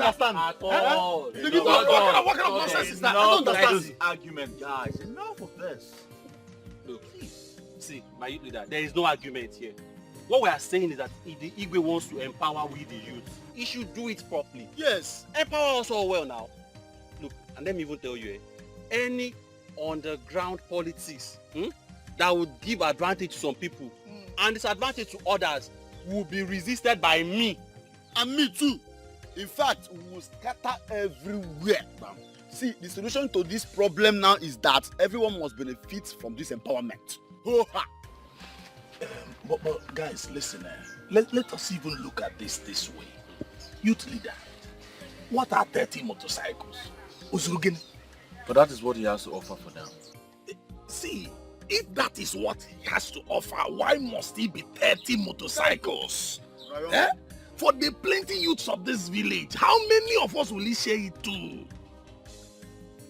understand. At all. What kind of nonsense is that? I don't understand this argument, guys. Enough of this. Look, see, my youth leader, there is no argument here. What we are saying is that if the Igwe wants to empower we the youth, he should do it properly. Yes. Empower us all well now. Look, and let me even tell you, any underground politics that would give advantage to some people and disadvantage to others will be resisted by me. And me too. In fact, we will scatter everywhere. See, the solution to this problem now is that everyone must benefit from this empowerment. But guys, listen, let us even look at this way. Youth leader, what are 30 motorcycles? But that is what he has to offer for now. See, if that is what he has to offer, why must he be 30 motorcycles? For the plenty youths of this village, how many of us will he share it to?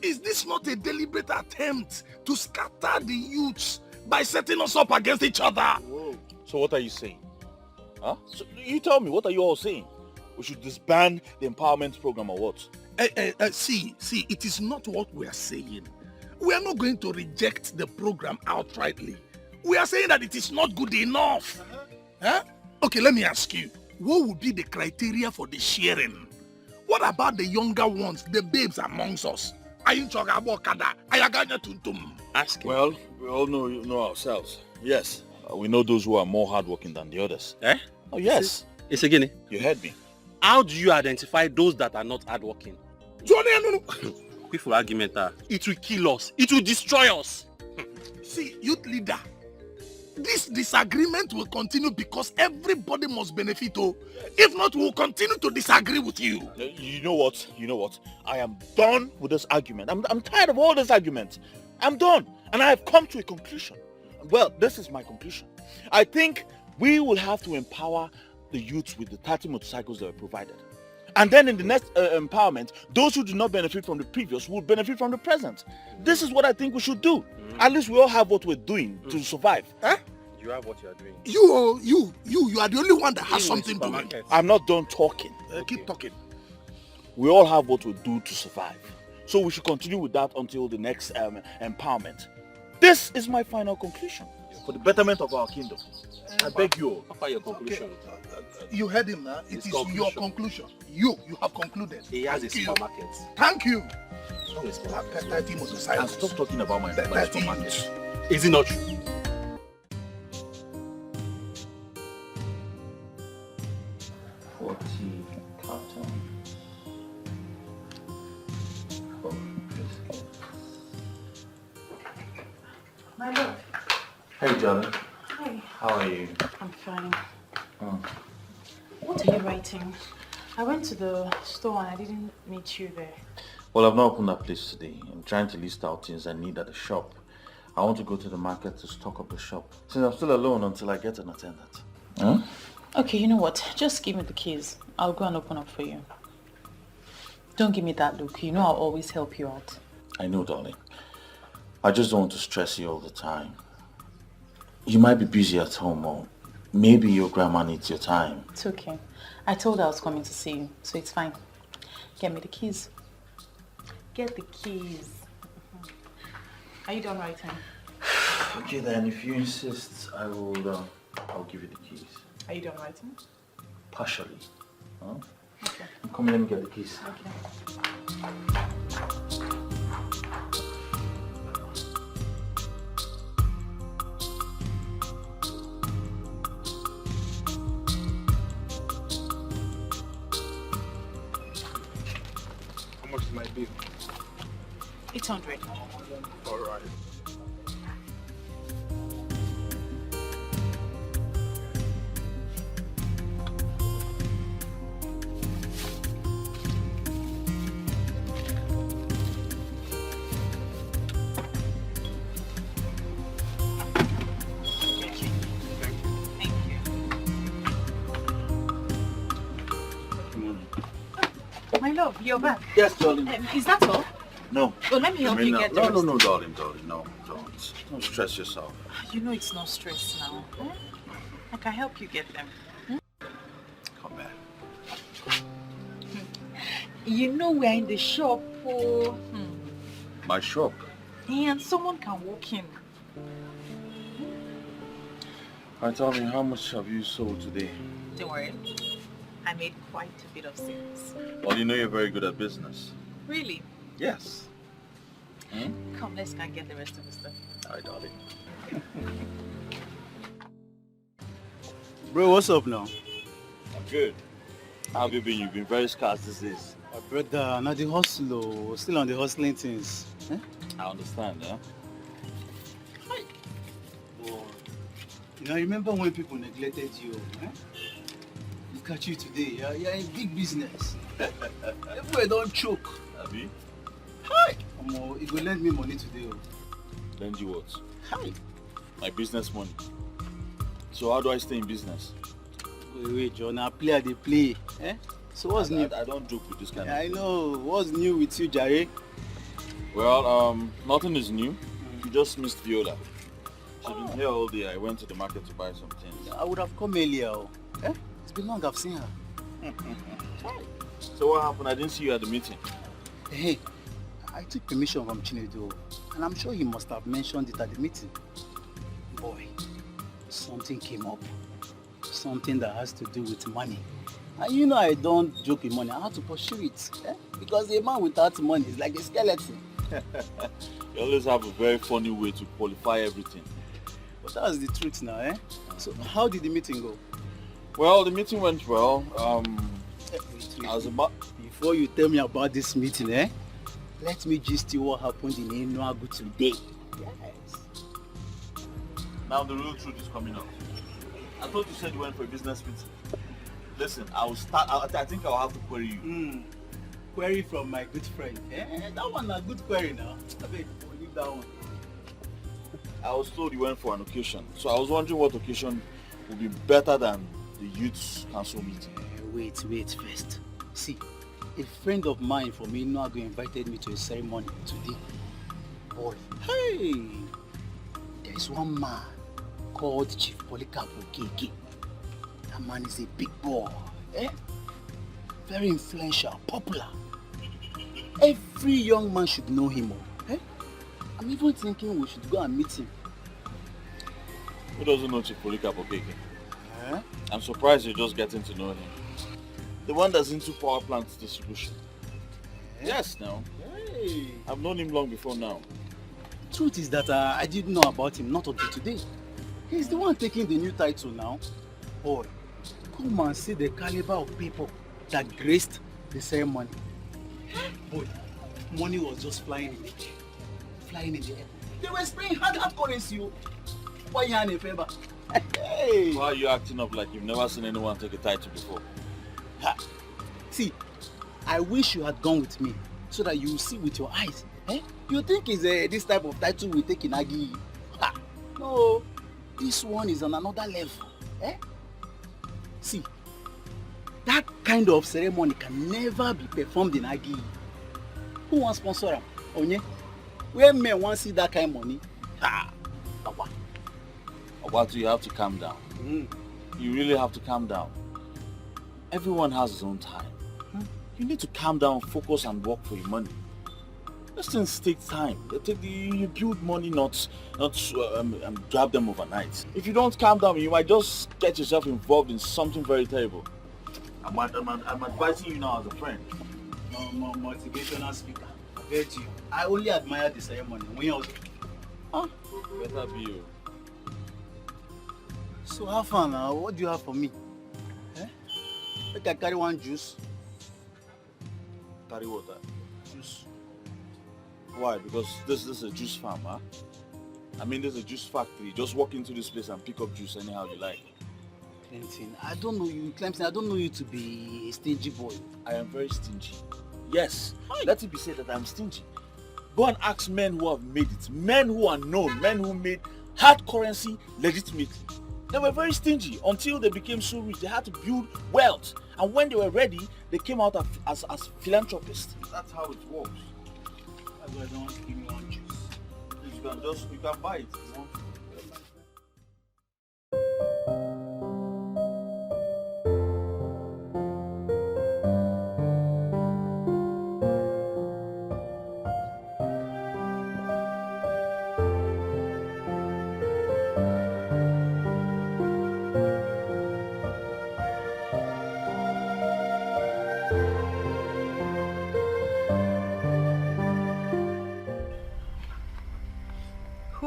Is this not a deliberate attempt to scatter the youths by setting us up against each other? Whoa. So what are you saying? Huh? So you tell me, what are you all saying? We should disband the empowerment program or what? See, it is not what we are saying. We are not going to reject the program outrightly. We are saying that it is not good enough. Okay, let me ask you. What would be the criteria for the sharing? What about the younger ones, the babes amongst us? Ask him. Well, we all know ourselves. Yes, we know those who are more hardworking than the others. Oh, yes. It's again. You heard me. How do you identify those that are not hardworking? Quick for argument, it will kill us. It will destroy us. See, youth leader, this disagreement will continue because everybody must benefit. If not, we will continue to disagree with you. You know what? I am done with this argument. I'm tired of all this argument. I'm done. And I have come to a conclusion. Well, this is my conclusion. I think we will have to empower the youths with the 30 motorcycles that were provided. And then in the next empowerment, those who do not benefit from the previous will benefit from the present. This is what I think we should do. At least we all have what we're doing to survive. You have what you are doing. You are the only one that has something doing. I'm not done talking. Keep talking. We all have what we do to survive. So we should continue with that until the next empowerment. This is my final conclusion. For the betterment of our kingdom. I beg you all. After your conclusion. You heard him now. It is your conclusion. You have concluded. He has a supermarket. Thank you. 30 motorcycles. And stop talking about my supermarket. Is it not true? My love. Hey, darling. Hi. How are you? I'm fine. What are you writing? I went to the store and I didn't meet you there. Well, I've not opened that place today. I'm trying to list out things I need at the shop. I want to go to the market to stock up the shop. Since I'm still alone until I get an attendant. Huh? Okay, you know what? Just give me the keys. I'll go and open up for you. Don't give me that look. You know I'll always help you out. I know, darling. I just don't want to stress you all the time. You might be busy at home, or maybe your grandma needs your time. It's okay. I told her I was coming to see you, so it's fine. Get me the keys. Get the keys. Are you done writing? Okay then, if you insist, I'll give you the keys. Are you done writing? Partially. Huh? Okay. Come, let me get the keys. Okay. How much is my bill? 800. All right. My love, you're back. Yes, darling. Is that all? No. Well, let me help you get the rest. No, darling, no, don't. Don't stress yourself. You know it's no stress now. I can help you get them. Come back. You know we're in the shop. Oh. My shop? And someone can walk in. And tell me, how much have you sold today? Don't worry. I made quite a bit of sales. Well, you know you're very good at business. Really? Yes. Come, let's go and get the rest of the stuff. Alright, darling. Bro, what's up now? I'm good. How have you been? You've been very scarce these days. Brother, now the hustle, still on the hustling things. Eh? I understand, yeah? Oh. You know, I remember when people neglected you. Eh? Look at you today, you're in big business. Everywhere don't choke. Abi? Hi! You go lend me money today. Lend you what? Hi! My business money. So how do I stay in business? Wait, John, I play. Eh? So what's new? I don't joke with this kind of I thing. know. What's new with you, Jare? Well, nothing is new. You just missed Viola. She's been here all day. I went to the market to buy some things. I would have come earlier. Eh? It's been long I've seen her. So what happened? I didn't see you at the meeting. Hey, I took permission from Chinedu, and I'm sure he must have mentioned it at the meeting. Boy, something came up. Something that has to do with money. And you know I don't joke with money. I have to pursue it. Eh? Because a man without money is like a skeleton. You always have a very funny way to qualify everything. But that's the truth now, eh? So how did the meeting go? Well, the meeting went well. Wait. I was about... Before you tell me about this meeting, eh? Let me gist you what happened in Enugu today. Yes. Now the real truth is coming out. I thought you said you went for a business meeting. Listen, I think I'll have to query you. Query from my good friend. Eh? That one a good query now. I bet we'll leave that one. I was told you went for an occasion. So I was wondering what occasion would be better than the youth council meeting. Wait first. See, a friend of mine from Enugu invited me to a ceremony today. Boy, hey! There is one man called Chief Polycarp Okeke. That man is a big boy. Eh? Very influential, popular. Every young man should know him. Eh? I'm even thinking we should go and meet him. Who doesn't know Chief Polycarp Okeke? Eh? I'm surprised you're just getting to know him. The one that's into power plant distribution. Eh? Yes, now. Hey! I've known him long before now. Truth is that I didn't know about him, not until today. He's the one taking the new title now. Boy, come and see the caliber of people that graced the ceremony. Boy, money was just flying in the air. Flying in the air. They were spraying hard currency. Why you in a favor? Hey! Why are you acting up like you've never seen anyone take a title before? Ha. See, I wish you had gone with me so that you will see with your eyes. Eh? You think it's this type of title we take in Agi? Ha. No, this one is on another level. Eh? See, that kind of ceremony can never be performed in Agi. Who wants sponsor him? Onye? Where men want to see that kind of money? Ha! Obatu, you have to calm down. You really have to calm down. Everyone has his own time. You need to calm down, focus and work for your money. These things take time. You build money, not grab them overnight. If you don't calm down, you might just get yourself involved in something very terrible. I'm advising you now as a friend. Motivational speaker. I bet you. I only admire the ceremony. Better be you. So how far now? What do you have for me? Eh? Make I carry one juice. Carry water. Juice. Why? Because this is a juice farm, huh? I mean, there's a juice factory. Just walk into this place and pick up juice anyhow you like. Clemson, I don't know you. Clemson, I don't know you to be a stingy boy. I am very stingy. Yes, let it be said that I'm stingy. Go and ask men who have made it. Men who are known. Men who made hard currency legitimately. They were very stingy until they became so rich. They had to build wealth. And when they were ready, they came out as philanthropists. That's how it works. That's why I don't want to give me one juice. You can buy it.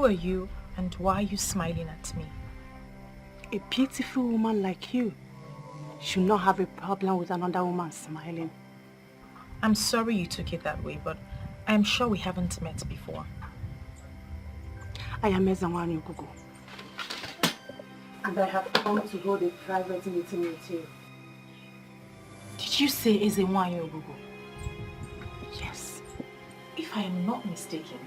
Who are you and why are you smiling at me? A beautiful woman like you should not have a problem with another woman smiling. I'm sorry you took it that way, but I'm sure we haven't met before. I am Ezanwani Ugezu, and I have come to hold a private meeting with you. Did you say Ezanwani Ugezu? Yes. If I am not mistaken,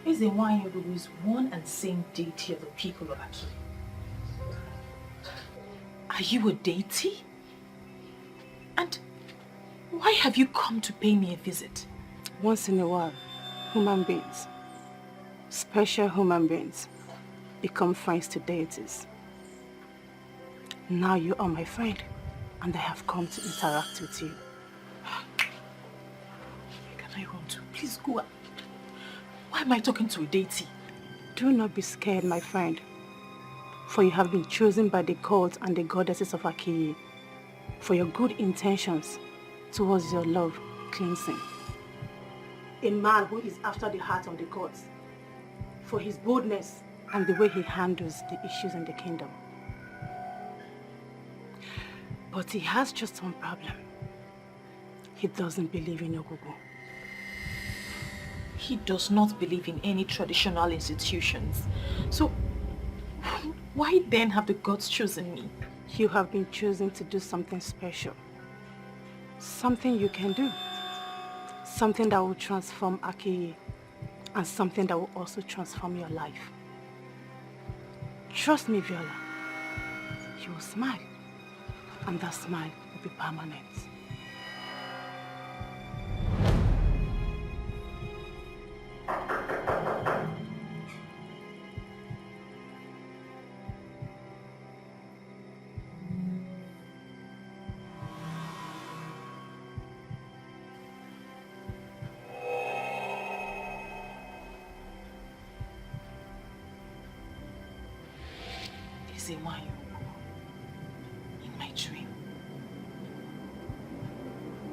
Ezanwani Ugezu is one and same deity of the people of Aki. Are you a deity? And why have you come to pay me a visit? Once in a while, human beings, special human beings, become friends to deities. Now you are my friend, and I have come to interact with you. Where can I run to? Please go. Why am I talking to a deity? Do not be scared, my friend, for you have been chosen by the gods and the goddesses of Aki for your good intentions towards your love cleansing. A man who is after the heart of the gods for his boldness and the way he handles the issues in the kingdom. But he has just one problem. He doesn't believe in Ugezu. He does not believe in any traditional institutions. So, why then have the gods chosen me? You have been chosen to do something special. Something you can do. Something that will transform Aki, and something that will also transform your life. Trust me, Viola. You will smile, and that smile will be permanent. Ezanwani in my dream.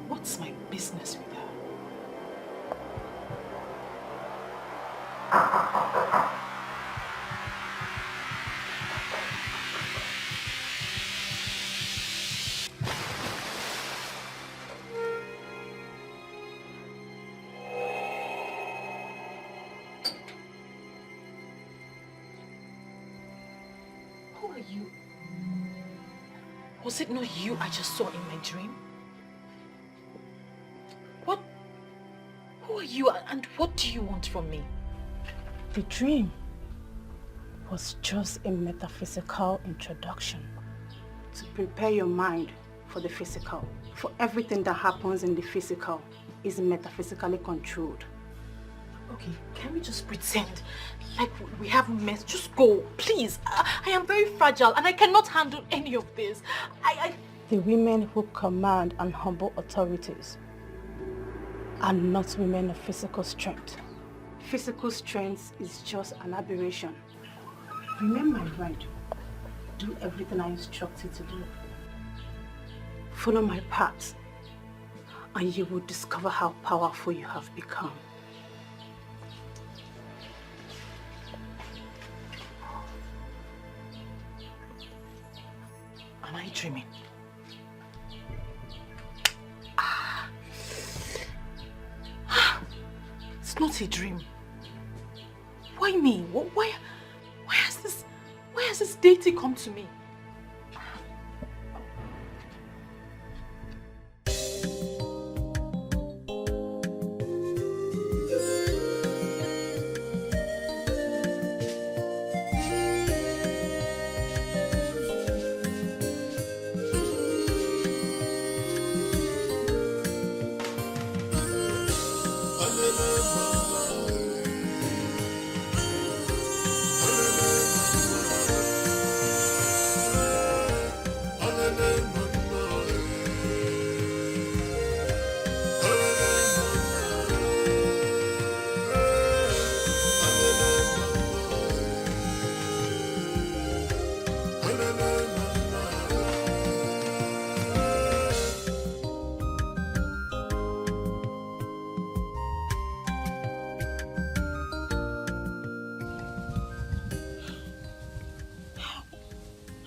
What's my business with her? Who are you? Was it not you I just saw in my dream? Who are you and what do you want from me? The dream was just a metaphysical introduction to prepare your mind for the physical. For everything that happens in the physical is metaphysically controlled. Okay, can we just pretend like we haven't met? Just go, please. I am very fragile and I cannot handle any of this. The women who command and humble authorities are not women of physical strength. Physical strength is just an aberration. Remember my word. Do everything I instruct you to do. Follow my path, and you will discover how powerful you have become. Am I dreaming? It's not a dream. Why me? Why has this deity come to me?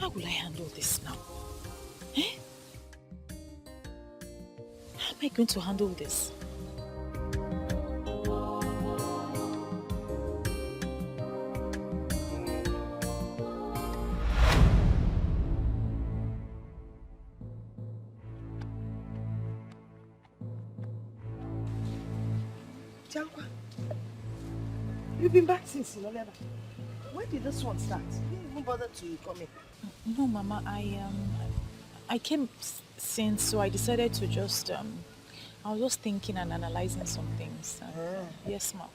How will I handle this now? Eh? How am I going to handle this? Chalwa, you've been back since Nollywood. When did this one start? You didn't even bother to come in. No, Mama, I came since, so I decided to just, I was just thinking and analyzing some things. Yes, Mom.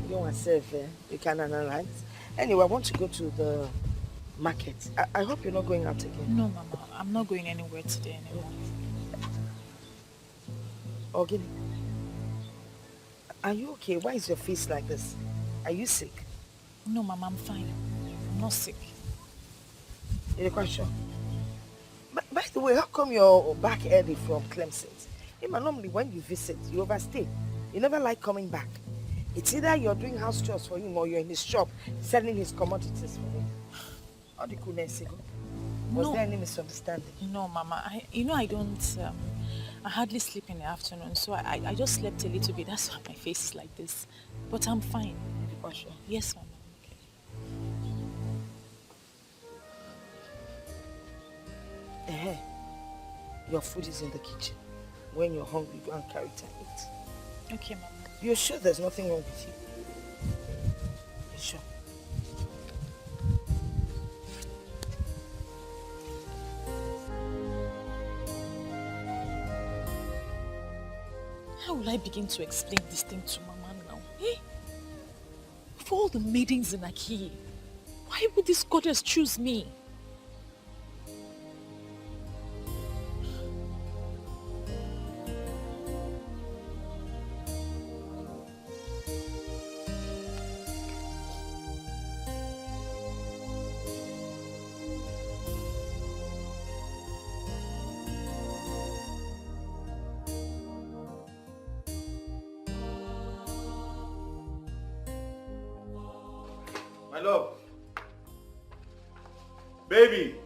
You want to save, you can analyze. Anyway, I want to go to the market. I hope you're not going out again. No, Mama, I'm not going anywhere today anymore. Ogini, are you okay? Why is your face like this? Are you sick? No, Mama, I'm fine. I'm not sick. You're quite sure? By the way, how come you're back early from Clemson? Normally when you visit, you overstay. You never like coming back. It's either you're doing house chores for him or you're in his shop selling his commodities for him. How do you cool Was there any misunderstanding? No, Mama. I don't, I hardly sleep in the afternoon, so I just slept a little bit. That's why my face is like this. But I'm fine. You're sure? Yes, Mama. Your food is in the kitchen. When you're hungry, go and carry it and eat. Okay, Mama. You're sure there's nothing wrong with you? You're sure? How will I begin to explain this thing to Mama now? Eh? For all the maidens in Aki, why would this goddess choose me? My love. Baby.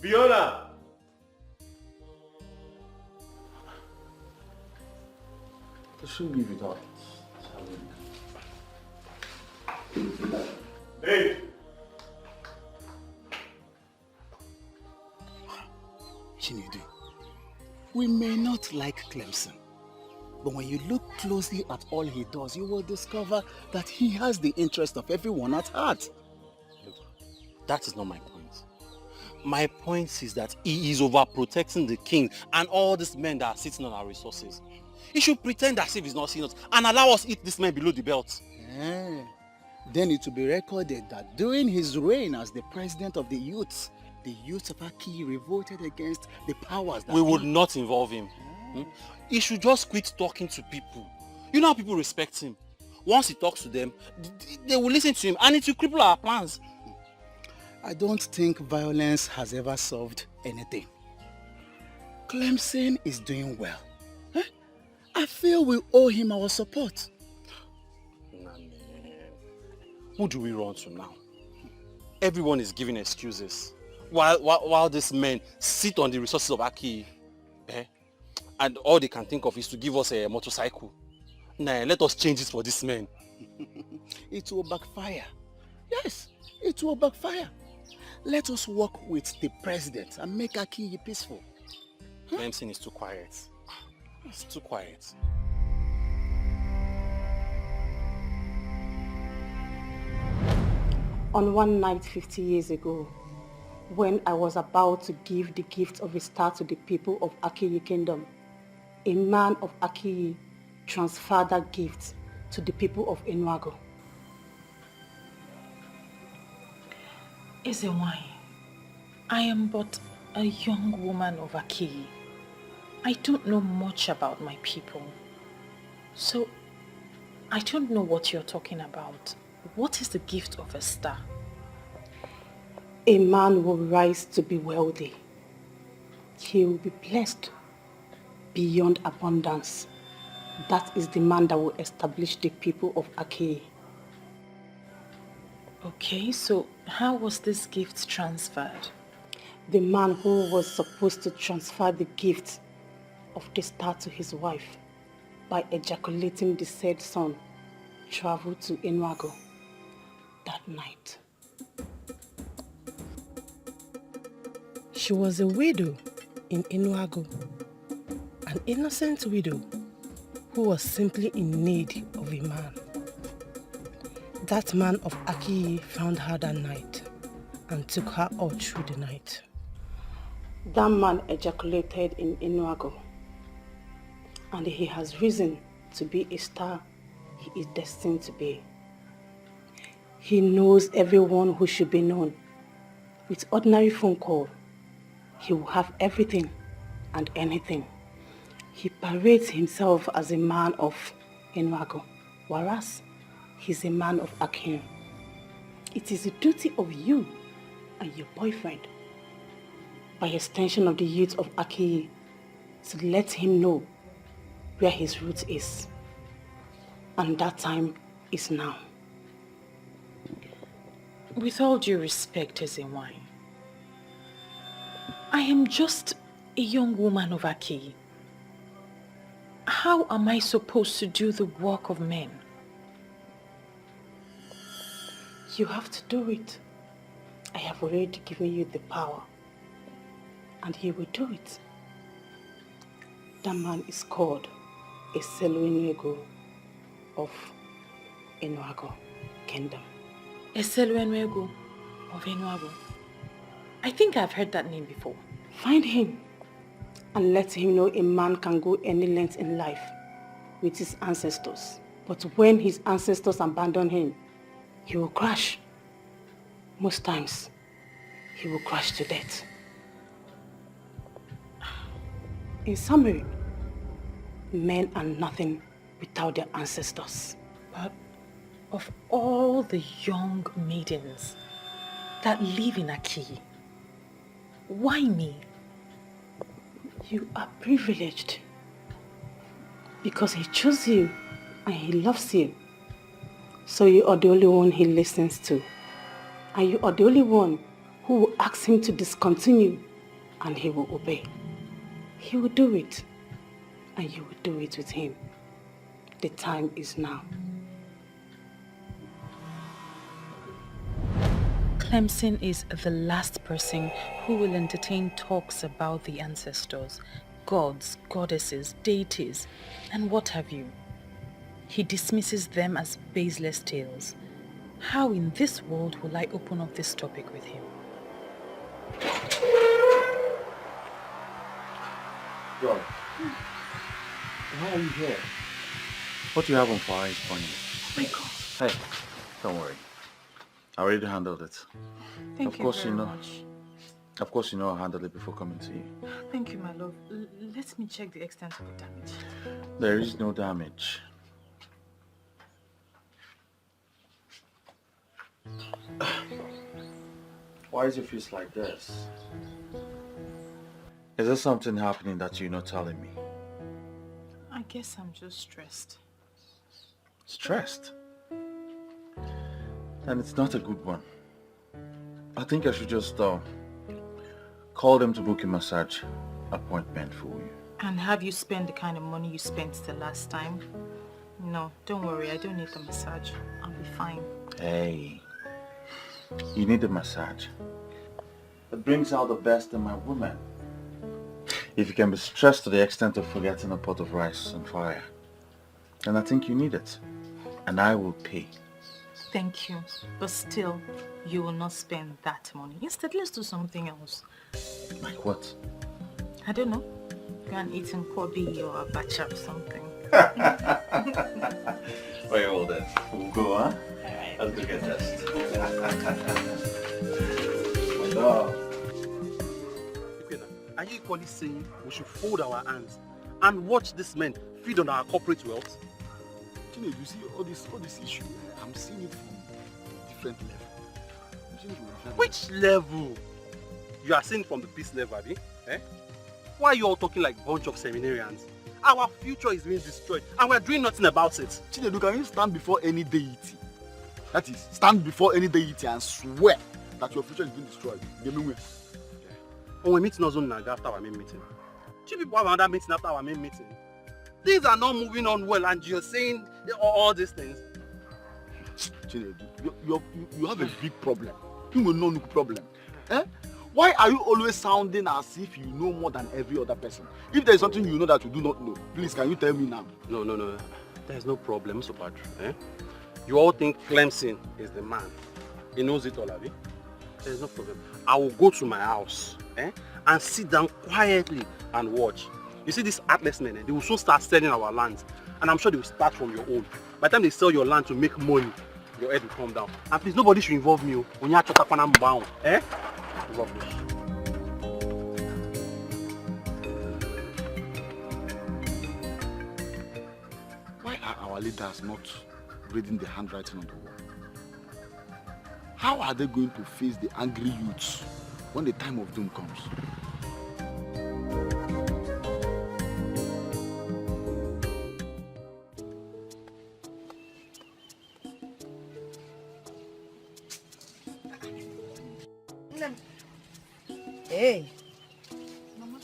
Fiona. I shouldn't leave it out. Babe. Chinedu, we may not like Clemson, but when you look closely at all he does, you will discover that he has the interest of everyone at heart. Look, that is not my point. My point is that he is overprotecting the king and all these men that are sitting on our resources. He should pretend as if he's not seeing us and allow us eat this man below the belt. Then it will be recorded that during his reign as the president of the youths of Aki revolted against the powers that we would not involve him. He should just quit talking to people. You know how people respect him. Once he talks to them, they will listen to him and it will cripple our plans. I don't think violence has ever solved anything. Clemson is doing well. I feel we owe him our support. Who do we run to now? Everyone is giving excuses. While these men sit on the resources of Aki, and all they can think of is to give us a motorcycle. Nah, let us change it for this man. It will backfire. Yes, it will backfire. Let us work with the president and make Aki peaceful. Clemson is too quiet. It's too quiet. On one night 50 years ago, when I was about to give the gift of a star to the people of Akiyi Kingdom, a man of Akiyi transferred that gift to the people of Enuago. Ezewai, I am but a young woman of Akiyi. I don't know much about my people. So, I don't know what you're talking about. What is the gift of a star? A man will rise to be wealthy. He will be blessed beyond abundance. That is the man that will establish the people of Akiyi. Okay, so how was this gift transferred? The man who was supposed to transfer the gift of the star to his wife by ejaculating the said son traveled to Enuago that night. She was a widow in Enuago, an innocent widow who was simply in need of a man. That man of Akiyi found her that night and took her all through the night. That man ejaculated in Enuago, and he has risen to be a star he is destined to be. He knows everyone who should be known. With ordinary phone call, he will have everything and anything. He parades himself as a man of Enuago, whereas he's a man of Akin. It is the duty of you and your boyfriend, by extension of the youth of Akiyi, to let him know where his root is. And that time is now. With all due respect, Ezenwai, I am just a young woman of Akiyi. How am I supposed to do the work of men? You have to do it. I have already given you the power, and you will do it. That man is called a Seluinego of Enuago Kingdom. Eseluenwego of Enuago. I think I've heard that name before. Find him and let him know a man can go any length in life with his ancestors. But when his ancestors abandon him, he will crash. Most times, he will crash to death. In summary, men are nothing without their ancestors. But of all the young maidens that live in Akiyi, why me? You are privileged because he chose you and he loves you. So you are the only one he listens to. And you are the only one who will ask him to discontinue and he will obey. He will do it and you will do it with him. The time is now. Clemson is the last person who will entertain talks about the ancestors, gods, goddesses, deities, and what have you. He dismisses them as baseless tales. How in this world will I open up this topic with him? Yo, why are you here? What do you have on fire is funny. Oh my God. Hey, don't worry. I already handled it. Thank you very much. Of course you know I'll handle it before coming to you. Thank you, my love. Let me check the extent of the damage. There is no damage. Why is your face like this? Is there something happening that you're not telling me? I guess I'm just stressed. Stressed? And it's not a good one. I think I should just call them to book a massage appointment for you. And have you spent the kind of money you spent the last time? No, don't worry, I don't need the massage. I'll be fine. Hey, you need a massage. It brings out the best in my woman. If you can be stressed to the extent of forgetting a pot of rice on fire, then I think you need it. And I will pay. Thank you. But still, you will not spend that money. Instead, let's do something else. Like what? I don't know. Go and eat in Kobe or Abacha or something. Very well then. We'll go, huh? Alright. Let's go get dressed. My dog. Are you equally saying we should fold our hands and watch these men feed on our corporate wealth? You see all this issue, I'm seeing it from a different level. I'm seeing it from a different Which level? You are saying from the peace level, Abi? Eh? Why are you all talking like a bunch of seminarians? Our future is being destroyed and we're doing nothing about it. Chinedu, can you stand before any deity That is, stand before any deity and swear that your future is being destroyed. When we meet in Ozone after our main meeting. Two people have another meeting after our main meeting. Things are not moving on well and you're saying all these things. Chinedu, you have a big problem. You will know no problem. Eh? Why are you always sounding as if you know more than every other person? If there is something you know that you do not know, please can you tell me now? No. There's no problem, so bad. Eh? You all think Clemson is the man. He knows it all, have you? There's no problem. I will go to my house and sit down quietly and watch. You see these artless men, they will soon start selling our lands. And I'm sure they will start from your own. By the time they sell your land to make money, your head will come down. And please, nobody should involve me. When you are bound, rubbish. Why are our leaders not reading the handwriting on the wall? How are they going to face the angry youths when the time of doom comes? Hey. Mama.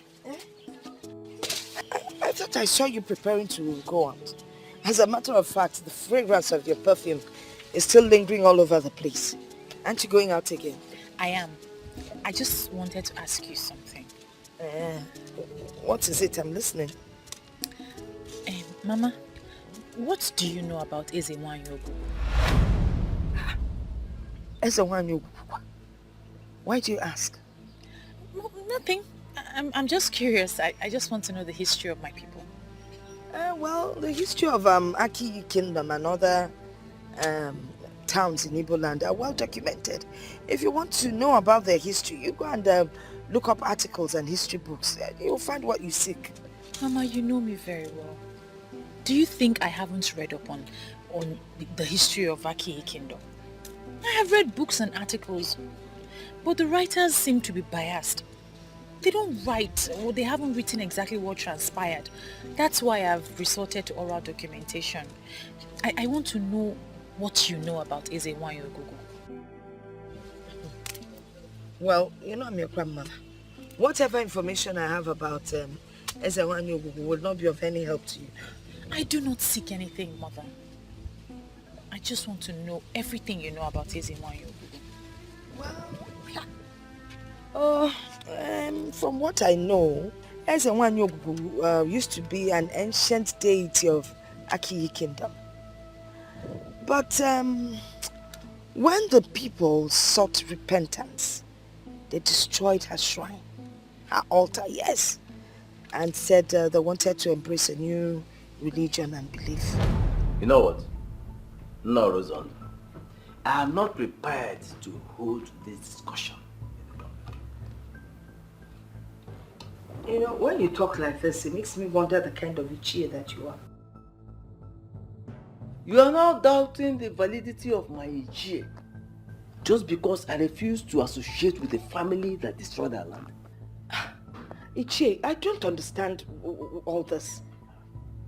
I thought I saw you preparing to go out. As a matter of fact, the fragrance of your perfume is still lingering all over the place. Aren't you going out again? I am. I just wanted to ask you something. What is it? I'm listening. Mama, what do you know about Ezewanyogu? Ezewanyogu? Why do you ask? No, nothing. I'm just curious. I just want to know the history of my people. Well, the history of Aki Kingdom and other towns in Igbo land are well documented. If you want to know about their history, you go and look up articles and history books. You'll find what you seek. Mama, you know me very well. Do you think I haven't read up on the history of Aki Kingdom? I have read books and articles, but the writers seem to be biased. They don't write, or they haven't written exactly what transpired. That's why I've resorted to oral documentation. I want to know what you know about Ezewanyogu. Well, you know I'm your grandmother. Whatever information I have about Ezewanyogu will not be of any help to you. I do not seek anything, Mother. I just want to know everything you know about Ezewanyogu. Well, from what I know, Ezewanyogu used to be an ancient deity of Aki Kingdom. But when the people sought repentance, they destroyed her shrine, her altar, yes, and said they wanted to embrace a new religion and belief. You know what? No, Rosan. I am not prepared to hold this discussion. You know, when you talk like this, it makes me wonder the kind of Ichie that you are. You are now doubting the validity of my Ichie just because I refuse to associate with a family that destroyed our land. Ichie, I don't understand all this.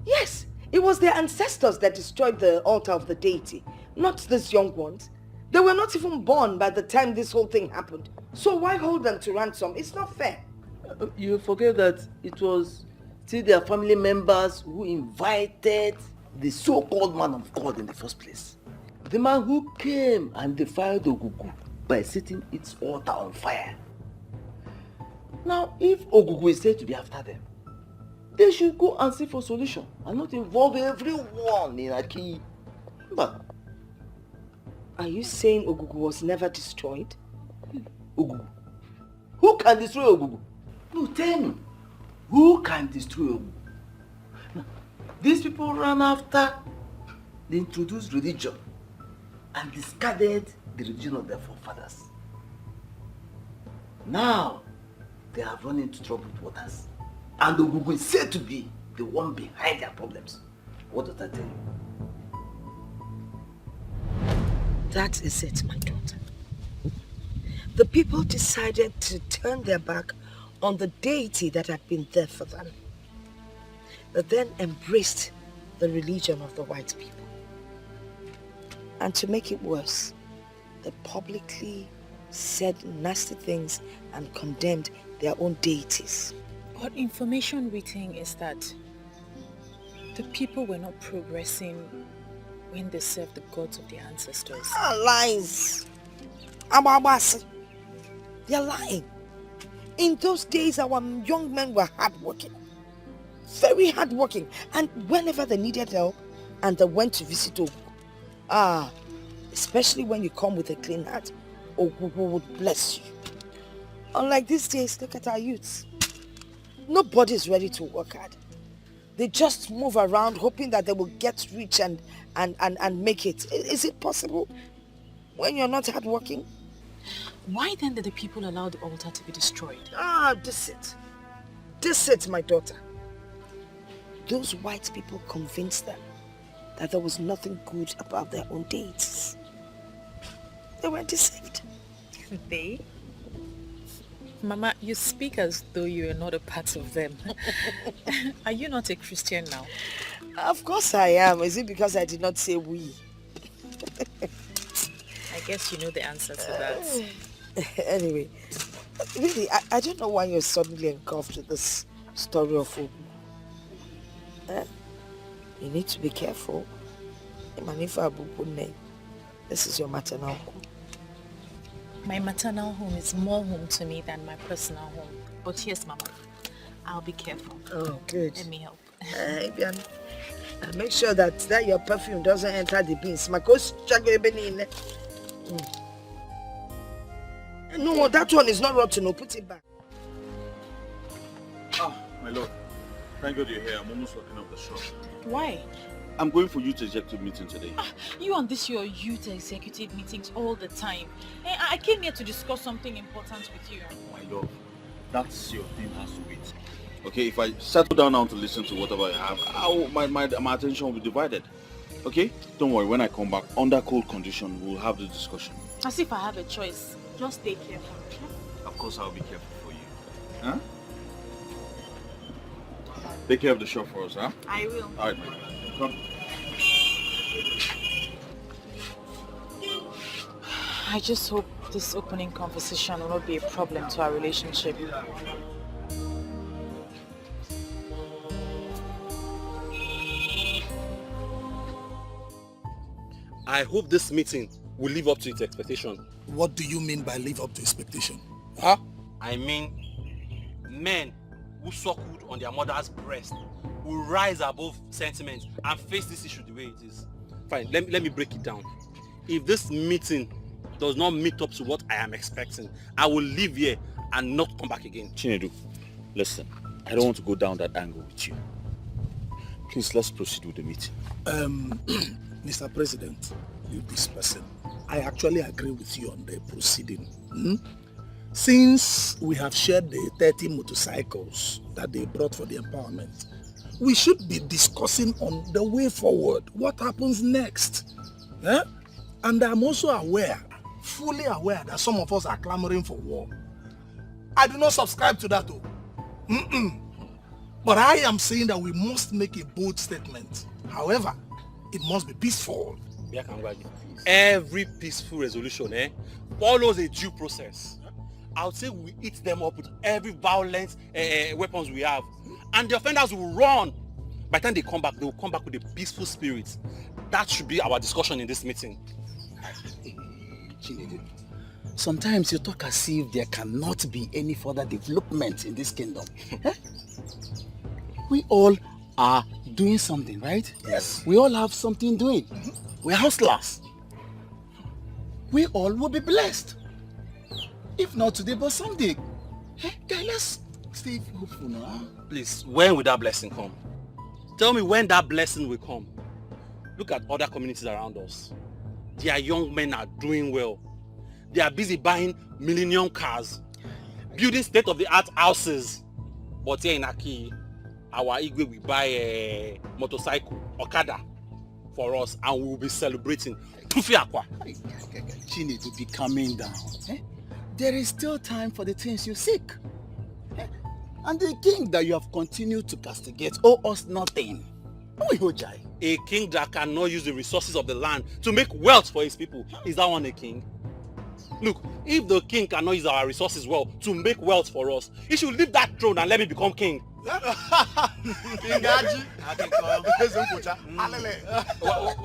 Yes, it was their ancestors that destroyed the altar of the deity, not these young ones. They were not even born by the time this whole thing happened. So why hold them to ransom? It's not fair. You forget that it was still their family members who invited the so-called man of God in the first place. The man who came and defied Ogugu by setting its altar on fire. Now, if Ogugu is said to be after them, they should go and seek for solution and not involve everyone in Aki. But are you saying Ogugu was never destroyed? Ogugu? Who can destroy Ogugu? No, tell me. Who can destroy Ogugu? Now, these people ran after the introduced religion and discarded the religion of their forefathers. Now, they have run into troubled waters. And Ogugu is said to be the one behind their problems. What does that tell you? That is it, my daughter. The people decided to turn their back on the deity that had been there for them. They then embraced the religion of the white people. And to make it worse, they publicly said nasty things and condemned their own deities. But information we think is that the people were not progressing when they served the gods of their ancestors. Lies! Ababasi. They're lying. In those days, our young men were hardworking. Very hardworking. And whenever they needed help, and they went to visit Ogu, especially when you come with a clean heart, Ogu would bless you. Unlike these days, look at our youths. Nobody's ready to work hard. They just move around hoping that they will get rich and make it. Is it possible when you're not hardworking? Why then did the people allow the altar to be destroyed? This it, my daughter. Those white people convinced them that there was nothing good about their own deities. They were deceived. They? Mama, you speak as though you are not a part of them. Are you not a Christian now? Of course I am. Is it because I did not say we? I guess you know the answer to that. Anyway, really, I don't know why you're suddenly engulfed with this story of Ogu. You need to be careful. This is your maternal home. My maternal home is more home to me than my personal home. But yes, Mama, I'll be careful. Oh, good. Let me help. Make sure that your perfume doesn't enter the beans. No, that one is not rotten. No, put it back. My lord. Thank God you're here. I'm almost locking up the shop. Why? I'm going for youth executive meeting today. You and this your youth executive meetings all the time. I came here to discuss something important with you. My lord, that's your thing has to wait. Okay, if I settle down now to listen to whatever I have, my attention will be divided. Okay? Don't worry, when I come back, under cold condition, we'll have the discussion. As if I have a choice. Just stay careful. Of course, I'll be careful for you. Huh? Take care of the shop for us, huh? I will. Alright, my God. Come. I just hope this opening conversation will not be a problem to our relationship. I hope this meeting will live up to its expectation. What do you mean by live up to expectation? Huh? I mean, men who suckled on their mother's breast will rise above sentiment and face this issue the way it is. Fine, let me break it down. If this meeting does not meet up to what I am expecting, I will leave here and not come back again. Chinedu, listen, I don't want to go down that angle with you. Please, let's proceed with the meeting. Mr. President, you this person, I actually agree with you on the proceeding. Since we have shared the 30 motorcycles that they brought for the empowerment, we should be discussing on the way forward, what happens next. And I'm also aware, fully aware, that some of us are clamoring for war. I do not subscribe to that though. But I am saying that we must make a bold statement. However, it must be peaceful. Every peaceful resolution follows a due process. I would say we eat them up with every violent weapons we have. And the offenders will run. By the time they come back, they will come back with a peaceful spirit. That should be our discussion in this meeting. Sometimes you talk as if there cannot be any further development in this kingdom. We all are doing something, right? Yes. We all have something doing. We're hustlers. We all will be blessed. If not today, but someday. Guys, let's stay hopeful now. Please, when will that blessing come? Tell me when that blessing will come. Look at other communities around us. Their young men are doing well. They are busy buying millennium cars, building state-of-the-art houses. But here in Aki, our Igwe will buy a motorcycle, Okada, for us, and we will be celebrating. Chinedu, be calming down. There is still time for the things you seek. And the king that you have continued to castigate owe us nothing. A king that cannot use the resources of the land to make wealth for his people. Is that one a king? Look, if the king cannot use our resources well to make wealth for us, he should leave that throne and let me become king. Why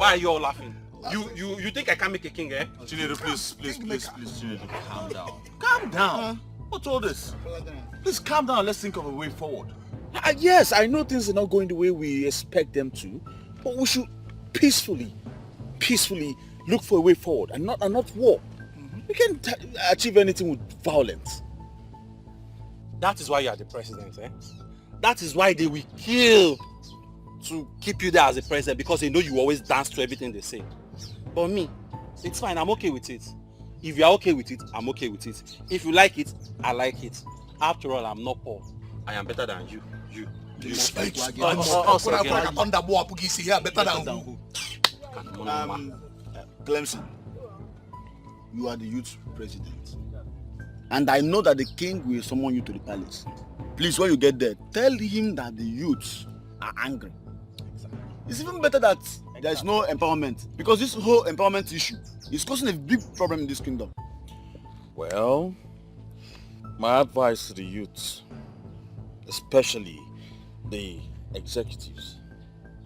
are you all laughing? You think I can make a king, eh? Chinedu, please, Chinedu, calm down. Calm down. What's all this? Please calm down. Let's think of a way forward. Yes, I know things are not going the way we expect them to, but we should peacefully look for a way forward and not war. We can't achieve anything with violence. That is why you are the president, eh? That is why they will kill to keep you there as the president, because they know you always dance to everything they say. But me, it's fine, I'm okay with it. If you are okay with it, I'm okay with it. If you like it, I like it. After all, I'm not poor. I am better than you. Clemson, you are the youth president. And I know that the king will summon you to the palace. Please, when you get there, tell him that the youths are angry. It's even better that there is no empowerment, because this whole empowerment issue is causing a big problem in this kingdom. Well, my advice to the youths, especially the executives,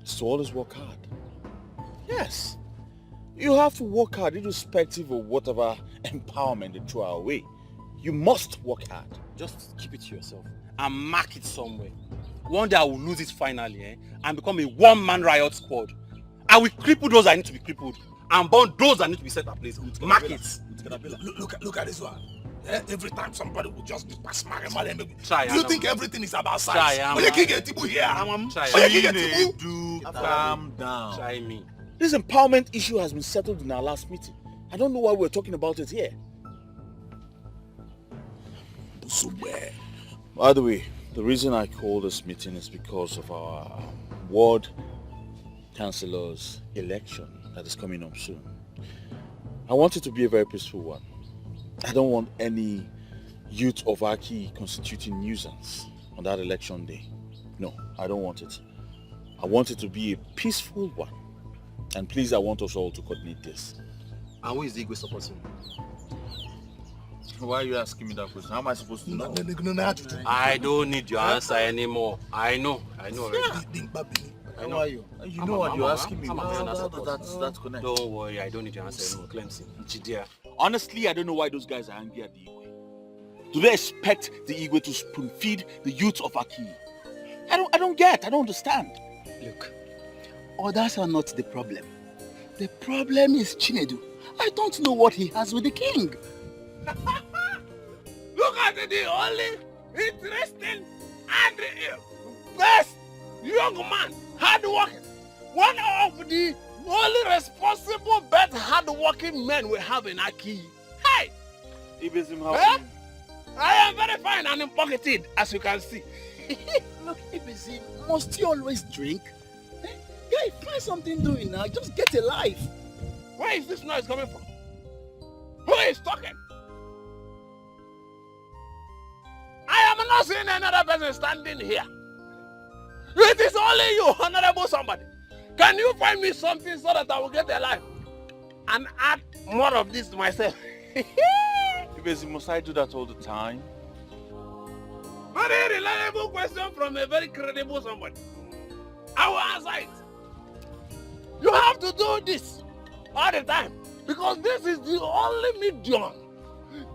is to always work hard. Yes, you have to work hard irrespective of whatever empowerment they throw our way. You must work hard. Just keep it to yourself and mark it somewhere. One day I will lose it finally, eh? And become a one-man riot squad. I will cripple those that need to be crippled and burn those that need to be set at place. Mark it. Look at this one. Yeah, every time somebody will just be pass my Try. You think everything is about size? When you get Tibu here, calm down. Try me. This empowerment issue has been settled in our last meeting. I don't know why we're talking about it here. By the way, the reason I called this meeting is because of our ward councillor's election that is coming up soon. I want it to be a very peaceful one. I don't want any youth of Aki constituting nuisance on that election day. No, I don't want it. I want it to be a peaceful one. And please, I want us all to coordinate this. And who is the Igwe supporting? Why are you asking me that question? How am I supposed to know? I don't need your answer anymore. I know already. I know you. You know what you're asking me. That's connected. Don't worry, I don't need your answer anymore, Clemson. Chidia. Honestly, I don't know why those guys are angry at the Igwe. Do they expect the Igwe to spoon feed the youth of Aki? I don't understand. Look, others are not the problem. The problem is Chinedu. I don't know what he has with the king. Look at the only interesting and best young man, hard-working. One of the only responsible, best hard-working men we have in Aki. Hey! I am very fine and pocketed, as you can see. Look, Ibizim, must you always drink? Guy, find something doing now. Just get a life. Where is this noise coming from? Who is talking? I am not seeing another person standing here. It is only you, honorable somebody. Can you find me something so that I will get a life and add more of this to myself? Must I do that all the time? Very reliable question from a very credible somebody. I will answer it. You have to do this all the time because this is the only medium,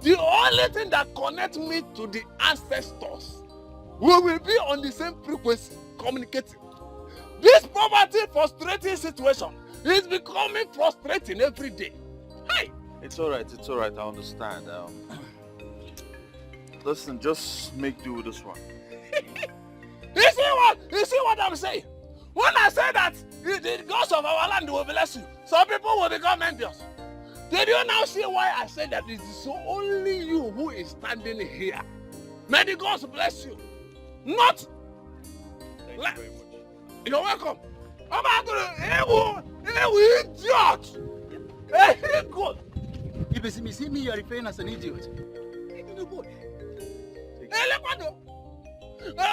the only thing that connects me to the ancestors. We will be on the same frequency, communicating. This poverty frustrating situation is becoming frustrating every day. Hey! It's alright, I understand. Listen, just make do with this one. You see what I'm saying? When I say that the gods of our land will bless you, some people will become envious. Did you now see why I said that it is only you who is standing here? May the gods bless you. Not. Thank you very much. You're welcome. I'm out idiot. Hey, good. Ibizim, you see me, you are referring as an idiot.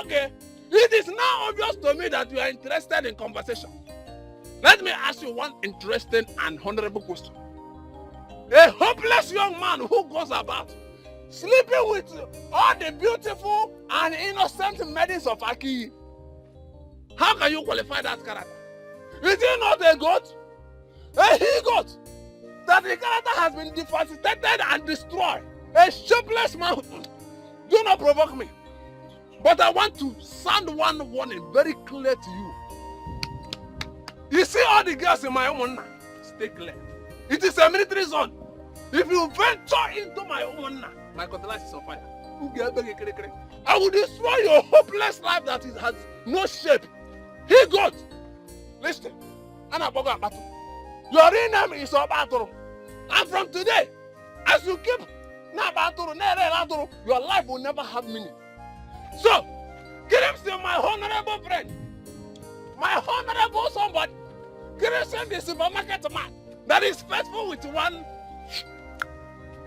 Okay. It is now obvious to me that you are interested in conversation. Let me ask you one interesting and honorable question. A hopeless young man who goes about sleeping with all the beautiful and innocent maidens of Aki. How can you qualify that character? Is he not a goat? A he-goat? That the character has been devastated and destroyed. A shapeless man. Do not provoke me. But I want to sound one warning very clear to you. You see all the girls in my home now? Stay clear. It is a military zone. If you venture into my home now, my cutlass is on fire. I will destroy your hopeless life that it has no shape. He got. Listen. Your real name is Obatoro. And from today, as you keep your life will never have meaning. So, Kirimsi, my honorable friend, my honorable somebody, Kirimsi, the supermarket man that is faithful with one,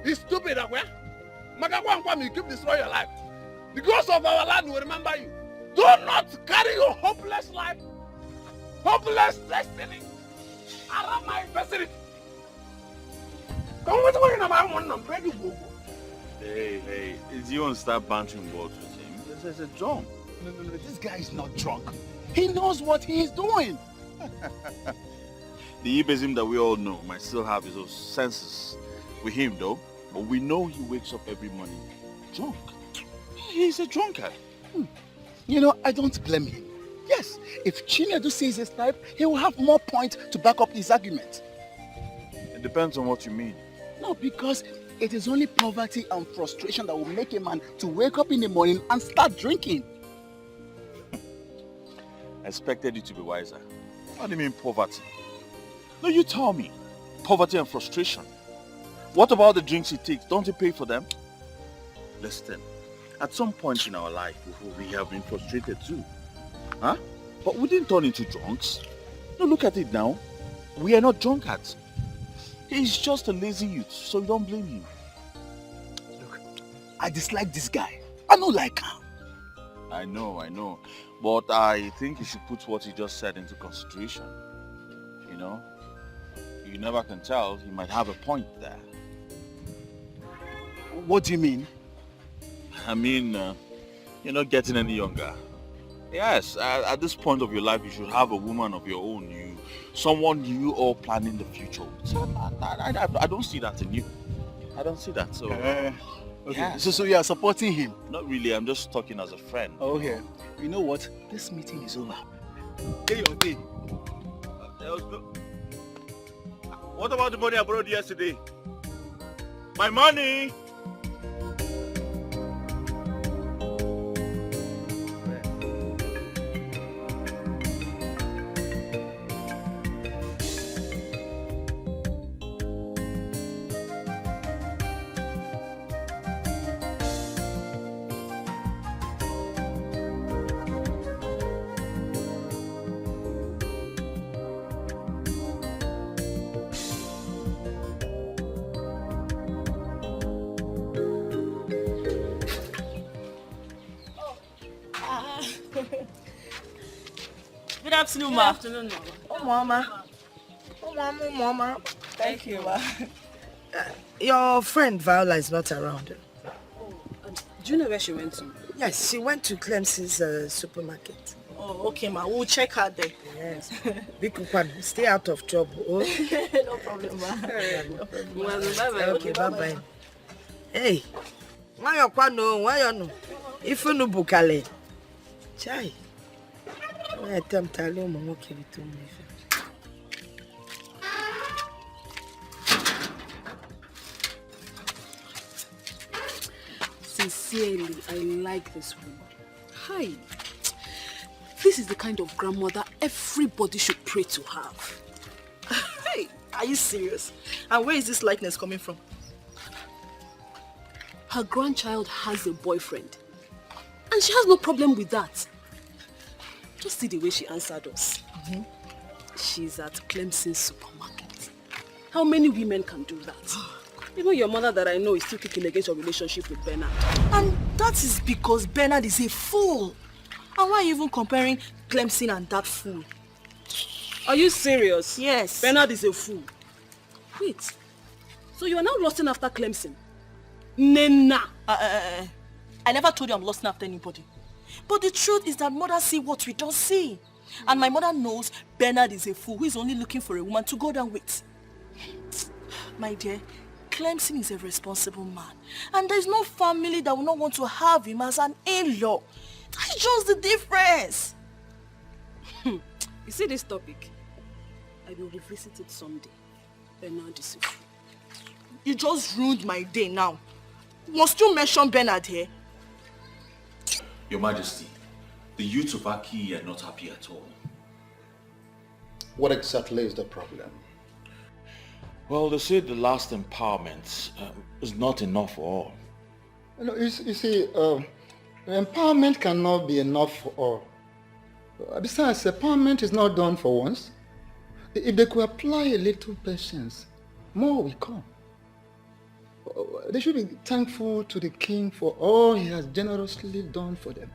is stupid. You keep destroying your life. The ghost of our land will remember you. Do not carry your hopeless life, hopeless destiny around my facility. Come with me, I'm ready to go. Hey, is you want to start bantering words with him? This is a drunk. No, this guy is not drunk. He knows what he is doing. The Ibezim that we all know might still have his own senses with him though, but we know he wakes up every morning drunk. He's a drunkard. You know, I don't blame him. Yes, if Chinedu sees his type, he will have more points to back up his argument. It depends on what you mean. No, because it is only poverty and frustration that will make a man to wake up in the morning and start drinking. I expected you to be wiser. What do you mean poverty? No, you tell me. Poverty and frustration. What about the drinks he takes? Don't he pay for them? Listen, at some point in our life, we have been frustrated too. Huh? But we didn't turn into drunks. No, look at it now. We are not drunkards. He's just a lazy youth, so you don't blame him. Look, I dislike this guy. I don't like him. I know. But I think you should put what he just said into consideration. You know? You never can tell. He might have a point there. What do you mean? I mean, you're not getting any younger. Yes, at this point of your life, you should have a woman of your own. Someone you all planning the future with. So I don't see that in you. I don't see that. So, okay. Yeah. So you are supporting him? Not really. I'm just talking as a friend. Okay. You know what? This meeting is over. Get your thing. What about the money I borrowed yesterday? My money! Good afternoon, ma. Good afternoon, Mama. Oh, Mama. Thank you, ma. Your friend Viola is not around. Do you know where she went to? Yes, she went to Clemson's supermarket. Oh, okay, ma. We'll check her there. Yes. Bikukwan, stay out of trouble. Oh? No problem, ma. No problem. Bye-bye. Okay, bye-bye. Hey, why you no? If you no bukale. Chai. I attempt to allow my okay to me. Sincerely, I like this woman. Hi. This is the kind of grandmother everybody should pray to have. Hey, are you serious? And where is this likeness coming from? Her grandchild has a boyfriend. And she has no problem with that. Just see the way she answered us. She's at Clemson's supermarket. How many women can do that? Even your mother that I know is still kicking against your relationship with Bernard. And that is because Bernard is a fool. And why are you even comparing Clemson and that fool? Are you serious? Yes. Bernard is a fool. Wait. So you are now lusting after Clemson? Nena. I never told you I'm lusting after anybody. But the truth is that mothers see what we don't see. And my mother knows Bernard is a fool who is only looking for a woman to go down with. My dear, Clemson is a responsible man. And there's no family that will not want to have him as an in-law. That's just the difference. You see this topic? I will revisit it someday. Bernard is a fool. You just ruined my day now. Must you mention Bernard here? Your Majesty, the youths of Aki are not happy at all. What exactly is the problem? Well, they say the last empowerment is not enough for all. You see, empowerment cannot be enough for all. Besides, empowerment is not done for once. If they could apply a little patience, more will come. They should be thankful to the king for all he has generously done for them.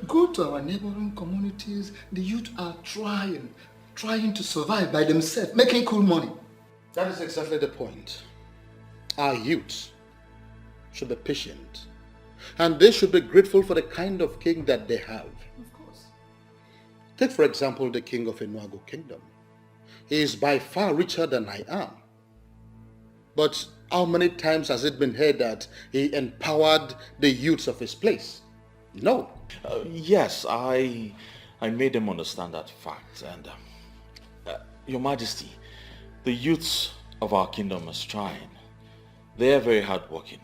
Go to our neighboring communities. The youth are trying to survive by themselves, making cool money. That is exactly the point. Our youth should be patient. And they should be grateful for the kind of king that they have. Of course. Take for example the king of Enuago Kingdom. He is by far richer than I am. But how many times has it been heard that he empowered the youths of his place? No. Yes, I made them understand that fact. And Your Majesty, the youths of our kingdom are trying. They are very hardworking.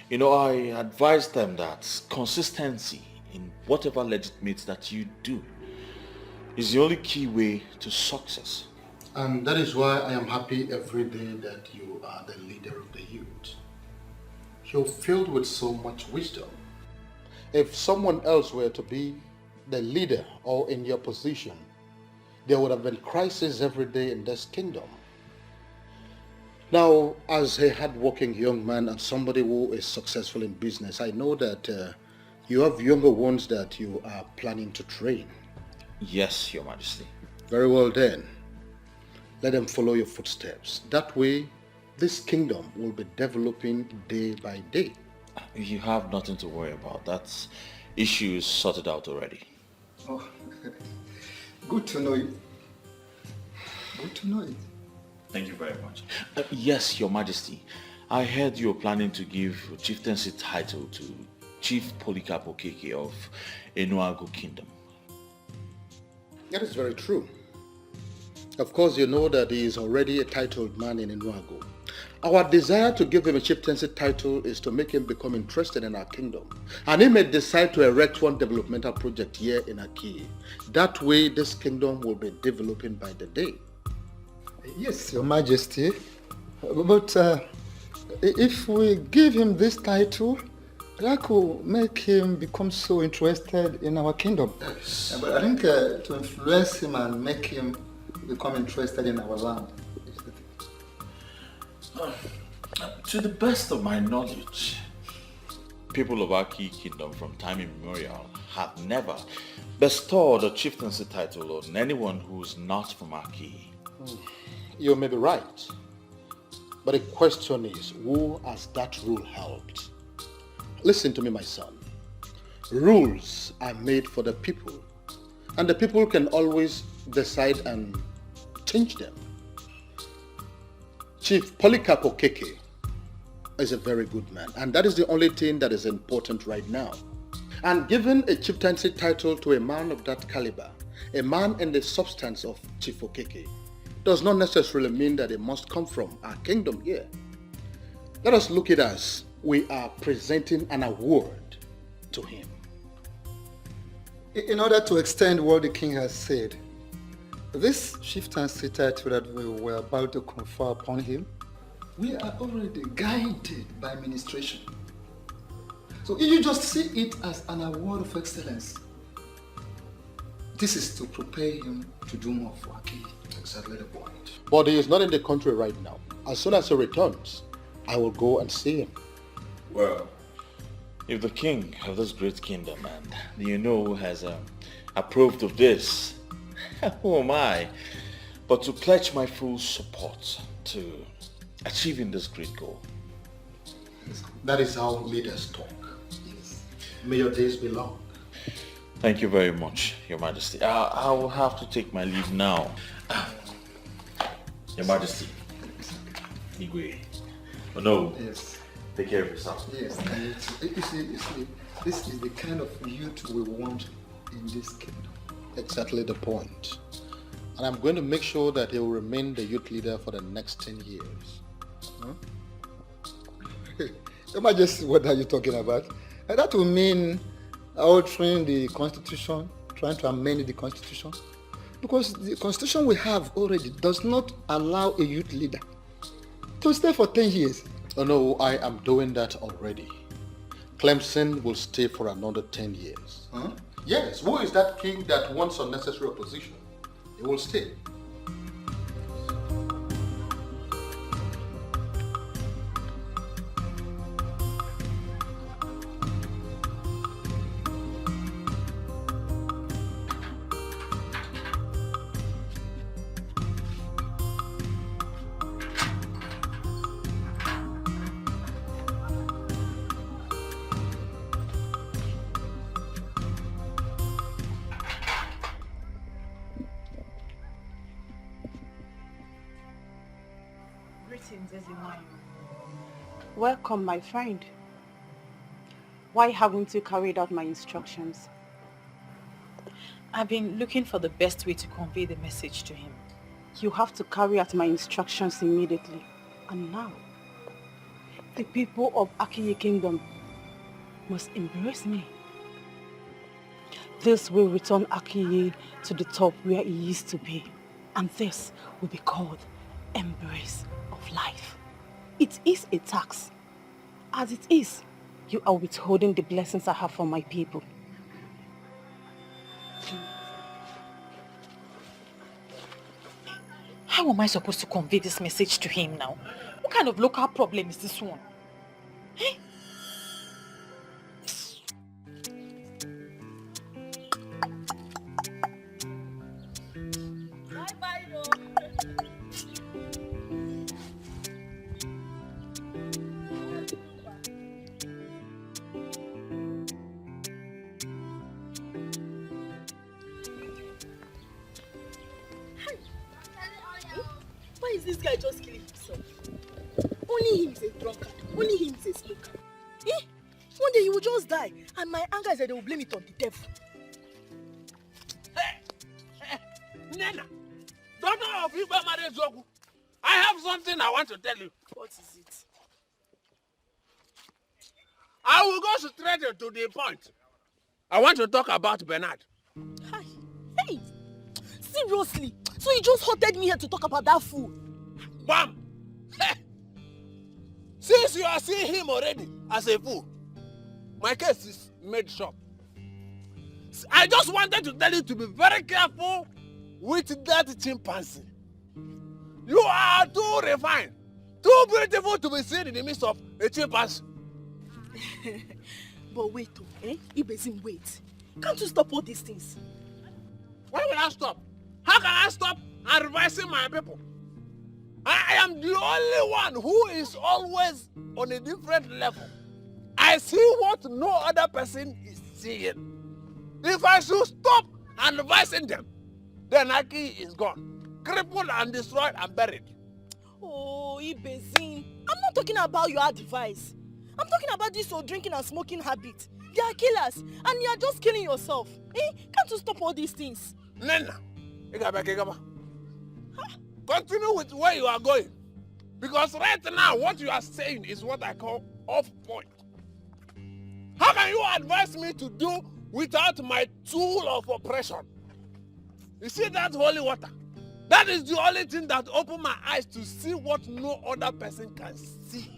You know, I advise them that consistency in whatever legitimate that you do is the only key way to success. And that is why I am happy every day that you are the leader of the youth. You're filled with so much wisdom. If someone else were to be the leader or in your position, there would have been crisis every day in this kingdom. Now, as a hardworking young man and somebody who is successful in business, I know that you have younger ones that you are planning to train. Yes, Your Majesty. Very well then. Let them follow your footsteps. That way, this kingdom will be developing day by day. You have nothing to worry about. That issue is sorted out already. Oh, good to know it. Good to know it. Thank you very much. Yes, Your Majesty. I heard you were planning to give chieftaincy title to Chief Polycarp Okeke of Enuago Kingdom. That is very true. Of course, you know that he is already a titled man in Enuago. Our desire to give him a chieftaincy title is to make him become interested in our kingdom. And he may decide to erect one developmental project here in Aki. That way, this kingdom will be developing by the day. Yes, Your Majesty. But if we give him this title, that could make him become so interested in our kingdom. Yes. But I think to influence him and make him become interested in our land. To the best of my knowledge, people of Aki Kingdom from time immemorial have never bestowed a chieftaincy title on anyone who is not from Aki. You may be right. But the question is, who has that rule helped? Listen to me, my son. Rules are made for the people. And the people can always decide and change them. Chief Polycarp Okeke is a very good man, and that is the only thing that is important right now. And giving a chieftaincy title to a man of that caliber, a man in the substance of Chief Okeke, does not necessarily mean that it must come from our kingdom here. Let us look at it as we are presenting an award to him. In order to extend what the king has said, this chieftaincy title that we were about to confer upon him, we are already guided by administration. So if you just see it as an award of excellence, this is to prepare him to do more for Aki. Exactly the point. But he is not in the country right now. As soon as he returns, I will go and see him. Well, If the king of this great kingdom and has approved of this, who am I but to pledge my full support to achieving this great goal? That is how leaders talk. Yes. May your days be long. Thank you very much, Your Majesty. I will have to take my leave now. Your Majesty. Igwe. Oh no. Yes. Take care of yourself. Yes. You see, this is the kind of youth we want in this kingdom. Exactly the point. And I'm going to make sure that he will remain the youth leader for the next 10 years. Huh? Your Majesty, what are you talking about? And that will mean altering the constitution, trying to amend the constitution. Because the constitution we have already does not allow a youth leader to stay for 10 years. Oh no, I am doing that already. Clemson will stay for another 10 years. Huh? Yes, who is that king that wants unnecessary opposition? He will stay. Welcome, my friend. Why haven't you carried out my instructions? I've been looking for the best way to convey the message to him. You have to carry out my instructions immediately. And now, the people of Akiye Kingdom must embrace me. This will return Akiye to the top where he used to be. And this will be called embrace of life. It is a tax. As it is, you are withholding the blessings I have for my people. How am I supposed to convey this message to him now? What kind of local problem is this one? Eh? Why is this guy just killing himself? Only him is a drunkard. Only him is a smoker. Eh? One day he will just die, and my anger is that they will blame it on the devil. Hey, Nena, daughter of Igwe Marezogu, I have something I want to tell you. What is it? I will go straight to the point. I want to talk about Bernard. Hi. Hey, seriously? So you just hotted me here to talk about that fool? Bam! Hey. Since you are seeing him already as a fool, my case is made short. I just wanted to tell you to be very careful with that chimpanzee. You are too refined, too beautiful to be seen in the midst of a chimpanzee. But wait, Ibezim, wait. Can't you stop all these things? Why will I stop? How can I stop advising my people? I am the only one who is always on a different level. I see what no other person is seeing. If I should stop advising them, then Aki is gone, crippled and destroyed and buried. Oh, Ibezim, I'm not talking about your advice. I'm talking about this your drinking and smoking habit. They are killers, and you are just killing yourself. Can't you stop all these things? Nena, continue with where you are going. Because right now, what you are saying is what I call off point. How can you advise me to do without my tool of oppression? You see that holy water? That is the only thing that opened my eyes to see what no other person can see.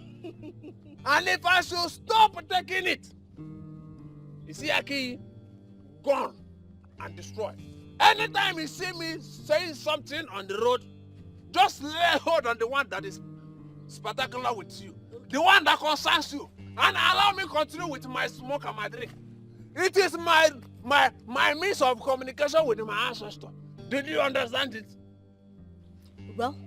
And if I should stop taking it, you see Aki, gone and destroyed. Anytime you see me saying something on the road, just lay hold on the one that is spectacular with you. The one that concerns you. and allow me continue with my smoke and my drink. It is my means of communication with my ancestor. Did you understand it? Well,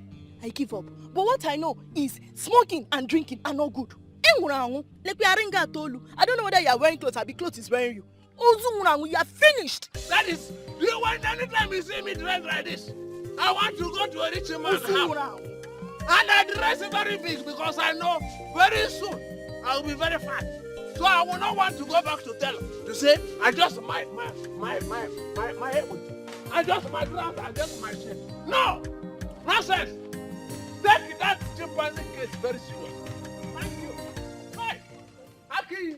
I give up. But what I know is smoking and drinking are not good. Like I don't know whether you are wearing clothes or the clothes is wearing you. You are finished. That is, do you want anytime you see me dressed like this? I want to go to a rich man's house. And I dress very big because I know very soon I will be very fat. So I will not want to go back to tell to say I just my head with I just my ground, I just my shit. No! Nonsense! Take that chimpanzee case very serious. Thank you. Hey! Aki!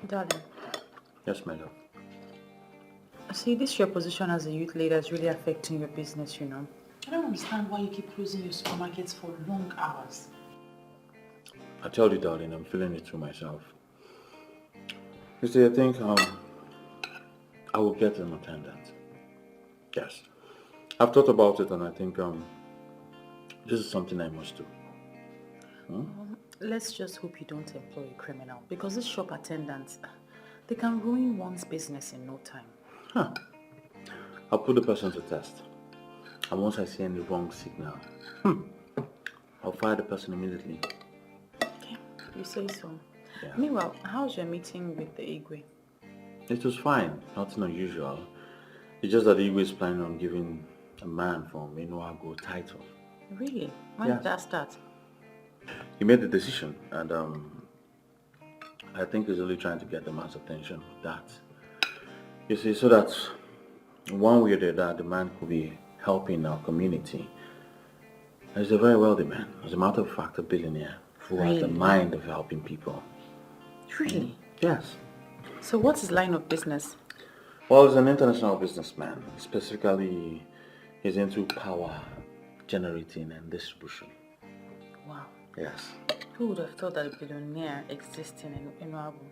Darling. Yes, my love. See, this your position as a youth leader is really affecting your business, you know. I don't understand why you keep closing your supermarkets for long hours. I tell you, darling, I'm feeling it through myself. You see, I think I will get an attendant. Yes. I've thought about it and I think this is something I must do. Let's just hope you don't employ a criminal, because these shop attendants, they can ruin one's business in no time. Huh. I'll put the person to test. And once I see any wrong signal, I'll fire the person immediately. Okay, you say so. Yeah. Meanwhile, how's your meeting with the Igwe? It was fine, nothing unusual. It's just that the Igwe is planning on giving a man from Inuago title. Really? When did that start? He made the decision and I think he's only trying to get the man's attention with that. You see, so that one way or the other, the man could be helping our community. He's a very wealthy man. As a matter of fact, a billionaire who has the mind of helping people. Really? Yes. So what's his line of business? Well, he's an international businessman. Specifically, he's into power generating and distribution. Wow. Yes. Who would have thought that a billionaire exists in Inuago?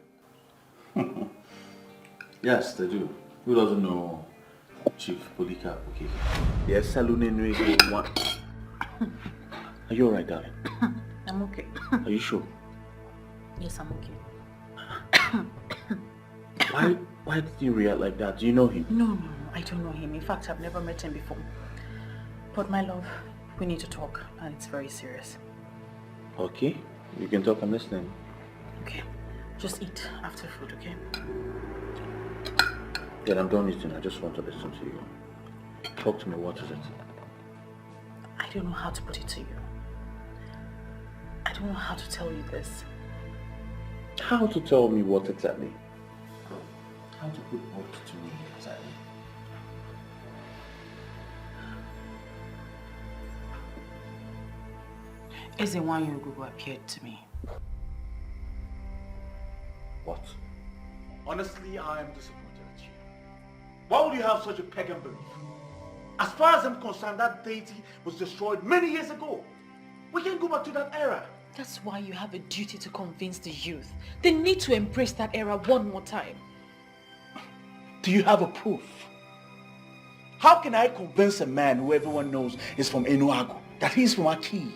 Yes, they do. Who doesn't know Chief Polika Okeke? Yes, Saloon in one. Are you alright, darling? I'm okay. Are you sure? Yes, I'm okay. Why did you react like that? Do you know him? No, I don't know him. In fact, I've never met him before. But my love, we need to talk, and it's very serious. Okay, you can talk. I'm listening. Okay, just eat after food, okay? Yeah, I'm done eating. I just want to listen to you. Talk to me. What is it? I don't know how to put it to you. I don't know how to tell you this. How to tell me what exactly? How to put what to me exactly? Ezewanyi Ugezu appeared to me. What? Honestly, I am disappointed at you. Why would you have such a pagan belief? As far as I'm concerned, that deity was destroyed many years ago. We can go back to that era. That's why you have a duty to convince the youth. They need to embrace that era one more time. Do you have a proof? How can I convince a man who everyone knows is from Enuago that he's from Aki?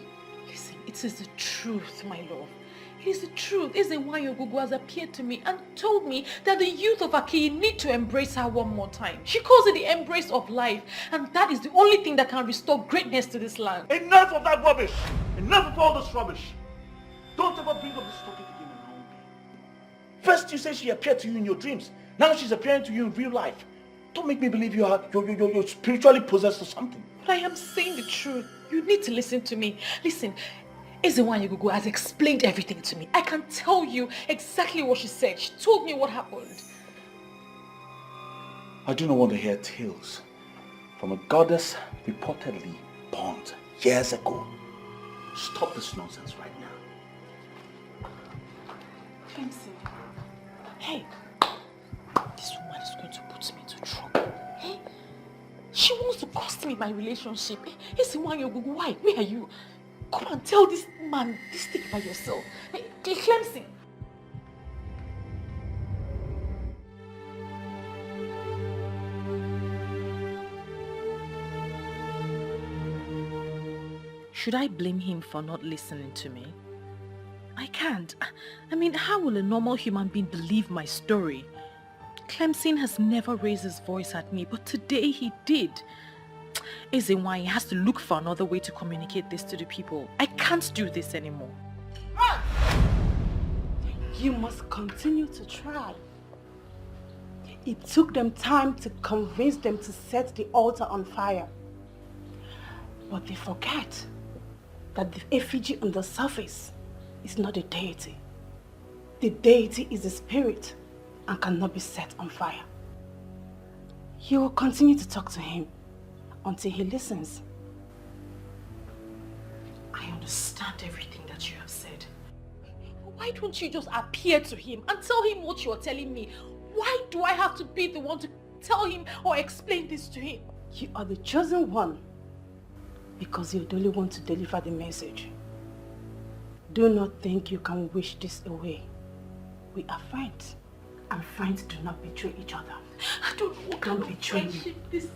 Listen, it is the truth, my love. It is the truth. Ezewanyi Ugezu has appeared to me and told me that the youth of Aki need to embrace her one more time. She calls it the embrace of life, and that is the only thing that can restore greatness to this land. Enough of that rubbish! Enough of all this rubbish! Don't ever bring up this topic again around me. First you say she appeared to you in your dreams. Now she's appearing to you in real life. Don't make me believe you're spiritually possessed or something. But I am saying the truth. You need to listen to me. Listen, Ezewanyi Ugezu has explained everything to me. I can tell you exactly what she said. She told me what happened. I do not want to hear tales from a goddess reportedly born years ago. Stop this nonsense right now. Clemson. Hey, this woman is going to put me into trouble. Hey, she wants to cost me my relationship. Hey, Ezewanyi Ugezu, why? Where are you? Come and tell this man this thing by yourself. Hey, Clemson. Should I blame him for not listening to me? I can't. I mean, how will a normal human being believe my story? Clemson has never raised his voice at me, but today he did. Isn't why he has to look for another way to communicate this to the people. I can't do this anymore. You must continue to try. It took them time to convince them to set the altar on fire. But they forget that the effigy on the surface is not a deity. The deity is a spirit and cannot be set on fire. You will continue to talk to him until he listens. I understand everything that you have said. Why don't you just appear to him and tell him what you're telling me? Why do I have to be the one to tell him or explain this to him? You are the chosen one because you're the only one to deliver the message. Do not think you can wish this away. We are friends, and friends do not betray each other. I don't know what kind of friendship this is.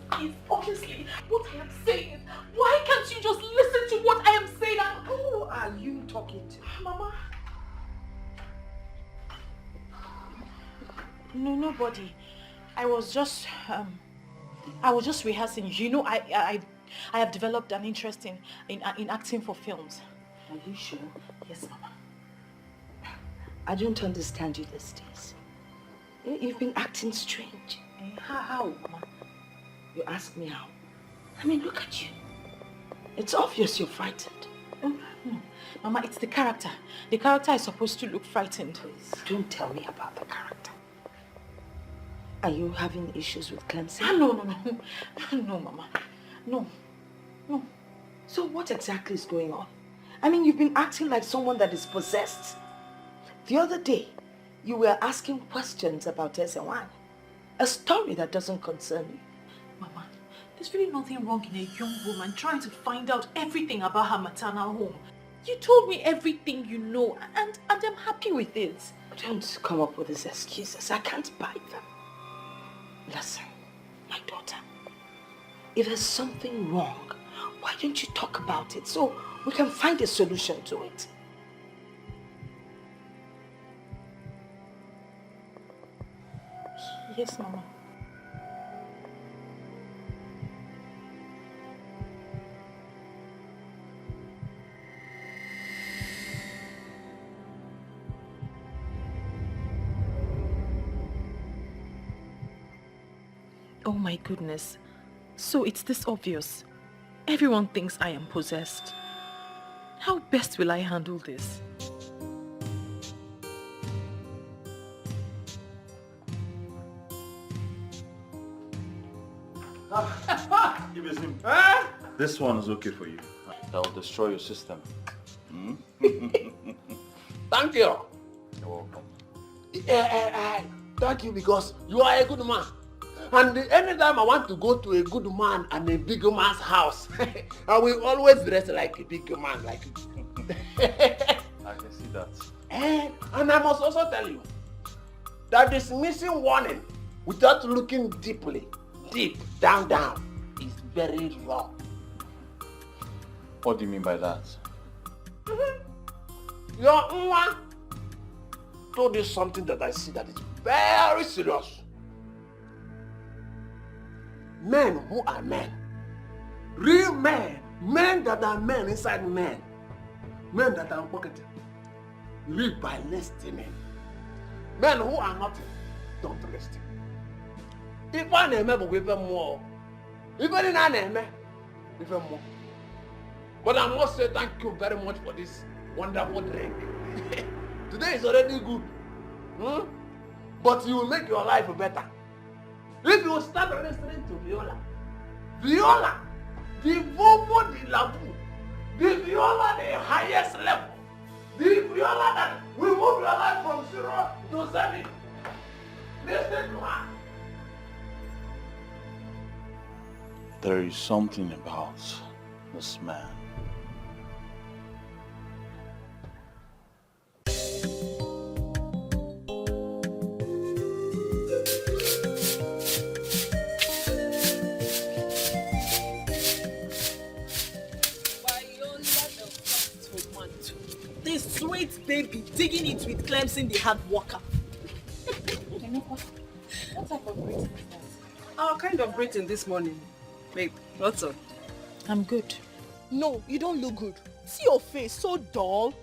Honestly, what I am saying is, why can't you just listen to what I am saying? Who are you talking to? Mama. No, nobody. I was just rehearsing. You know, I have developed an interest in acting for films. Are you sure? Yes, Mama. I don't understand you these days. You've been acting strange. How, Mama? You ask me how. I mean, look at you. It's obvious you're frightened. No. Mama, it's the character. The character is supposed to look frightened. Please, don't tell me about the character. Are you having issues with Clemson? No, Mama. No. So what exactly is going on? I mean, you've been acting like someone that is possessed. The other day, you were asking questions about Ezewan, a story that doesn't concern you. Mama, there's really nothing wrong in a young woman trying to find out everything about her maternal home. You told me everything you know, and I'm happy with it. Don't come up with these excuses. I can't buy them. Listen, my daughter, if there's something wrong, why don't you talk about it so we can find a solution to it? Yes, Mama. Oh my goodness. So it's this obvious. Everyone thinks I am possessed. How best will I handle this? This one is okay for you. That will destroy your system. Thank you. You're welcome. Thank you because you are a good man. And anytime I want to go to a good man and a big man's house, I will always dress like a big man, like you. I can see that. And I must also tell you that dismissing warning without looking deep down is very wrong. What do you mean by that? Your Nwa told you something that I see that is very serious. Men who are men, real men, men that are men inside men that are pocketed, live by listening. Men who are not, don't listen. If I name even more, even in I name even more. But I must say thank you very much for this wonderful drink. Today is already good. But you will make your life better. If you start listening to Viola, the Vovo de Labu, the Viola the highest level, the Viola that will move your life from 0 to 7. Listen to her. There is something about this man. This sweet baby digging it with Clemson, the hard worker. What type of greeting is that? Our kind of greeting this morning. Babe, what's up? I'm good. No, you don't look good. See your face, so dull.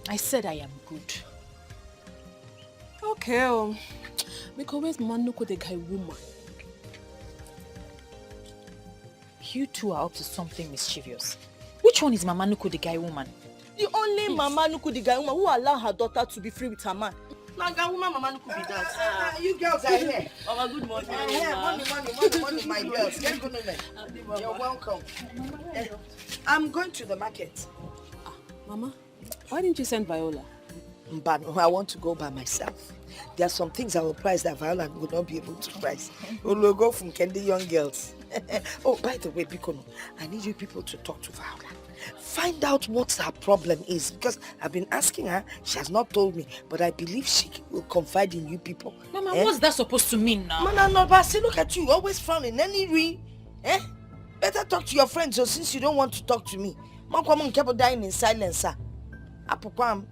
I said I am good. Okay, because where's Manuko the guy woman? You two are up to something mischievous. Which one is Mama Nuku the guy woman? The only Mama Nuku the guy woman who allowed her daughter to be free with her man. Now, guy woman, Mama Nuku be that. You girls are here. Mama, good morning. Money, my girls. You're welcome. I'm going to the market. Mama, why didn't you send Viola? But I want to go by myself. There are some things I will price that Viola would not be able to price. We'll go from Candy Young Girls. Oh, by the way, Bikono, I need you people to talk to Viola. Find out what her problem is, because I've been asking her. She has not told me, but I believe she will confide in you people. Mama, what's that supposed to mean now? Mama, no, but see, look at you, always frowning. Any better talk to your friends, so since you don't want to talk to me. Mom kept dying in silence, sir. Apokwam,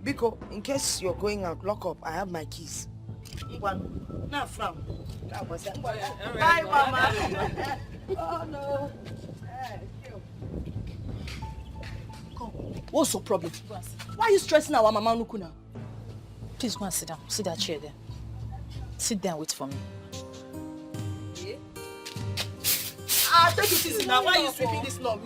Biko, in case you're going out, lock up. I have my keys. Now frown. Bye, Mama. Oh no. What's your problem? Why are you stressing our Mama Nuku now? Please go and sit down. See that chair there. Sit there and wait for me. Yeah. Take it easy now. Why are you sweeping this law?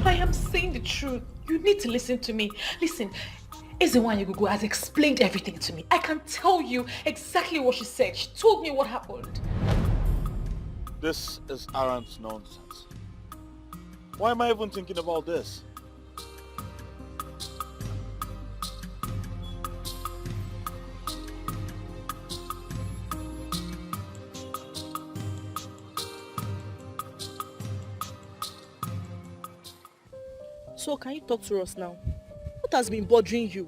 I am saying the truth. You need to listen to me. Listen, Ezewanyagugu has explained everything to me. I can tell you exactly what she said. She told me what happened. This is arrant nonsense. Why am I even thinking about this? So can you talk to us now? What has been bothering you?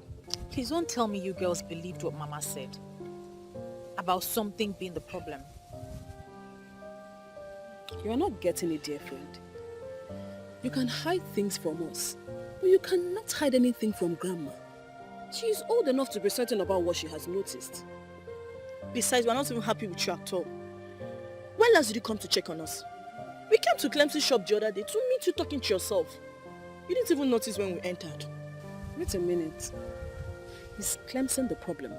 Please don't tell me you girls believed what Mama said about something being the problem. You are not getting it, dear friend. You can hide things from us, but you cannot hide anything from Grandma. She is old enough to be certain about what she has noticed. Besides, we're not even happy with you at all. When last did you come to check on us? We came to Clemson's shop the other day to meet you talking to yourself. You didn't even notice when we entered. Wait a minute. Is Clemson the problem?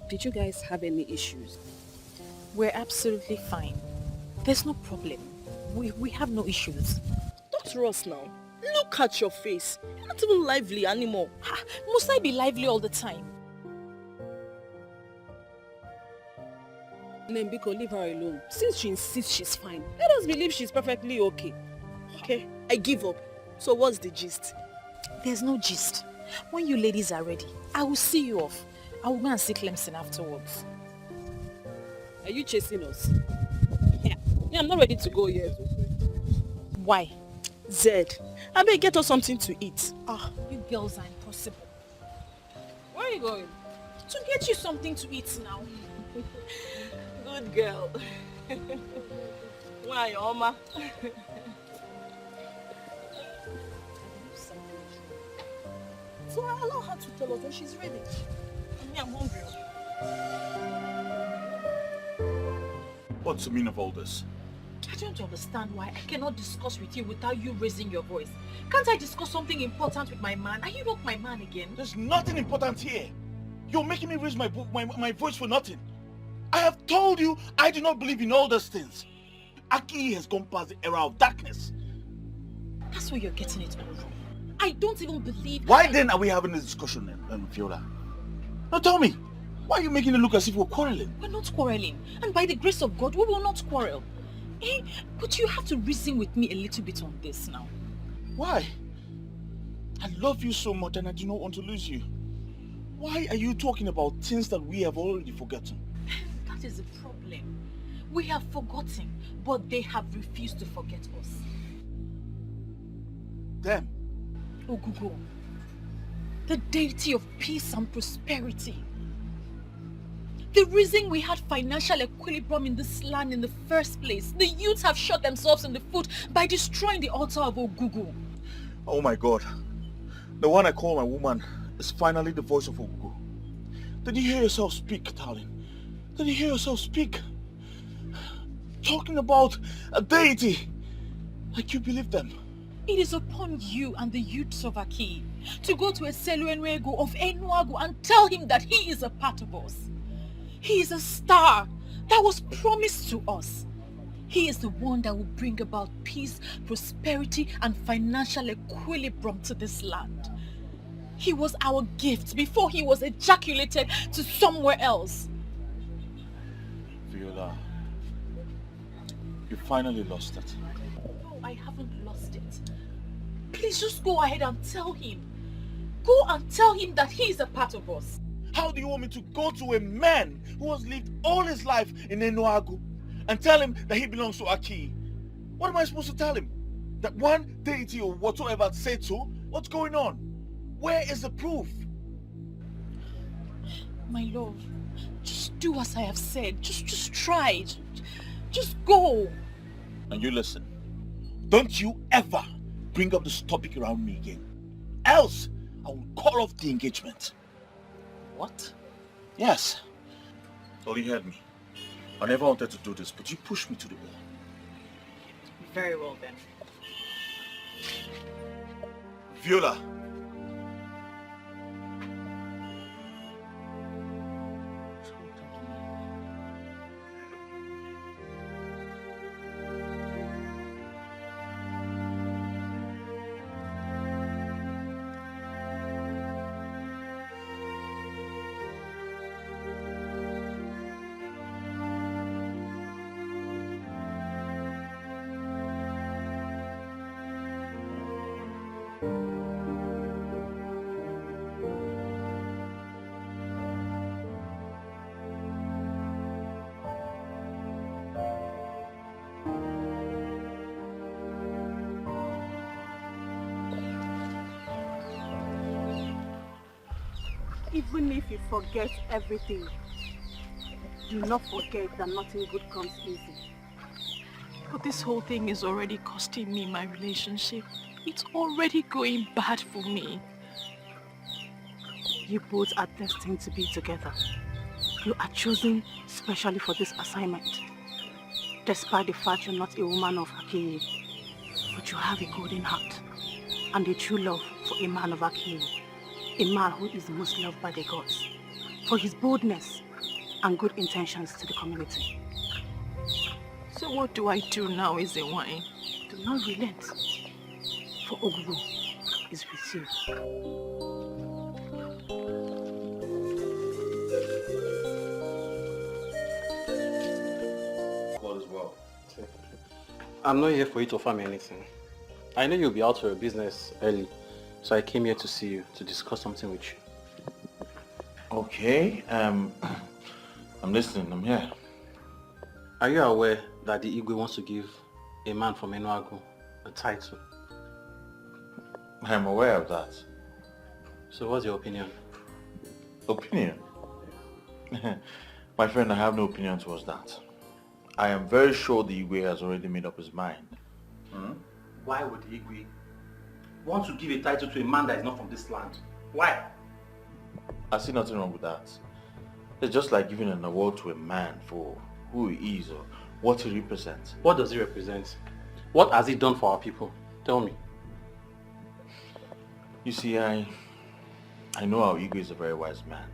Did you guys have any issues? We're absolutely fine. There's no problem. We have no issues. Talk to us now. Look at your face. You're not even lively anymore. Must I be lively all the time? Nembiko, leave her alone. Since she insists she's fine, let us believe she's perfectly okay. Okay, I give up. So what's the gist? There's no gist. When you ladies are ready, I will see you off. I will go and see Clemson afterwards. Are you chasing us? Yeah, I'm not ready to go yet. Why? Zed, I better get us something to eat. You girls are impossible. Where are you going? To get you something to eat now. Good girl. Why, Oma? So I allow her to tell us when she's ready. And me, I'm hungry. What's the meaning of all this? I don't understand why I cannot discuss with you without you raising your voice. Can't I discuss something important with my man? Are you not my man again? There's nothing important here. You're making me raise my voice for nothing. I have told you I do not believe in all those things. Aki has gone past the era of darkness. That's where you're getting it all wrong. I don't even believe... Why then are we having this discussion, Viola? Now tell me, why are you making it look as if we're quarreling? We're not quarreling. And by the grace of God, we will not quarrel. But you have to reason with me a little bit on this now. Why? I love you so much and I do not want to lose you. Why are you talking about things that we have already forgotten? That is the problem. We have forgotten, but they have refused to forget us. Them? Ugezu, the deity of peace and prosperity. The reason we had financial equilibrium in this land in the first place, the youths have shot themselves in the foot by destroying the altar of Ugezu. Oh my God. The one I call my woman is finally the voice of Ugezu. Did you hear yourself speak, darling? Did you hear yourself speak? Talking about a deity. Like you believe them. It is upon you and the youths of Aki to go to a Seluenwego of Enuagu and tell him that he is a part of us. He is a star that was promised to us. He is the one that will bring about peace, prosperity, and financial equilibrium to this land. He was our gift before he was ejaculated to somewhere else. Viola, you finally lost it. No, I haven't lost it. Please just go ahead and tell him. Go and tell him that he is a part of us. How do you want me to go to a man who has lived all his life in Enuagu and tell him that he belongs to Aki? What am I supposed to tell him? That one deity or whatsoever said so? What's going on? Where is the proof? My love, just do as I have said. Just try. Just go. And you listen. Don't you ever bring up this topic around me again. Else, I will call off the engagement. What? Yes. Well, you heard me. I never wanted to do this, but you pushed me to the wall. Very well then. Viola. Even if you forget everything, do not forget that nothing good comes easy. But this whole thing is already costing me my relationship. It's already going bad for me. You both are destined to be together. You are chosen specially for this assignment. Despite the fact you're not a woman of Akiye, but you have a golden heart and a true love for a man of Akiye. A man who is most loved by the gods for his boldness and good intentions to the community. So what do I do now, Ezewine? Do not relent, for Ugezu is with you. All is well. I'm not here for you to offer me anything. I know you'll be out for your business early, so I came here to see you to discuss something with you. Okay, I'm listening, I'm here. Are you aware that the Igwe wants to give a man from Enuagu a title? I'm aware of that. So what's your opinion? Opinion? My friend, I have no opinion towards that. I am very sure the Igwe has already made up his mind. Why would the Igwe want to give a title to a man that is not from this land? Why? I see nothing wrong with that. It's just like giving an award to a man for who he is or what he represents. What does he represent? What has he done for our people? Tell me. You see, I know our Igwe is a very wise man.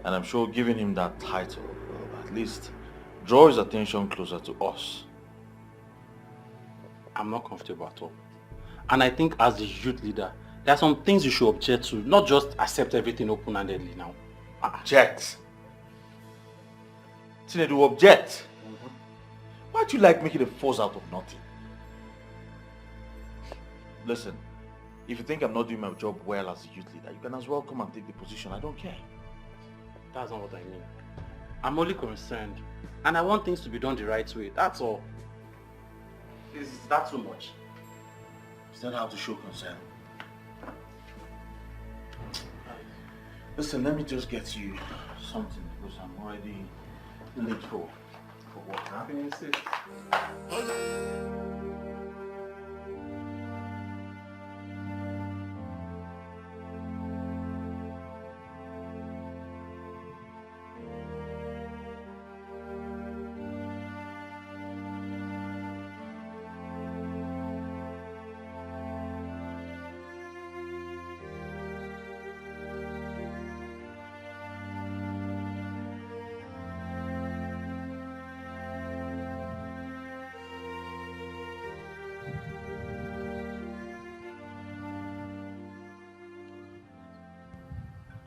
And I'm sure giving him that title will at least draw his attention closer to us. I'm not comfortable at all. And I think as the youth leader, there are some things you should object to, not just accept everything open-handedly now. Object? Tinedu, object? Why do you like making a force out of nothing? Listen, If you think I'm not doing my job well as a youth leader, you can as well come and take the position. I don't care. That's not what I mean. I'm only concerned. And I want things to be done the right way. That's all. Is that too much? Is that how to show concern? Listen, let me just get you something because I'm already late for work. Have you sit?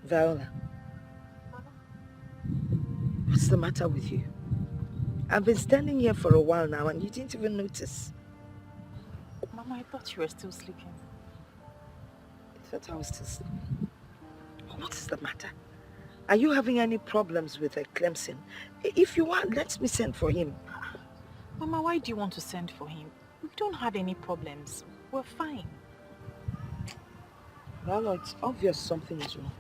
Viola, what's the matter with you? I've been standing here for a while now and you didn't even notice. Mama, I thought you were still sleeping. I thought I was still sleeping. What is the matter? Are you having any problems with Clemson? If you are, let me send for him. Mama, why do you want to send for him? We don't have any problems. We're fine. Well, it's obvious something is wrong.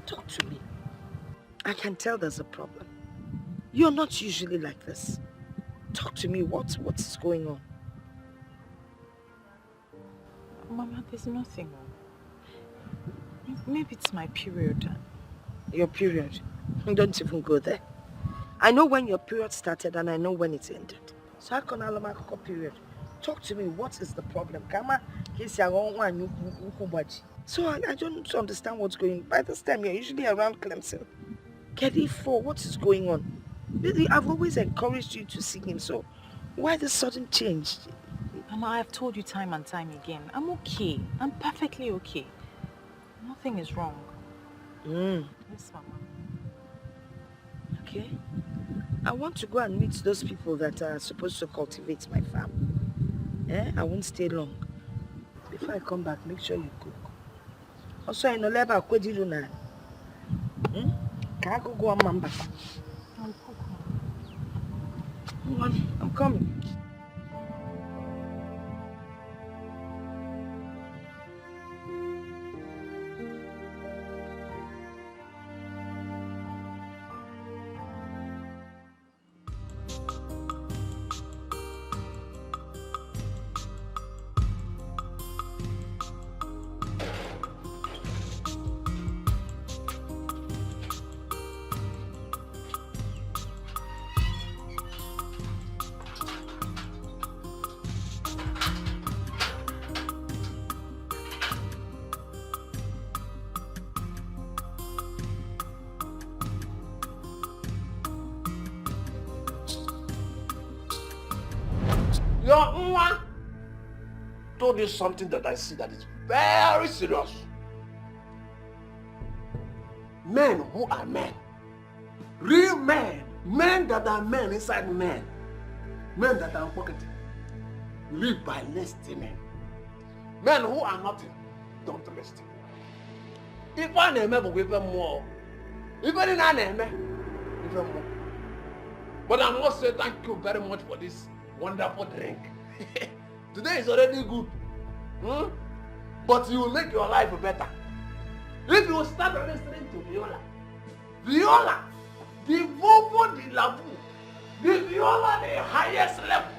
Talk to me. I can tell there's a problem. You're not usually like this. Talk to me. What's going on? Mama, there's nothing wrong. Maybe it's my period. Your period? Don't even go there. I know when your period started and I know when it ended. So how can I have a period? Talk to me. What is the problem? So I don't understand what's going on. By this time, you're usually around Clemson. Kedifo, what is going on? Really, I've always encouraged you to see him, so why the sudden change? Mama, I've told you time and time again. I'm okay. I'm perfectly okay. Nothing is wrong. Yes, Mama. Okay. I want to go and meet those people that are supposed to cultivate my farm. I won't stay long. Before I come back, make sure you cook. Also, I know leba kwedilu na. Can I go on mamba? I'll cook. Hold on, I'm coming. Your Nwa told you something that I see that is very serious. Men who are men, real men, men that are men inside men, men that are pocketed, live by listening. Men who are nothing, don't listen. If I name will give them more, even in an name, even more. But I must say thank you very much for this wonderful drink. Today is already good. But you will make your life better. If you start listening to Viola, the Vovo de la Vu, the Viola the highest level,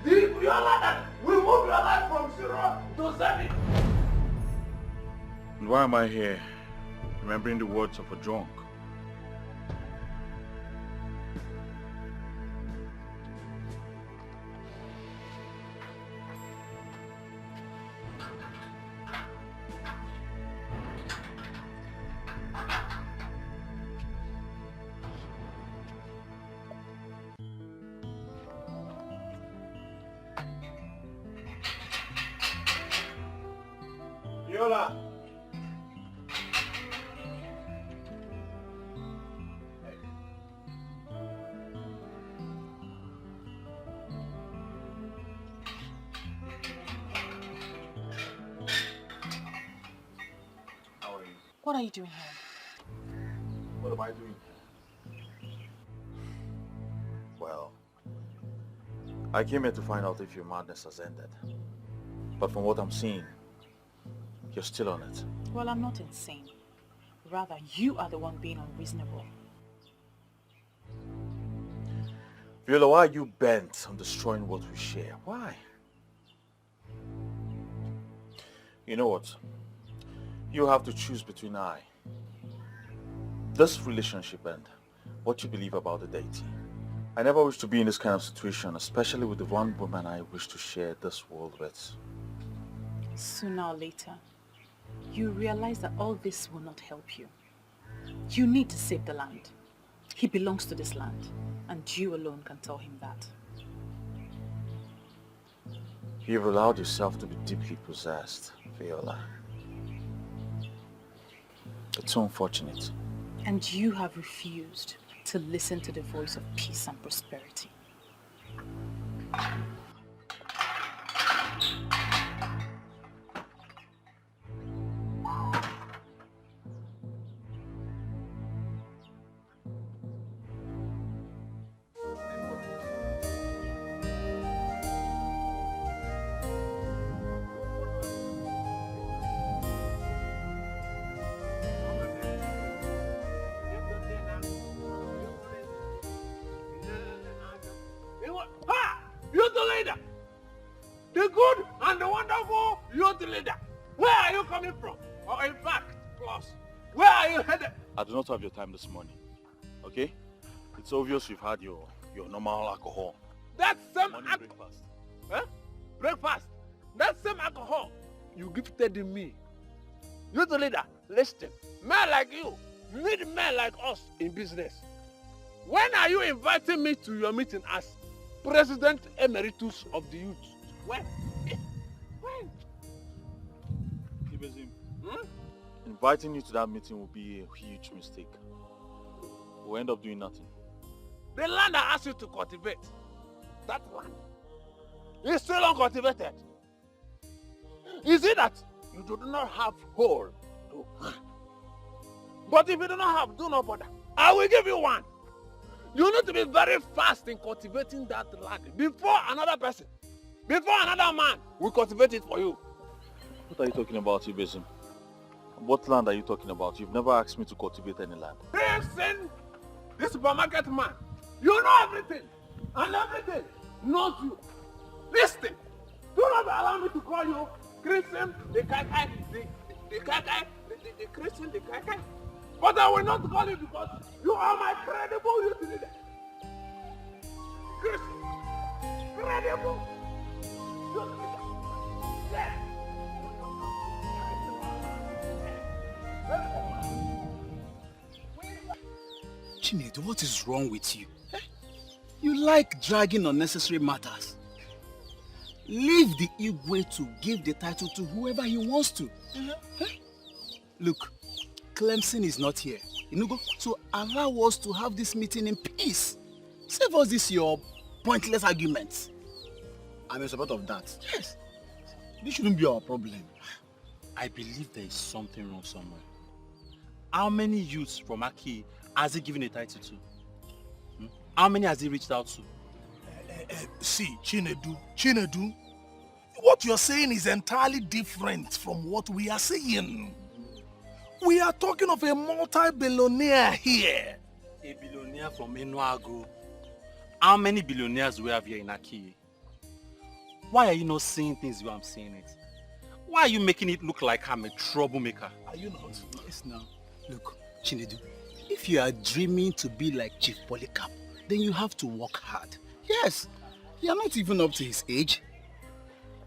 the Viola that will move your life from 0 to 7. And why am I here? Remembering the words of a drunk. Viola. What are you doing here? What am I doing? Well, I came here to find out if your madness has ended. But from what I'm seeing, you're still on it. Well, I'm not insane. Rather, you are the one being unreasonable. Viola, why are you bent on destroying what we share? Why? You know what? You have to choose between this relationship and what you believe about the deity. I never wish to be in this kind of situation, especially with the one woman I wish to share this world with. Sooner or later, you realize that all this will not help you. You need to save the land. He belongs to this land, and you alone can tell him that. You've allowed yourself to be deeply possessed, Viola. It's so unfortunate. And you have refused to listen to the voice of peace and prosperity. Youth leader! The good and the wonderful youth leader! Where are you coming from? Or in fact, plus, where are you headed? I do not have your time this morning, okay? It's obvious you've had your normal alcohol. That same breakfast. Huh? Breakfast. That same alcohol you gifted me. Youth leader, listen. Men like you need men like us in business. When are you inviting me to your meeting as President Emeritus of the Youth? When? When? Ugezu, inviting you to that meeting will be a huge mistake. We'll end up doing nothing. The land I asked you to cultivate, that land, is still uncultivated. Is it that you do not have hole to? But if you do not have, do not bother. I will give you one. You need to be very fast in cultivating that land before another person, before another man will cultivate it for you. What are you talking about, Ugezu? What land are you talking about? You've never asked me to cultivate any land. Listen, this supermarket man, you know everything, and everything knows you. Listen, do not allow me to call you Christian, the Kai, the Christian, the Kai. But I will not call you because you are my credible youth leader. Christian, credible youth leader. Yes. Chinedu, what is wrong with you? You like dragging unnecessary matters. Leave the Igwe to give the title to whoever he wants to. Look, Clemson is not here. So allow us to have this meeting in peace. Save us this your pointless arguments. I'm in support of that. Yes. This shouldn't be our problem. I believe there is something wrong somewhere. How many youths from Aki has he given a title to? How many has he reached out to? See, Chinedu, what you're saying is entirely different from what we are saying. We are talking of a multi-billionaire here. A billionaire from Enuago. How many billionaires do we have here in Aki? Why are you not saying things the way I'm saying it? Why are you making it look like I'm a troublemaker? Are you not? Yes, now. Look, Chinedu, if you are dreaming to be like Chief Polycarp, then you have to work hard. Yes, you are not even up to his age.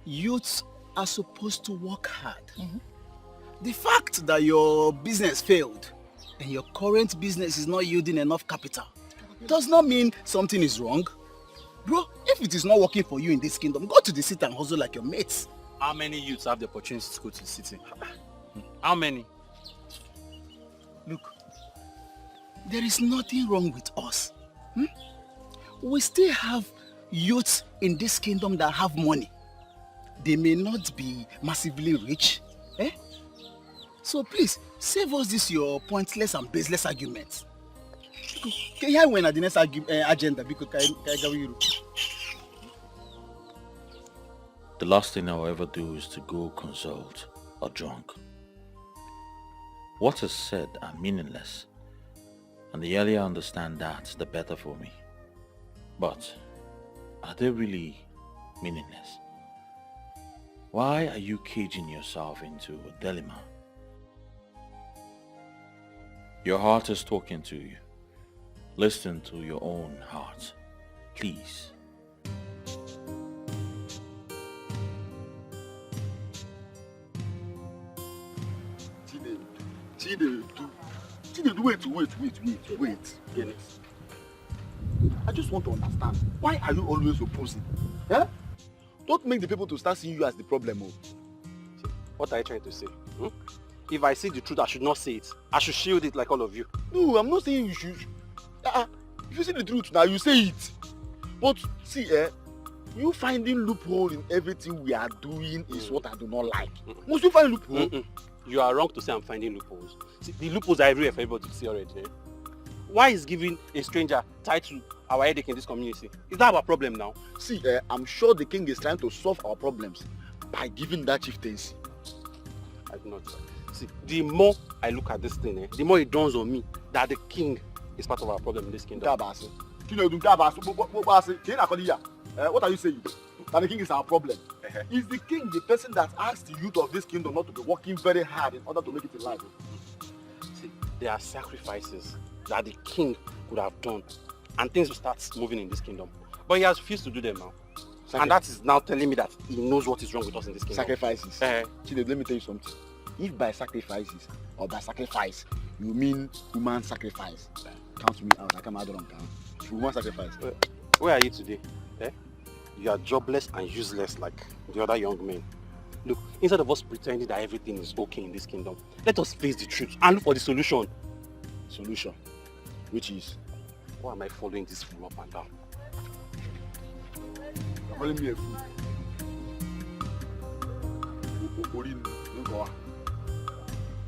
Youths are supposed to work hard. The fact that your business failed and your current business is not yielding enough capital does not mean something is wrong. Bro, if it is not working for you in this kingdom, go to the city and hustle like your mates. How many youths have the opportunity to go to the city? How many? Look, there is nothing wrong with us. We still have youths in this kingdom that have money. They may not be massively rich. So please, Save us this your pointless and baseless arguments. Can you win at the next agenda? Because The last thing I'll ever do is to go consult or drunk. What is said are meaningless, and the earlier I understand that, the better for me. But are they really meaningless? Why are you caging yourself into a dilemma? Your heart is talking to you. Listen to your own heart, please. Wait. I just want to understand. Why are you always opposing? Yeah? Don't make the people to start seeing you as the problem. What are you trying to say? If I see the truth, I should not say it. I should shield it like all of you. No, I'm not saying you should. If you see the truth now, you say it. But see, you finding loophole in everything we are doing is what I do not like. Must you find loophole? You are wrong to say I'm finding loopholes. See, the loopholes are everywhere for everybody to see already. Eh? Why is giving a stranger tied to our headache in this community? Is that our problem now? See, I'm sure the king is trying to solve our problems by giving that chieftaincy. I do not. See, the more I look at this thing, the more it dawns on me that the king is part of our problem in this kingdom. What are you saying? That the king is our problem. Is the king the person that asks the youth of this kingdom not to be working very hard in order to make it in life? See, there are sacrifices that the king could have done and things will start moving in this kingdom. But he has refused to do them now. And that is now telling me that he knows what is wrong with us in this kingdom. Sacrifices. Chide, let me tell you something. If by sacrifices or by sacrifice you mean human sacrifice, count me out. I come out on count. Human sacrifice. Where are you today? You are jobless and useless like the other young men. Look, instead of us pretending that everything is okay in this kingdom, let us face the truth and look for the solution. Solution? Which is? Why am I following this fool up and down? You're calling me a fool.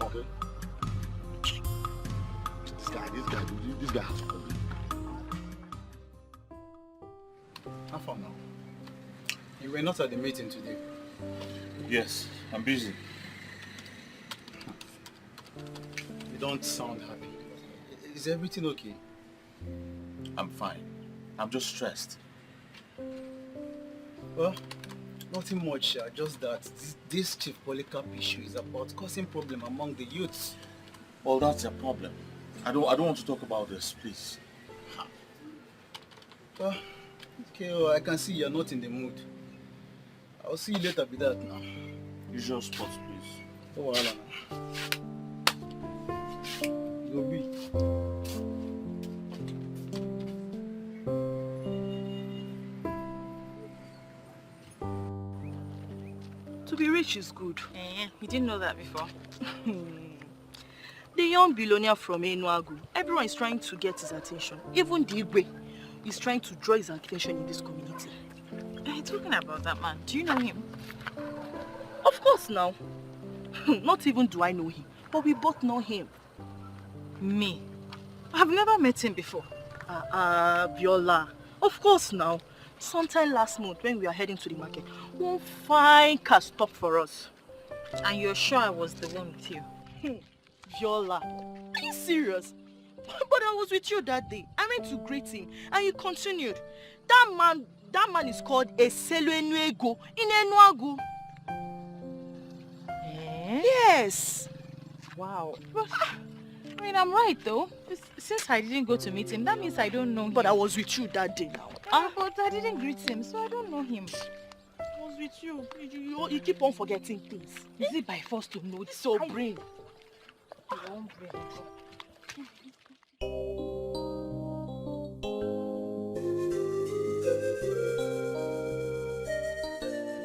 Okay. This guy has a problem. How far now? You were not at the meeting today. Yes, I'm busy. You don't sound happy. Is everything okay? I'm fine. I'm just stressed. Well, nothing much, just that this Chief Polycarp issue is about causing problem among the youths. Well, that's a problem. I don't want to talk about this, please. Well, okay, well, I can see you're not in the mood. I'll see you later with that now. Usual spots, please. Oh, well, you'll be. To be rich is good. We didn't know that before. The young billionaire from Enuagu, everyone is trying to get his attention. Even Dikeh is trying to draw his attention in this community. Talking about that man, do you know him? Of course now. Not even do I know him, but we both know him. Me? I've never met him before. Viola. Of course now. Sometime last month when we were heading to the market, one fine car stopped for us. And you're sure I was the one with you? Viola, are you serious? But I was with you that day. I went to greet him and he continued. That man is called Eseluenuego in Enuagu. Yes. Wow. But, I mean, I'm right though. Since I didn't go to meet him, that means I don't know him. But I was with you that day now. But I didn't greet him, so I don't know him. I was with you. You keep on forgetting things. Is it by force to know? So brain.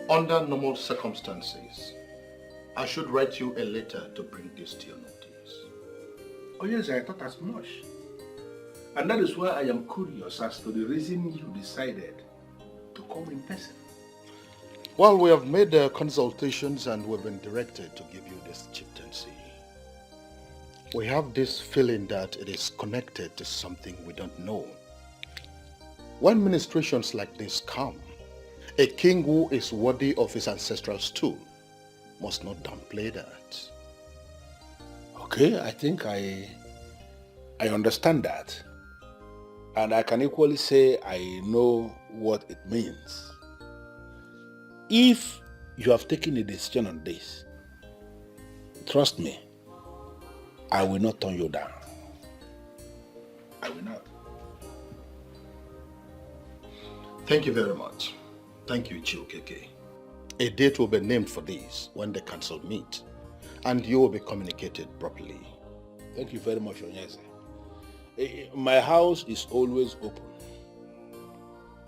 Under normal circumstances, I should write you a letter to bring this to your notice. Oh yes, I thought as much. And that is why I am curious as to the reason you decided to come in person. Well, we have made consultations and we've been directed to give you this chieftaincy. We have this feeling that it is connected to something we don't know. When ministrations like this come, a king who is worthy of his ancestral stool must not downplay that. Okay, I think I understand that. And I can equally say I know what it means. If you have taken a decision on this, trust me, I will not turn you down. I will not. Thank you very much. Thank you, Chiokeke. A date will be named for this when the council meet, and you will be communicated properly. Thank you very much, Onyeze. My house is always open.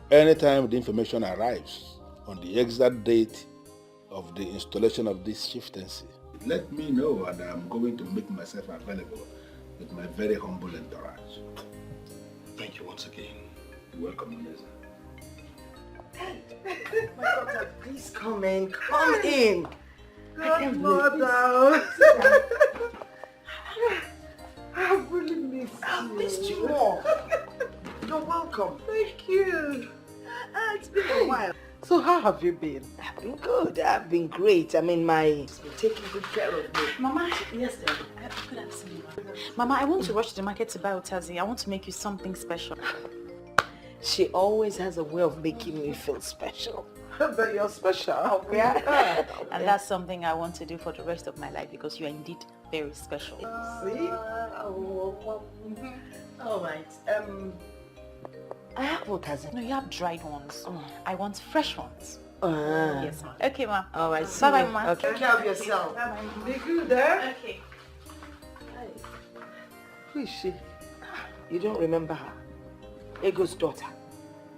Anytime the information arrives on the exact date of the installation of this chieftaincy, let me know and I'm going to make myself available with my very humble entourage. Thank you once again. You're welcome, Onyeze. My daughter, please come in. Come in. Godmother. I've really missed you. I've missed you more. You're welcome. Thank you. It's been a while. So how have you been? I've been good. I've been great. I mean, it's been taking good care of me. Mama, yes, dear. Good afternoon. Mama, I want to rush to the market to buy Otazi. I want to make you something special. She always has a way of making me feel special. But you're special. Oh, yeah. And that's something I want to do for the rest of my life because you are indeed very special. See? All right. I have Otazi. No, you have dried ones. I want fresh ones. Yes, ma'am. Okay, ma'am. All right. Bye-bye, ma'am. Okay. Take care of yourself. Be good there. Okay. Who is she? You don't remember her? Ego's daughter.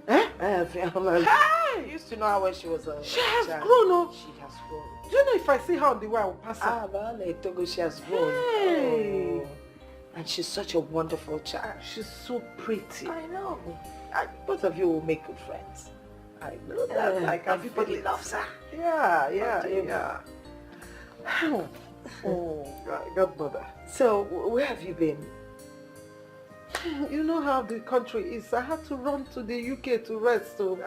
Eh? I used to know her when she was a She has child. grown up. She has grown. Do you know if I see her on the way, I will pass her? Ah, vale, Togo, she has grown. Hey. Oh. And she's such a wonderful child. She's so pretty. I know. Both of you will make good friends. I know that. I can everybody feel it. loves her. Yeah. Oh, Godmother. So, where have you been? You know how the country is. I had to run to the UK to rest. So,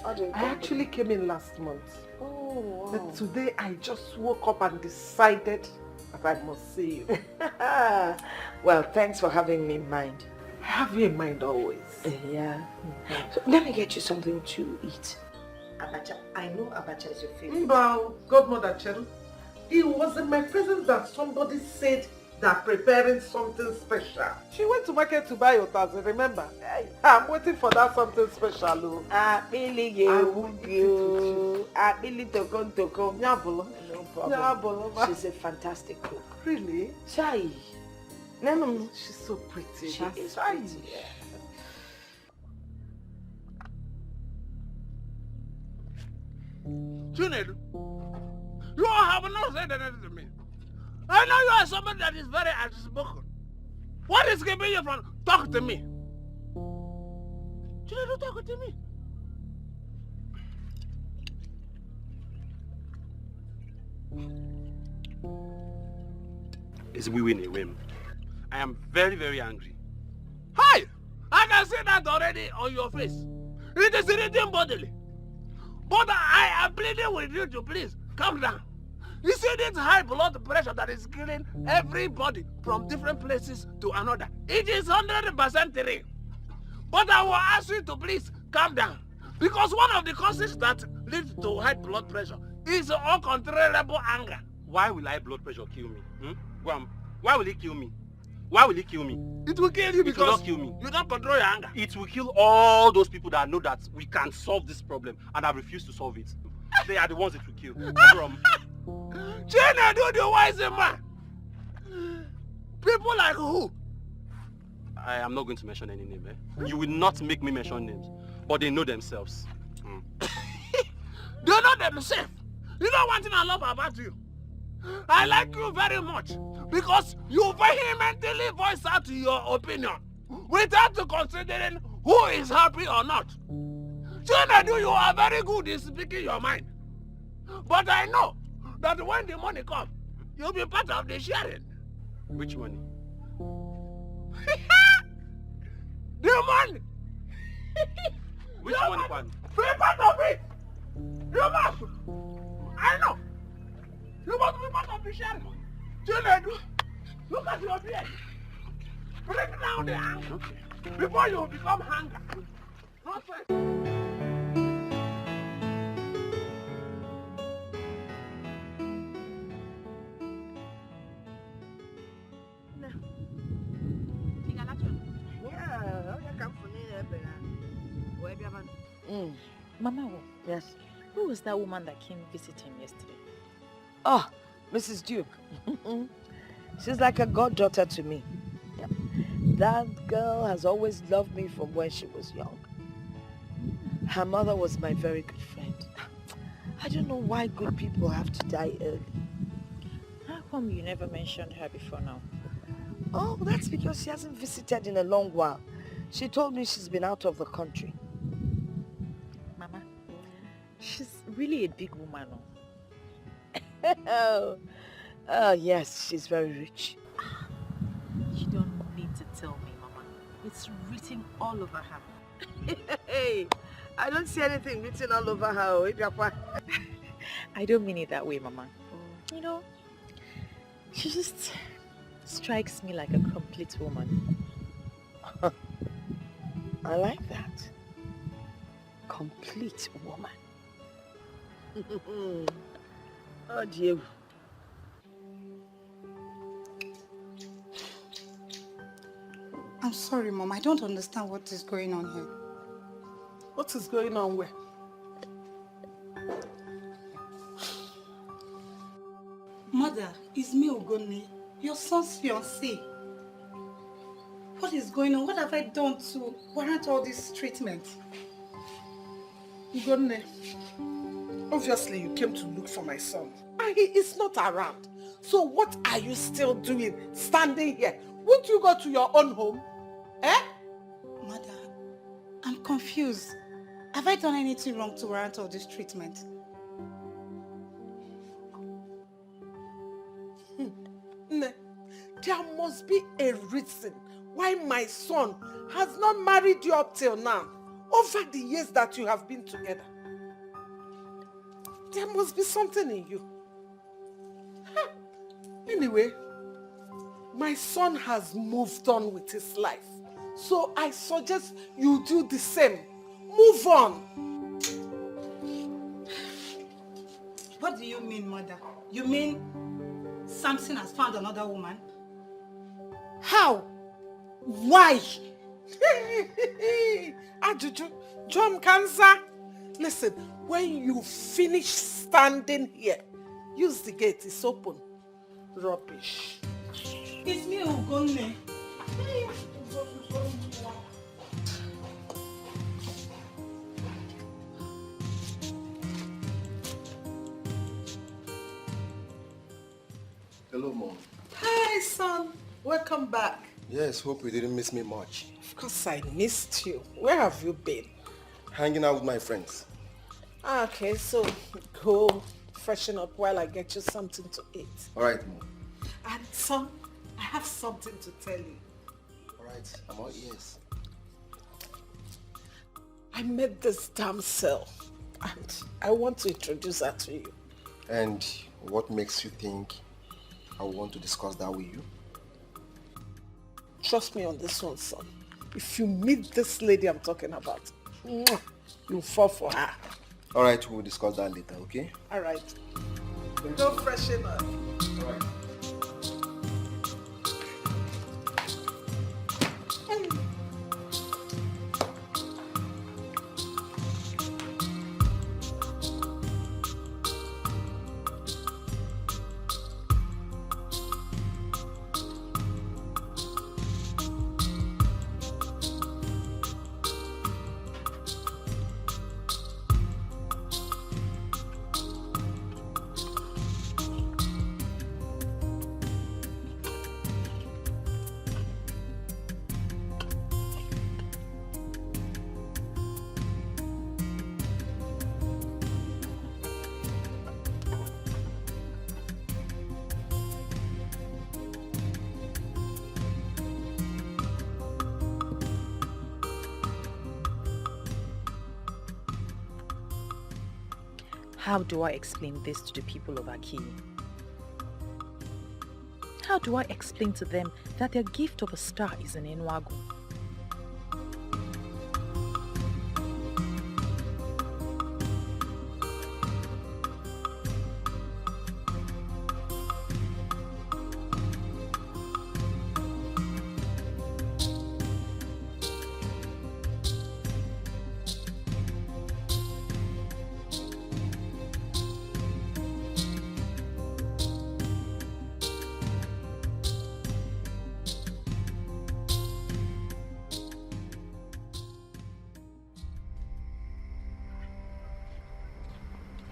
I actually came in last month. Oh, wow. But today I just woke up and decided that I must see you. Well, thanks for having me in mind. I have you in mind always. Yeah. So, let me get you something to eat. Abacha. I know abacha is your favorite. Well, Godmother Chel, it was in my presence that somebody said they're preparing something special. She went to market to buy Otazi, remember? I'm waiting for that something special. She's a fantastic cook. Really? Chai. No. She's so pretty. She is pretty. Yeah. Chinedu, you have not said anything to me. I know you are somebody that is very outspoken. What is keeping you from talking to me? Chinedu, talk to me. It's we win a whim. I am very, very angry. Hi! I can see that already on your face. It is irritating bodily. But I am pleading with you to please calm down. You see this high blood pressure that is killing everybody from different places to another. It is 100% real. But I will ask you to please calm down. Because one of the causes that leads to high blood pressure is uncontrollable anger. Why will high blood pressure kill me? Why will it kill me? Why will it kill me? It will kill you because it will not kill me. You don't control your anger. It will kill all those people that know that we can solve this problem and have refused to solve it. They are the ones it will kill. Chinedu, the wise man. People like who? I am not going to mention any name. You will not make me mention names. But they know themselves. They know themselves. You know one thing I love about you? I like you very much because you vehemently voice out your opinion without considering who is happy or not. Chinedu, you are very good in speaking your mind. But I know that when the money comes, you'll be part of the sharing. Which money? The money! Which The money, Kwan? Be part of it! You must! I know! You must be part of the share! Chinedu, look at your beard! Bring down the anger before you become hunger! Nonsense! Mama, yes. Who was that woman that came visit him yesterday? Oh, Mrs. Duke. She's like a goddaughter to me. Yep. That girl has always loved me from when she was young. Her mother was my very good friend. I don't know why good people have to die early. How come you never mentioned her before now? Oh, that's because she hasn't visited in a long while. She told me she's been out of the country. Mama, she's really a big woman. Oh, yes, she's very rich. You don't need to tell me, Mama. It's written all over her. Hey, I don't see anything written all over her. I don't mean it that way, Mama. You know, she just strikes me like a complete woman. I like that. Complete woman. Oh, dear. I'm sorry, Mom. I don't understand what is going on here. What is going on where? Mother, it's me, Ugone, your son's fiancé. What is going on? What have I done to warrant all this treatment? Ugone, obviously you came to look for my son. And he is not around. So what are you still doing standing here? Won't you go to your own home? Eh? Mother, I'm confused. Have I done anything wrong to warrant all this treatment? There must be a reason why my son has not married you up till now, over the years that you have been together. There must be something in you. Anyway, my son has moved on with his life. So I suggest you do the same. Move on. What do you mean, Mother? You mean Samson has found another woman? How? Why? Ajuju, John Cancer. Listen, when you finish standing here, use the gate, it's open. Rubbish. It's me, Ugone. Hello, Mom. Hi, son. Welcome back. Yes, hope you didn't miss me much. Of course I missed you. Where have you been? Hanging out with my friends. Okay, so go freshen up while I get you something to eat. All right, Mom. And son, I have something to tell you. All right, I'm all ears. I met this damsel and I want to introduce her to you. And what makes you think I want to discuss that with you? Trust me on this one, son. If you meet this lady I'm talking about, you'll fall for her. All right, we'll discuss that later, okay? All right. Go freshen up. All right. How do I explain this to the people of Aki? How do I explain to them that their gift of a star is an Enuago?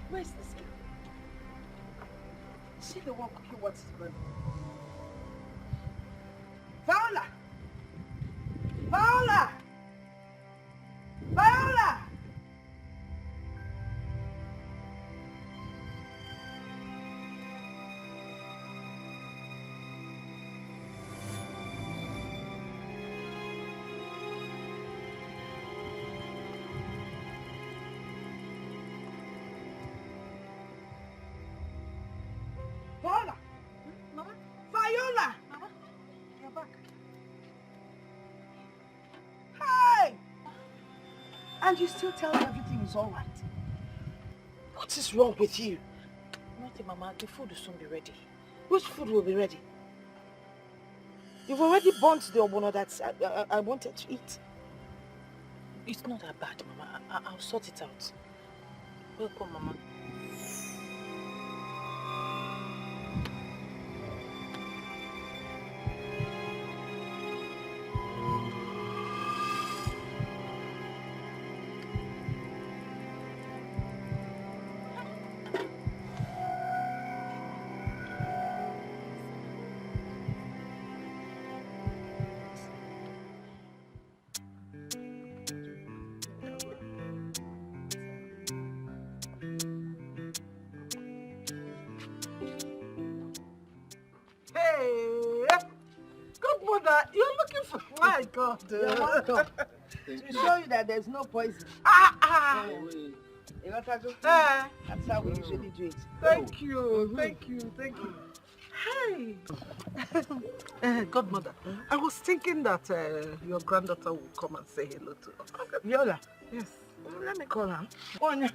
Where's this girl? Is she the one cooking what's his brother? Viola! Viola! Viola! Viola! Mama? Viola! Mama? You're back. Hey! And you still tell me everything is all right. What is wrong with you? Nothing, Mama. The food will soon be ready. Which food will be ready? You've already burnt the obono that I wanted to eat. It's not that bad, Mama. I'll sort it out. Welcome, Mama. Hey! Good mother, you're looking for... My God. You're welcome. To show you that there's no poison. You want to go? That's how we usually do it. Thank you, thank you, thank you. Hey! Godmother, I was thinking that your granddaughter will come and say hello to us. Viola? Yes. Let me call her. Go on.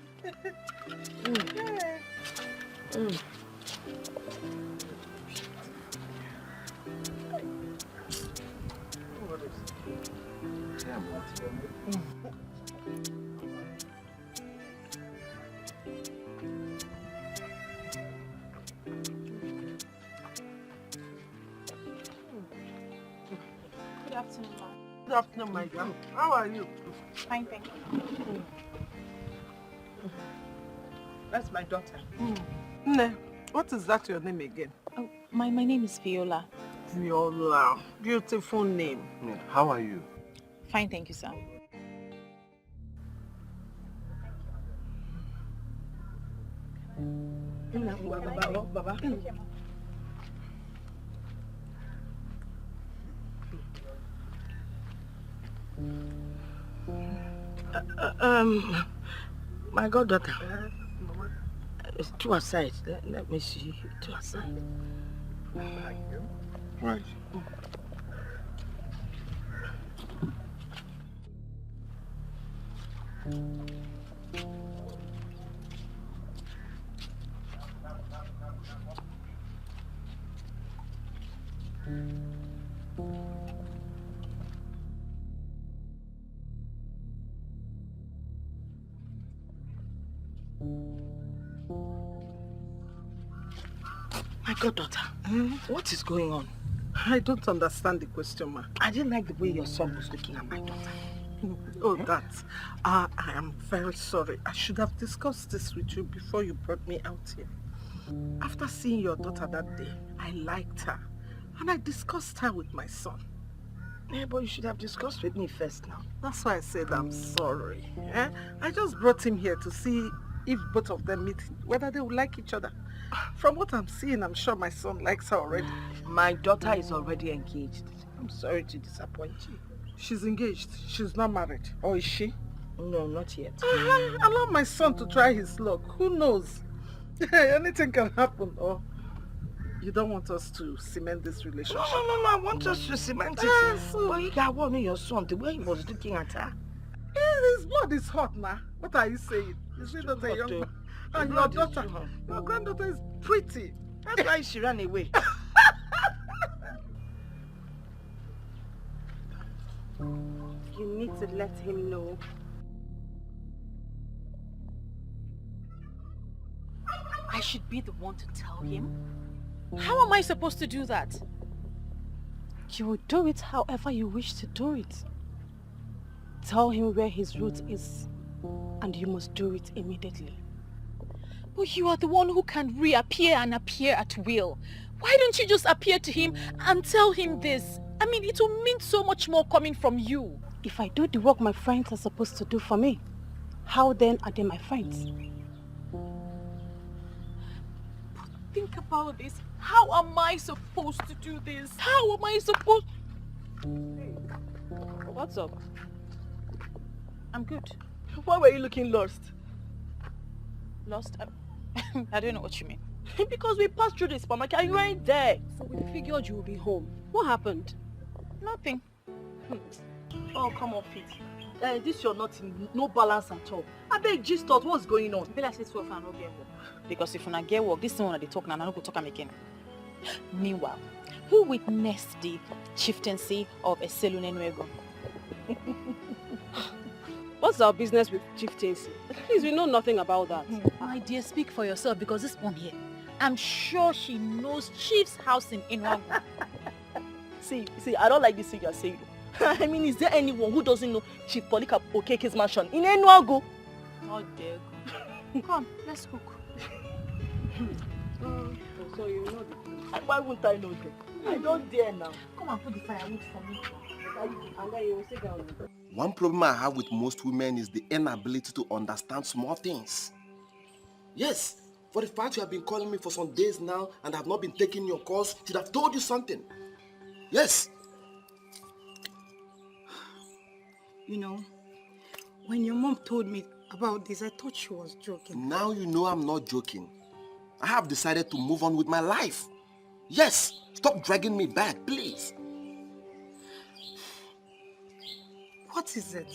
Good afternoon, Ma. Good afternoon, my girl. How are you? Fine, thank you. That's my daughter. Nne, what is that your name again? Oh, my name is Viola. Viola. Beautiful name. How are you? Fine, thank you, sir. Baba. My goddaughter. It's two aside. Let me see. Two aside. Right. My goddaughter, what is going on? I don't understand the question, ma. I didn't like the way your son was looking at my daughter. Oh, that. I am very sorry. I should have discussed this with you before you brought me out here. After seeing your daughter that day, I liked her. And I discussed her with my son. Yeah, but you should have discussed with me first now. That's why I said I'm sorry. I just brought him here to see if both of them meet, whether they would like each other. From what I'm seeing, I'm sure my son likes her already. My daughter is already engaged. I'm sorry to disappoint you. She's engaged. She's not married. Or is she? No, not yet. Allow my son to try his luck. Who knows? Anything can happen. Or you don't want us to cement this relationship? No, I want us to cement it. But you got one of your son, the way he was looking at her. His blood is hot now. What are you saying? Is he not a young man? And your daughter, your granddaughter is pretty. That's why she ran away. You need to let him know. I should be the one to tell him? How am I supposed to do that? You will do it however you wish to do it. Tell him where his route is, and you must do it immediately. But you are the one who can reappear and appear at will. Why don't you just appear to him and tell him this? I mean, it will mean so much more coming from you. If I do the work my friends are supposed to do for me, how then are they my friends? But think about this. How am I supposed to do this? How am I supposed... What's up? I'm good. Why were you looking lost? Lost? I don't know what you mean. Because we passed through the supermarket and you weren't there. So we figured you would be home. What happened? Nothing. Oh, come on, Fit. This you're not in no balance at all. I beg just thought what's going on. Be like this for no get work. Because if you not get work, this one they talk now, I don't go talk am again. Meanwhile, who witnessed the chieftaincy of Eselune Nuego? What's our business with chieftaincy? Please, we know nothing about that. My dear, speak for yourself because this one here, I'm sure she knows Chief's house in Inuagu. See, I don't like this thing you're saying. I mean, is there anyone who doesn't know Chief Polika Okeke's mansion in Enuagu? Not there. Come, let's cook. So you know the thing. Why wouldn't I know that? I don't dare now. Come and put the firewood for me. One problem I have with most women is the inability to understand small things. Yes, for the fact you have been calling me for some days now and have not been taking your calls, should have told you something. Yes. You know, when your mom told me about this, I thought she was joking. Now you know I'm not joking. I have decided to move on with my life. Yes, stop dragging me back, please. What is it?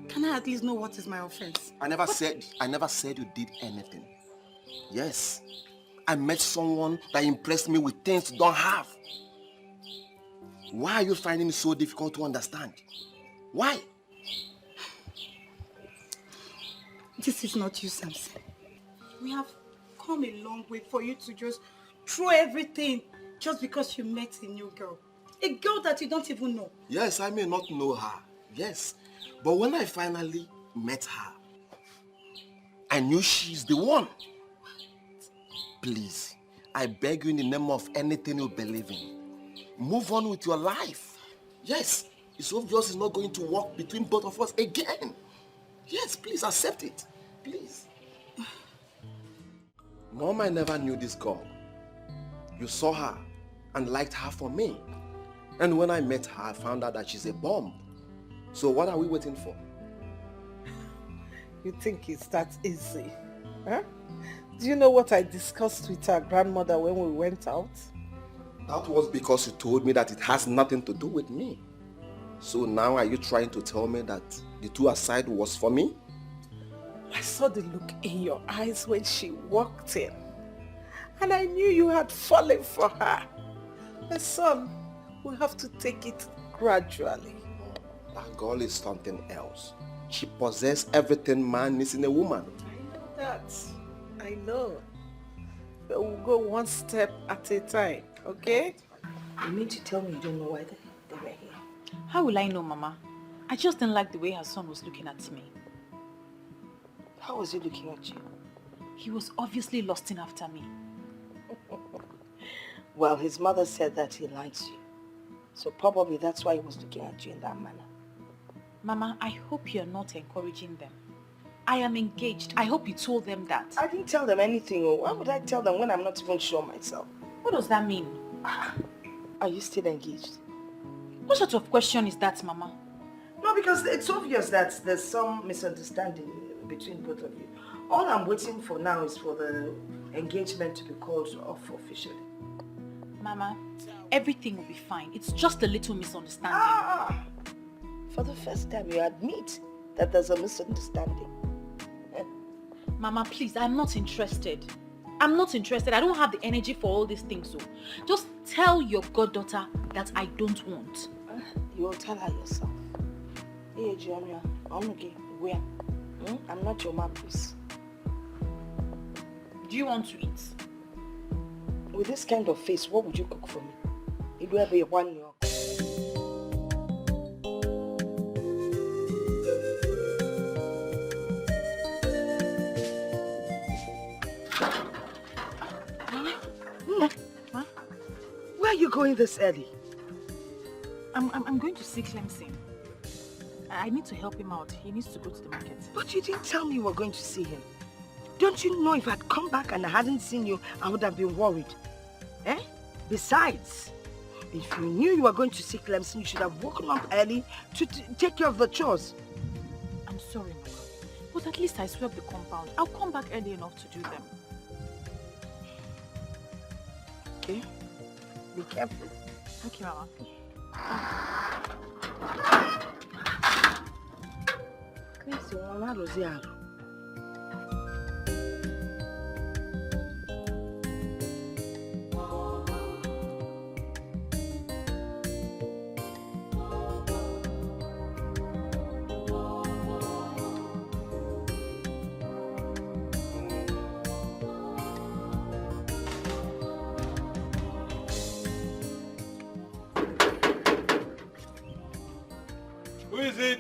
Can I at least know what is my offense? I never said you did anything. Yes, I met someone that impressed me with things you don't have. Why are you finding it so difficult to understand? Why? This is not you, Samson. We have come a long way for you to just throw everything just because you met a new girl. A girl that you don't even know. Yes, I may not know her. Yes, but when I finally met her, I knew she's the one. Please, I beg you in the name of anything you believe in, move on with your life. Yes, it's obvious it's not going to work between both of us again. Yes, please accept it. Please. Mom, I never knew this girl. You saw her and liked her for me. And when I met her, I found out that she's a bomb. So what are we waiting for? You think it's that easy? Huh? Do you know what I discussed with our grandmother when we went out? That was because you told me that it has nothing to do with me. So now are you trying to tell me that the two aside was for me? I saw the look in your eyes when she walked in. And I knew you had fallen for her. My son, we'll have to take it gradually. That girl is something else. She possesses everything man needs in a woman. I know that. I know. But we'll go one step at a time, okay? You mean to tell me you don't know why they were here? How will I know, Mama? I just didn't like the way her son was looking at me. How was he looking at you? He was obviously lusting after me. Well, his mother said that he likes you. So probably that's why he was looking at you in that manner. Mama, I hope you're not encouraging them. I am engaged. I hope you told them that. I didn't tell them anything. Why would I tell them when I'm not even sure myself? What does that mean? Are you still engaged? What sort of question is that, Mama? No, No, because it's obvious that there's some misunderstanding between both of you. All I'm waiting for now is for the engagement to be called off officially. Mama, everything will be fine. It's just a little misunderstanding. For the first time, you admit that there's a misunderstanding. Mama, please, I'm not interested. I'm not interested. I don't have the energy for all these things. So just tell your goddaughter that I don't want. You will tell her yourself. Hey, Jamia, I'm okay. Where? I'm not your man, please. Do you want to eat? With this kind of face, what would you cook for me? It will be 1 year. Huh? Where are you going this early? I'm going to see Clemson. I need to help him out. He needs to go to the market. But you didn't tell me you were going to see him. Don't you know if I'd come back and I hadn't seen you, I would have been worried? Besides, if you knew you were going to see Clemson, you should have woken up early to take care of the chores. I'm sorry, Mama. But at least I swept the compound. I'll come back early enough to do them. Okay? Be careful. Okay, Mama. Who is it?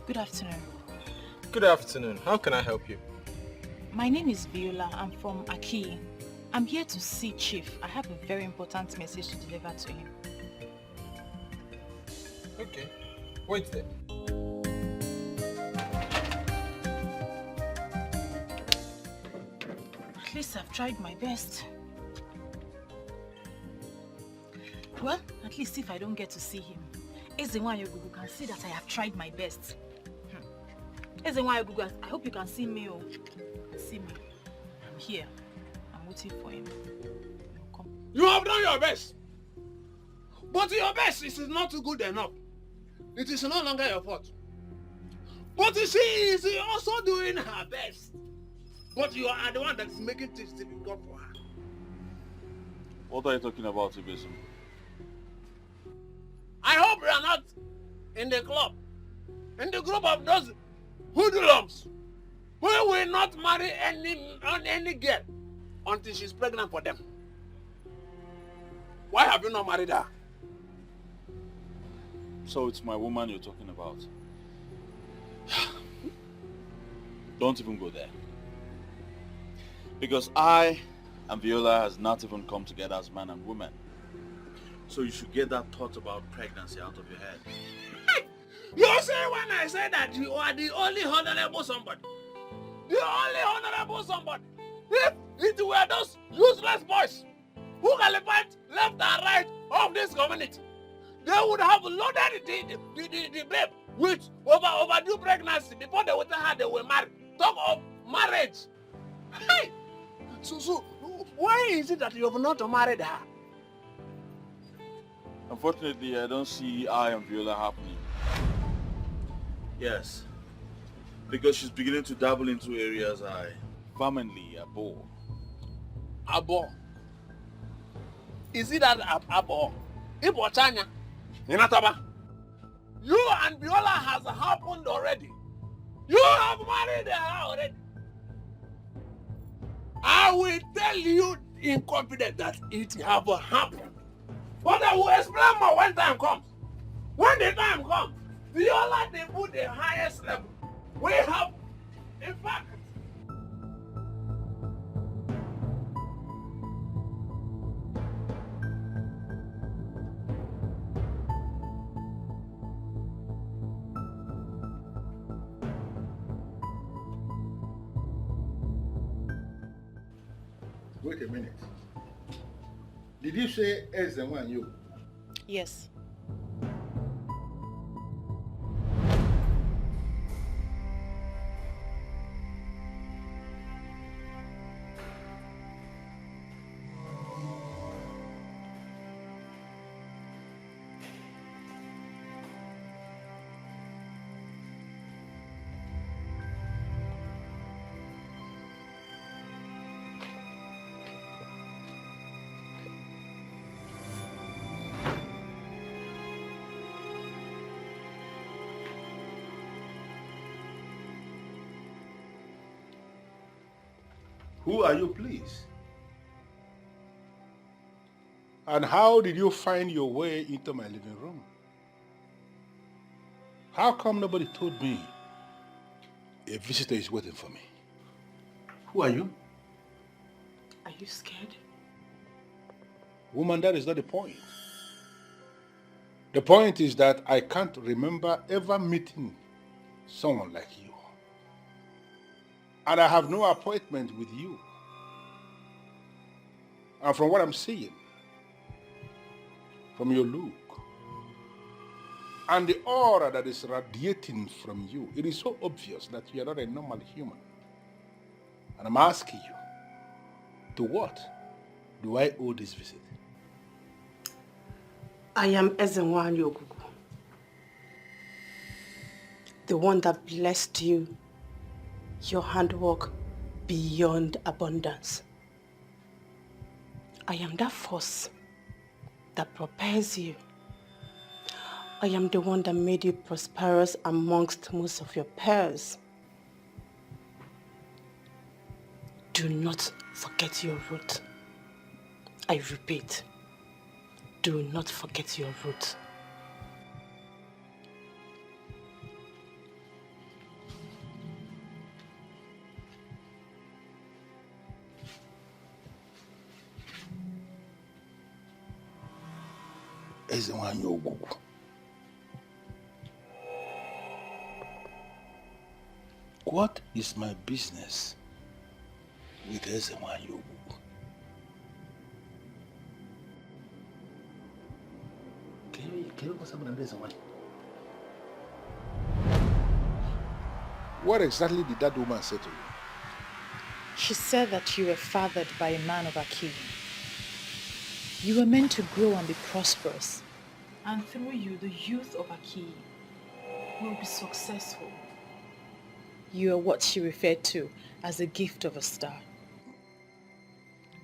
Good afternoon. Good afternoon. How can I help you? My name is Viola. I'm from Aki. I'm here to see Chief. I have a very important message to deliver to him. Okay. Wait there. At least I've tried my best. Well, at least if I don't get to see him, Ezenwayogugu can see that I have tried my best. Ezenwayogugu, I hope you can see me. Oh. See me. I'm here. I'm waiting for him. Come. You have done your best. But your best is not good enough. It is no longer your fault. But she is also doing her best. But you are the one that is making things difficult for her. What are you talking about, Ugezu? I hope you are not in the club, in the group of those hoodlums who will not marry any girl until she's pregnant for them. Why have you not married her? So it's my woman you're talking about. Don't even go there. Because I and Viola has not even come together as man and woman. So you should get that thought about pregnancy out of your head. You say when I say that you are the only honorable somebody. The only honorable somebody. If it were those useless boys who qualified left and right of this community, they would have loaded the babe with overdue pregnancy before they would have they were married. Talk of marriage. Hey! So why is it that you have not married her? Unfortunately, I don't see I and Viola happening. Yes. Because she's beginning to dabble into areas I vehemently abhor. Abhor? Is it that abhor? Ibo Chanya? Inataba? You and Viola has happened already. You have married her already. I will tell you in confidence that it have happened. But I will explain more when time comes. When the time comes, Viola they put the highest level. We have, in fact, Wait a minute. Did you say Ezenwa you? Yes. Who are you, please? And how did you find your way into my living room? How come nobody told me a visitor is waiting for me? Who are you? Are you scared? Woman, that is not the point. The point is that I can't remember ever meeting someone like you. And I have no appointment with you. And from what I'm seeing, from your look, and the aura that is radiating from you, it is so obvious that you are not a normal human. And I'm asking you, to what do I owe this visit? I am Ezenwa Ugezu, the one that blessed you, your handwork beyond abundance. I am that force that propels you. I am the one that made you prosperous amongst most of your peers. Do not forget your root. I repeat, do not forget your root. Ezenwa Ugezu. What is my business with Ezenwa Ugezu? What exactly did that woman say to you? She said that you were fathered by a man of Aki. You were meant to grow and be prosperous. And through you, the youth of Aki will be successful. You are what she referred to as a gift of a star.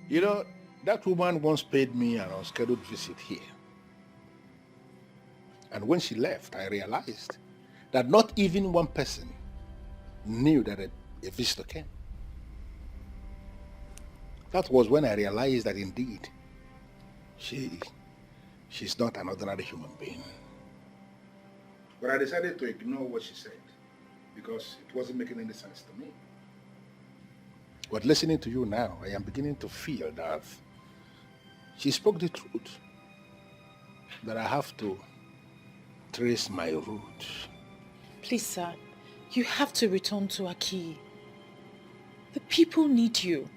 You know, that woman once paid me an unscheduled visit here. And when she left, I realized that not even one person knew that a visitor came. That was when I realized that indeed, she's not an ordinary human being. But I decided to ignore what she said because it wasn't making any sense to me. But listening to you now, I am beginning to feel that she spoke the truth. That I have to trace my root. Please, sir, you have to return to Aki. The people need you.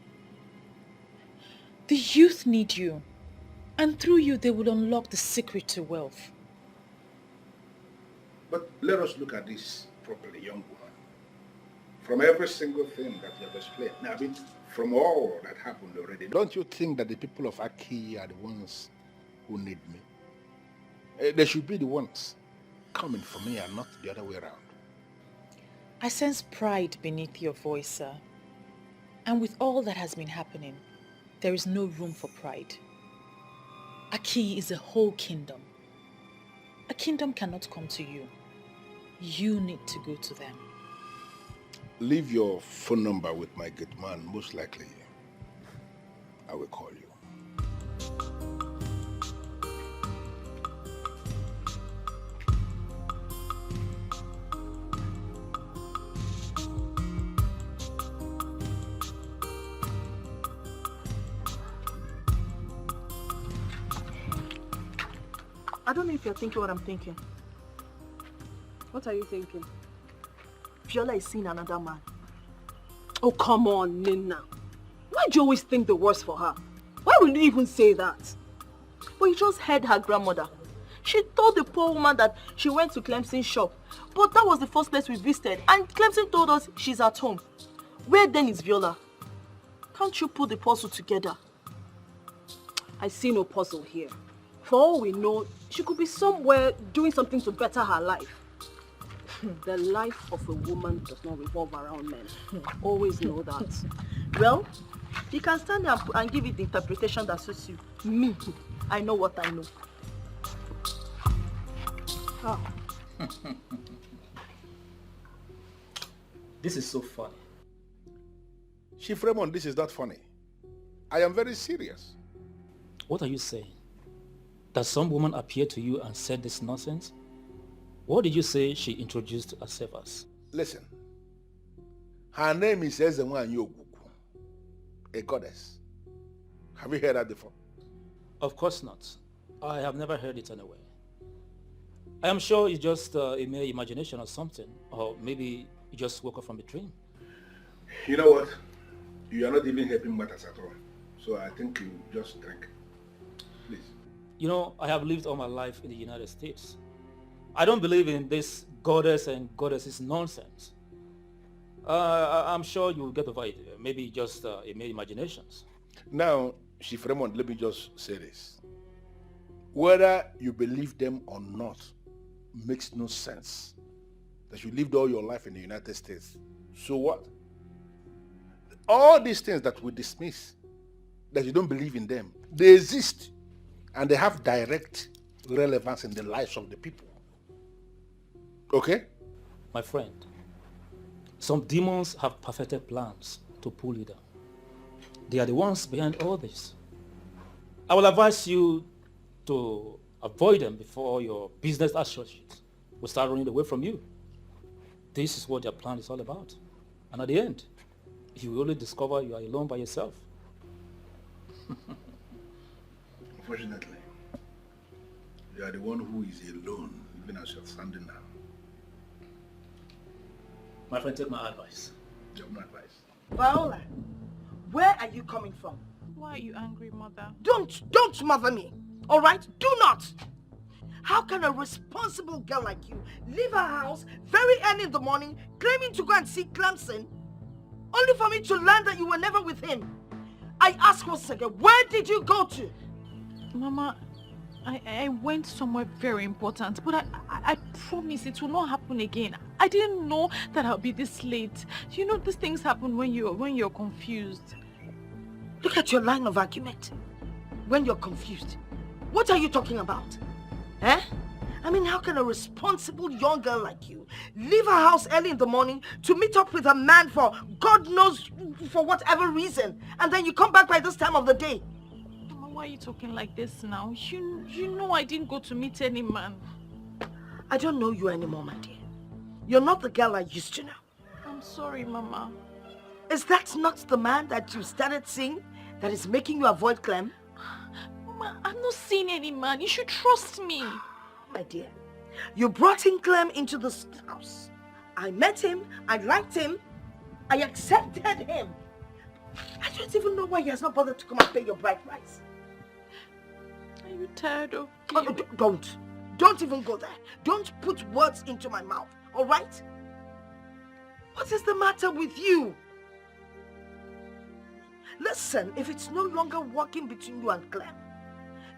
The youth need you. And through you, they will unlock the secret to wealth. But let us look at this properly, young woman. From every single thing that you have explained, now, I mean, from all that happened already, don't you think that the people of Aki are the ones who need me? They should be the ones coming for me and not the other way around. I sense pride beneath your voice, sir. And with all that has been happening, there is no room for pride. Aki is a whole kingdom. A kingdom cannot come to you. You need to go to them. Leave your phone number with my gate man. Most likely, I will call you. I don't know if you're thinking what I'm thinking. What are you thinking? Viola is seeing another man. Oh, come on, Nina. Why do you always think the worst for her? Why would you even say that? But you just heard her grandmother. She told the poor woman that she went to Clemson's shop. But that was the first place we visited. And Clemson told us she's at home. Where then is Viola? Can't you put the puzzle together? I see no puzzle here. For all we know, she could be somewhere doing something to better her life. The life of a woman does not revolve around men. Always know that. Well, you can stand there and give it the interpretation that suits you. Me, I know what I know. Oh. This is so funny. Chief Raymond, this is not funny. I am very serious. What are you saying? That some woman appeared to you and said this nonsense? What did you say she introduced herself as? Listen. Her name is Ezenwa Yoguku, a goddess. Have you heard that before? Of course not. I have never heard it anywhere. I am sure it's just a mere imagination or something, or maybe you just woke up from a dream. You know what? You are not even helping matters at all. So I think you just drink. Please. You know, I have lived all my life in the United States. I don't believe in this goddess and goddesses nonsense. I'm sure you'll get over it. Maybe just a mere imaginations. Now, Chief Raymond, let me just say this. Whether you believe them or not makes no sense. That you lived all your life in the United States. So what? All these things that we dismiss, that you don't believe in them, they exist and they have direct relevance in the lives of the people. Okay? My friend, some demons have perfected plans to pull you down. They are the ones behind all this. I will advise you to avoid them before your business associates will start running away from you. This is what their plan is all about. And at the end, you will only discover you are alone by yourself. Unfortunately, you are the one who is alone, even as you're standing now. My friend, take my advice. You have no advice. Viola, where are you coming from? Why are you angry, Mother? Don't mother me, all right? Do not. How can a responsible girl like you leave her house very early in the morning, claiming to go and see Clemson, only for me to learn that you were never with him? I ask once again, where did you go to? Mama, I went somewhere very important, but I promise it will not happen again. I didn't know that I'll be this late. You know, these things happen when you're confused. Look at your line of argument. When you're confused. What are you talking about? Eh? I mean, how can a responsible young girl like you leave her house early in the morning to meet up with a man for God knows for whatever reason, and then you come back by this time of the day? Mama, why are you talking like this now? You know I didn't go to meet any man. I don't know you anymore, my dear. You're not the girl I used to know. I'm sorry, Mama. Is that not the man that you started seeing that is making you avoid Clem? Mama, I'm not seeing any man. You should trust me. My dear, you brought in Clem into this house. I met him, I liked him, I accepted him. I don't even know why he has not bothered to come and pay your bride price. Are you tired of me? Don't even go there. Don't put words into my mouth, all right? What is the matter with you? Listen, if it's no longer working between you and Clem,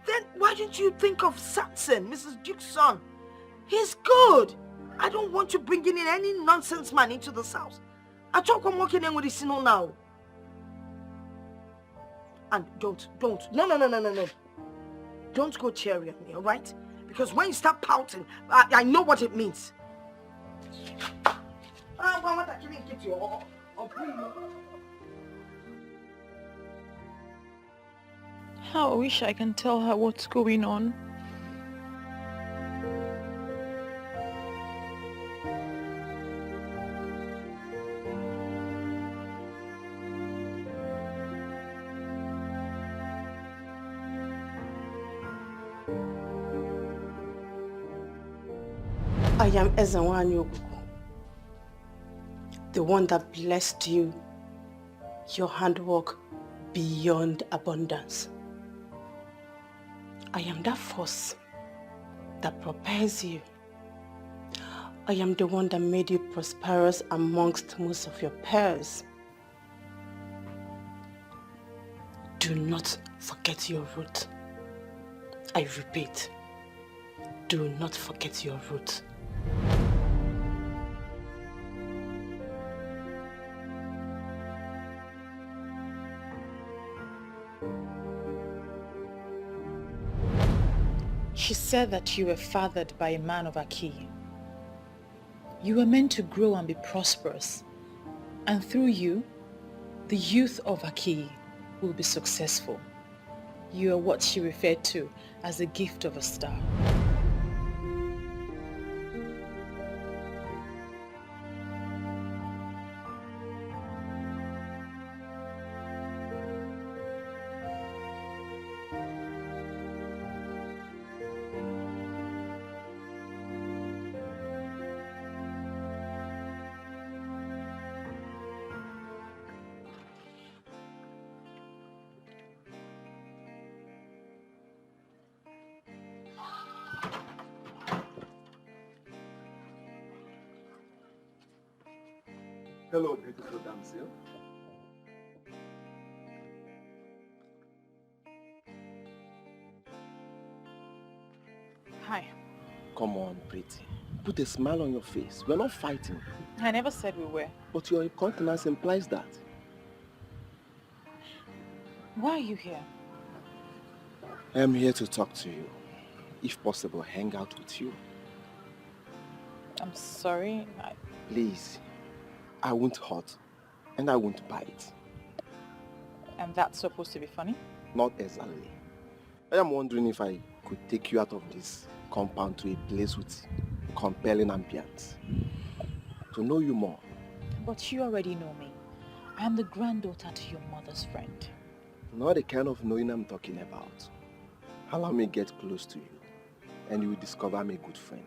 then why didn't you think of Samson, Mrs. Duke's son? He's good. I don't want you bringing in any nonsense man into this house. I talk I'm working in with the Sino now. And don't. No. Don't go cherry on me, all right? Because when you start pouting, I know what it means. How I wish I can tell her what's going on. I am Ezenwa Yoguku, the one that blessed you, your handwork beyond abundance. I am that force that propels you. I am the one that made you prosperous amongst most of your peers. Do not forget your root. I repeat, do not forget your root. She said that you were fathered by a man of Aki. You were meant to grow and be prosperous. And through you, the youth of Aki will be successful. You are what she referred to as the gift of a star. Hello, beautiful damsel. Hi. Come on, pretty. Put a smile on your face. We're not fighting. I never said we were. But your incontinence implies that. Why are you here? I'm here to talk to you. If possible, hang out with you. I'm sorry. Please. I won't hurt. And I won't bite. And that's supposed to be funny? Not exactly. I am wondering if I could take you out of this compound to a place with compelling ambience. To know you more. But you already know me. I am the granddaughter to your mother's friend. Not the kind of knowing I'm talking about. Allow me get close to you, and you will discover I'm a good friend.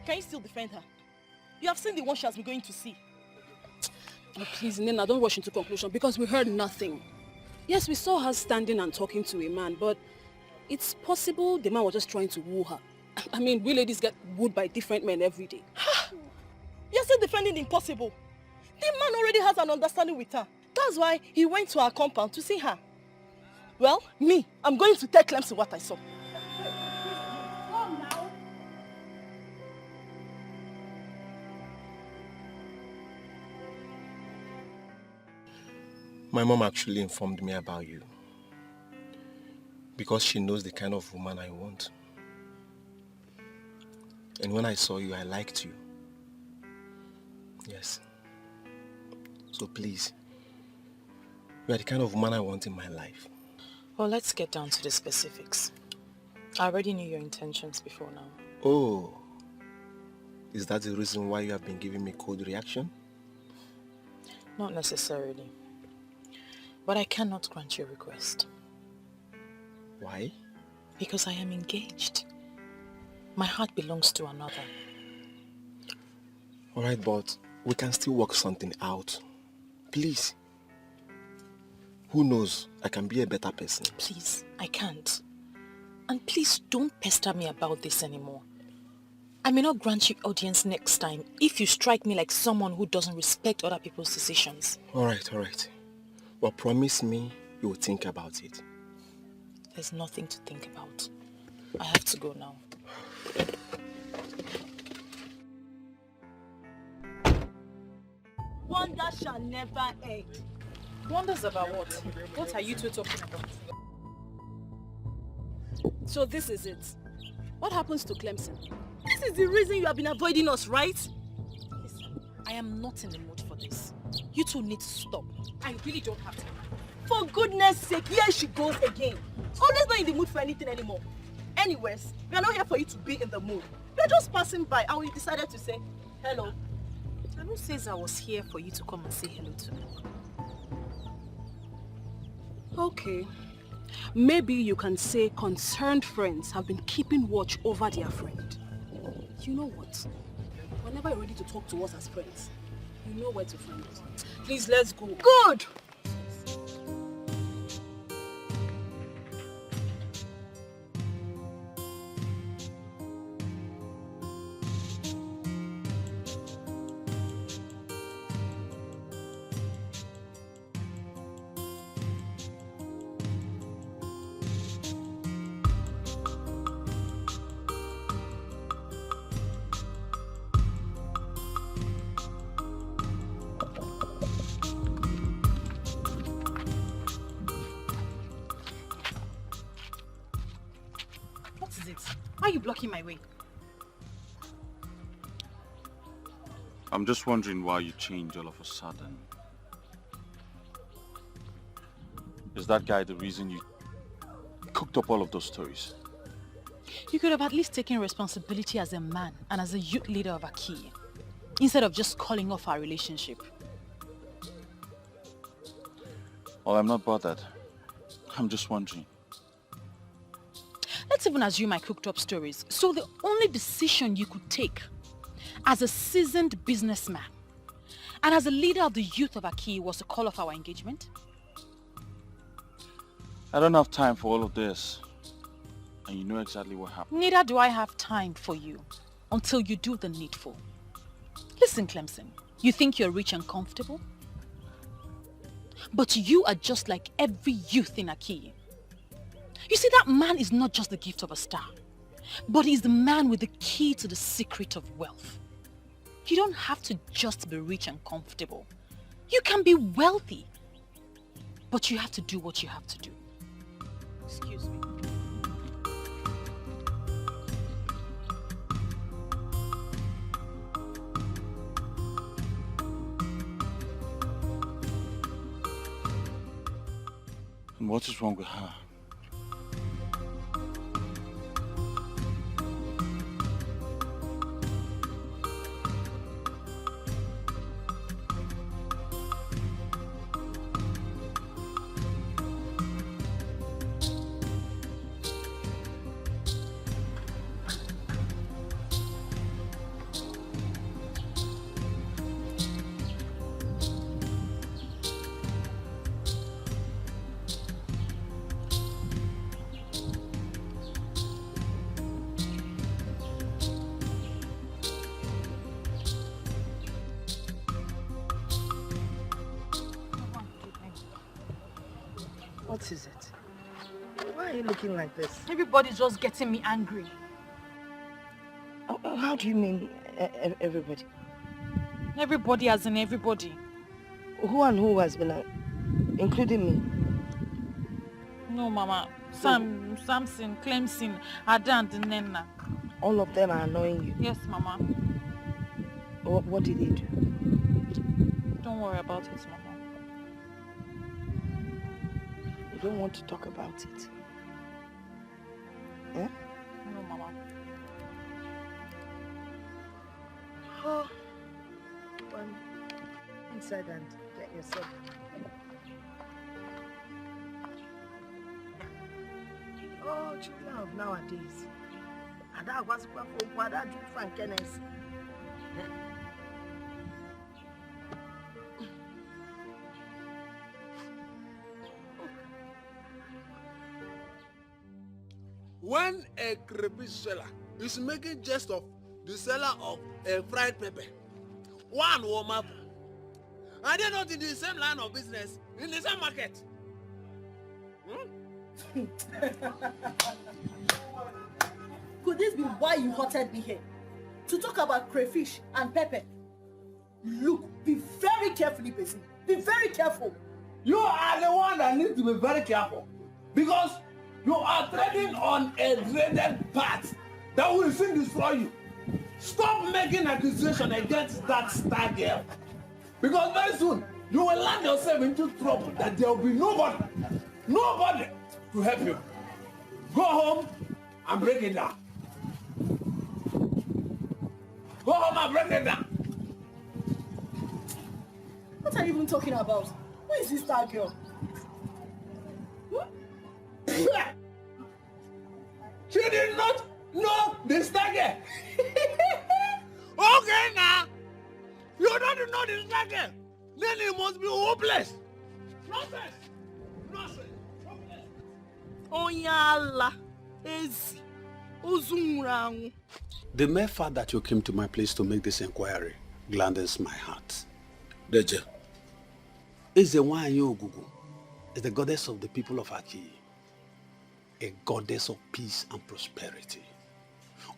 Can you still defend her? You have seen the one she has been going to see. Oh, please, Nina, don't rush into conclusion because we heard nothing. Yes, we saw her standing and talking to a man, but it's possible the man was just trying to woo her. I mean, we ladies get wooed by different men every day. You're still defending the impossible. The man already has an understanding with her. That's why he went to her compound to see her. Well, me, I'm going to tell Clemson what I saw. My mom actually informed me about you. Because she knows the kind of woman I want. And when I saw you, I liked you. Yes. So please, you are the kind of woman I want in my life. Well, let's get down to the specifics. I already knew your intentions before now. Oh. Is that the reason why you have been giving me cold reaction? Not necessarily. But I cannot grant your request. Why? Because I am engaged. My heart belongs to another. Alright, but we can still work something out. Please. Who knows? I can be a better person. Please, I can't. And please don't pester me about this anymore. I may not grant you audience next time if you strike me like someone who doesn't respect other people's decisions. Alright. But promise me you will think about it. There's nothing to think about. I have to go now. Wonder shall never end. Wonders about what? What are you two talking about? So this is it. What happens to Clemson? This is the reason you have been avoiding us, right? Listen, I am not in the mood for this. You two need to stop. I really don't have time. For goodness sake, here she goes again. Always not in the mood for anything anymore. Anyways, we are not here for you to be in the mood. We are just passing by and we decided to say hello. And Who says I was here for you to come and say hello to me? Okay. Maybe you can say concerned friends have been keeping watch over their friend. You know what? Whenever you're ready to talk to us as friends, you know where to find us. Please, let's go. Good! Why are you blocking my way? I'm just wondering why you changed all of a sudden. Is that guy the reason you cooked up all of those stories? You could have at least taken responsibility as a man and as a youth leader of Aki, instead of just calling off our relationship. Well, I'm not bothered. I'm just wondering. Let's even assume I cooked up stories. So the only decision you could take as a seasoned businessman and as a leader of the youth of Aki was to call off our engagement? I don't have time for all of this. And you know exactly what happened. Neither do I have time for you until you do the needful. Listen, Clemson, you think you're rich and comfortable? But you are just like every youth in Aki. You see, that man is not just the gift of a star, but he's the man with the key to the secret of wealth. You don't have to just be rich and comfortable. You can be wealthy, but you have to do what you have to do. Excuse me. And what is wrong with her? What is it? Why are you looking like this? Everybody's just getting me angry. How do you mean everybody? Everybody as in everybody. Who and who has been, including me? No, Mama. Sam, Samson, Clemson, Ada and Nenna. All of them are annoying you? Yes, Mama. What did they do? Don't worry about it, Mama. You don't want to talk about it? Eh? No, Mama. Oh, well, inside and get yourself. Oh, children of nowadays. Ada was for Ada do frankness. When a crayfish seller is making jest of the seller of a fried pepper, one will marvel. Are they not in the same line of business, in the same market? Could this be why you hotted me here? To talk about crayfish and pepper? Look, be very careful, Ibezu. Be very careful. You are the one that needs to be very careful. Because you are treading on a dreaded path that will soon destroy you. Stop making accusation against that star girl. Because very soon, you will land yourself into trouble that there will be nobody to help you. Go home and break it down. Go home and break it down. What are you even talking about? Who is this star girl? She did not know the star girl. Okay now. You don't know the star girl. Then it must be hopeless. Nonsense. Nonsense. Onyala. Ezi. Ozunrangu. The mere fact that you came to my place to make this inquiry gladdens my heart. Deje. Ezewanyi Ogugu is the goddess of the people of Aki, a goddess of peace and prosperity.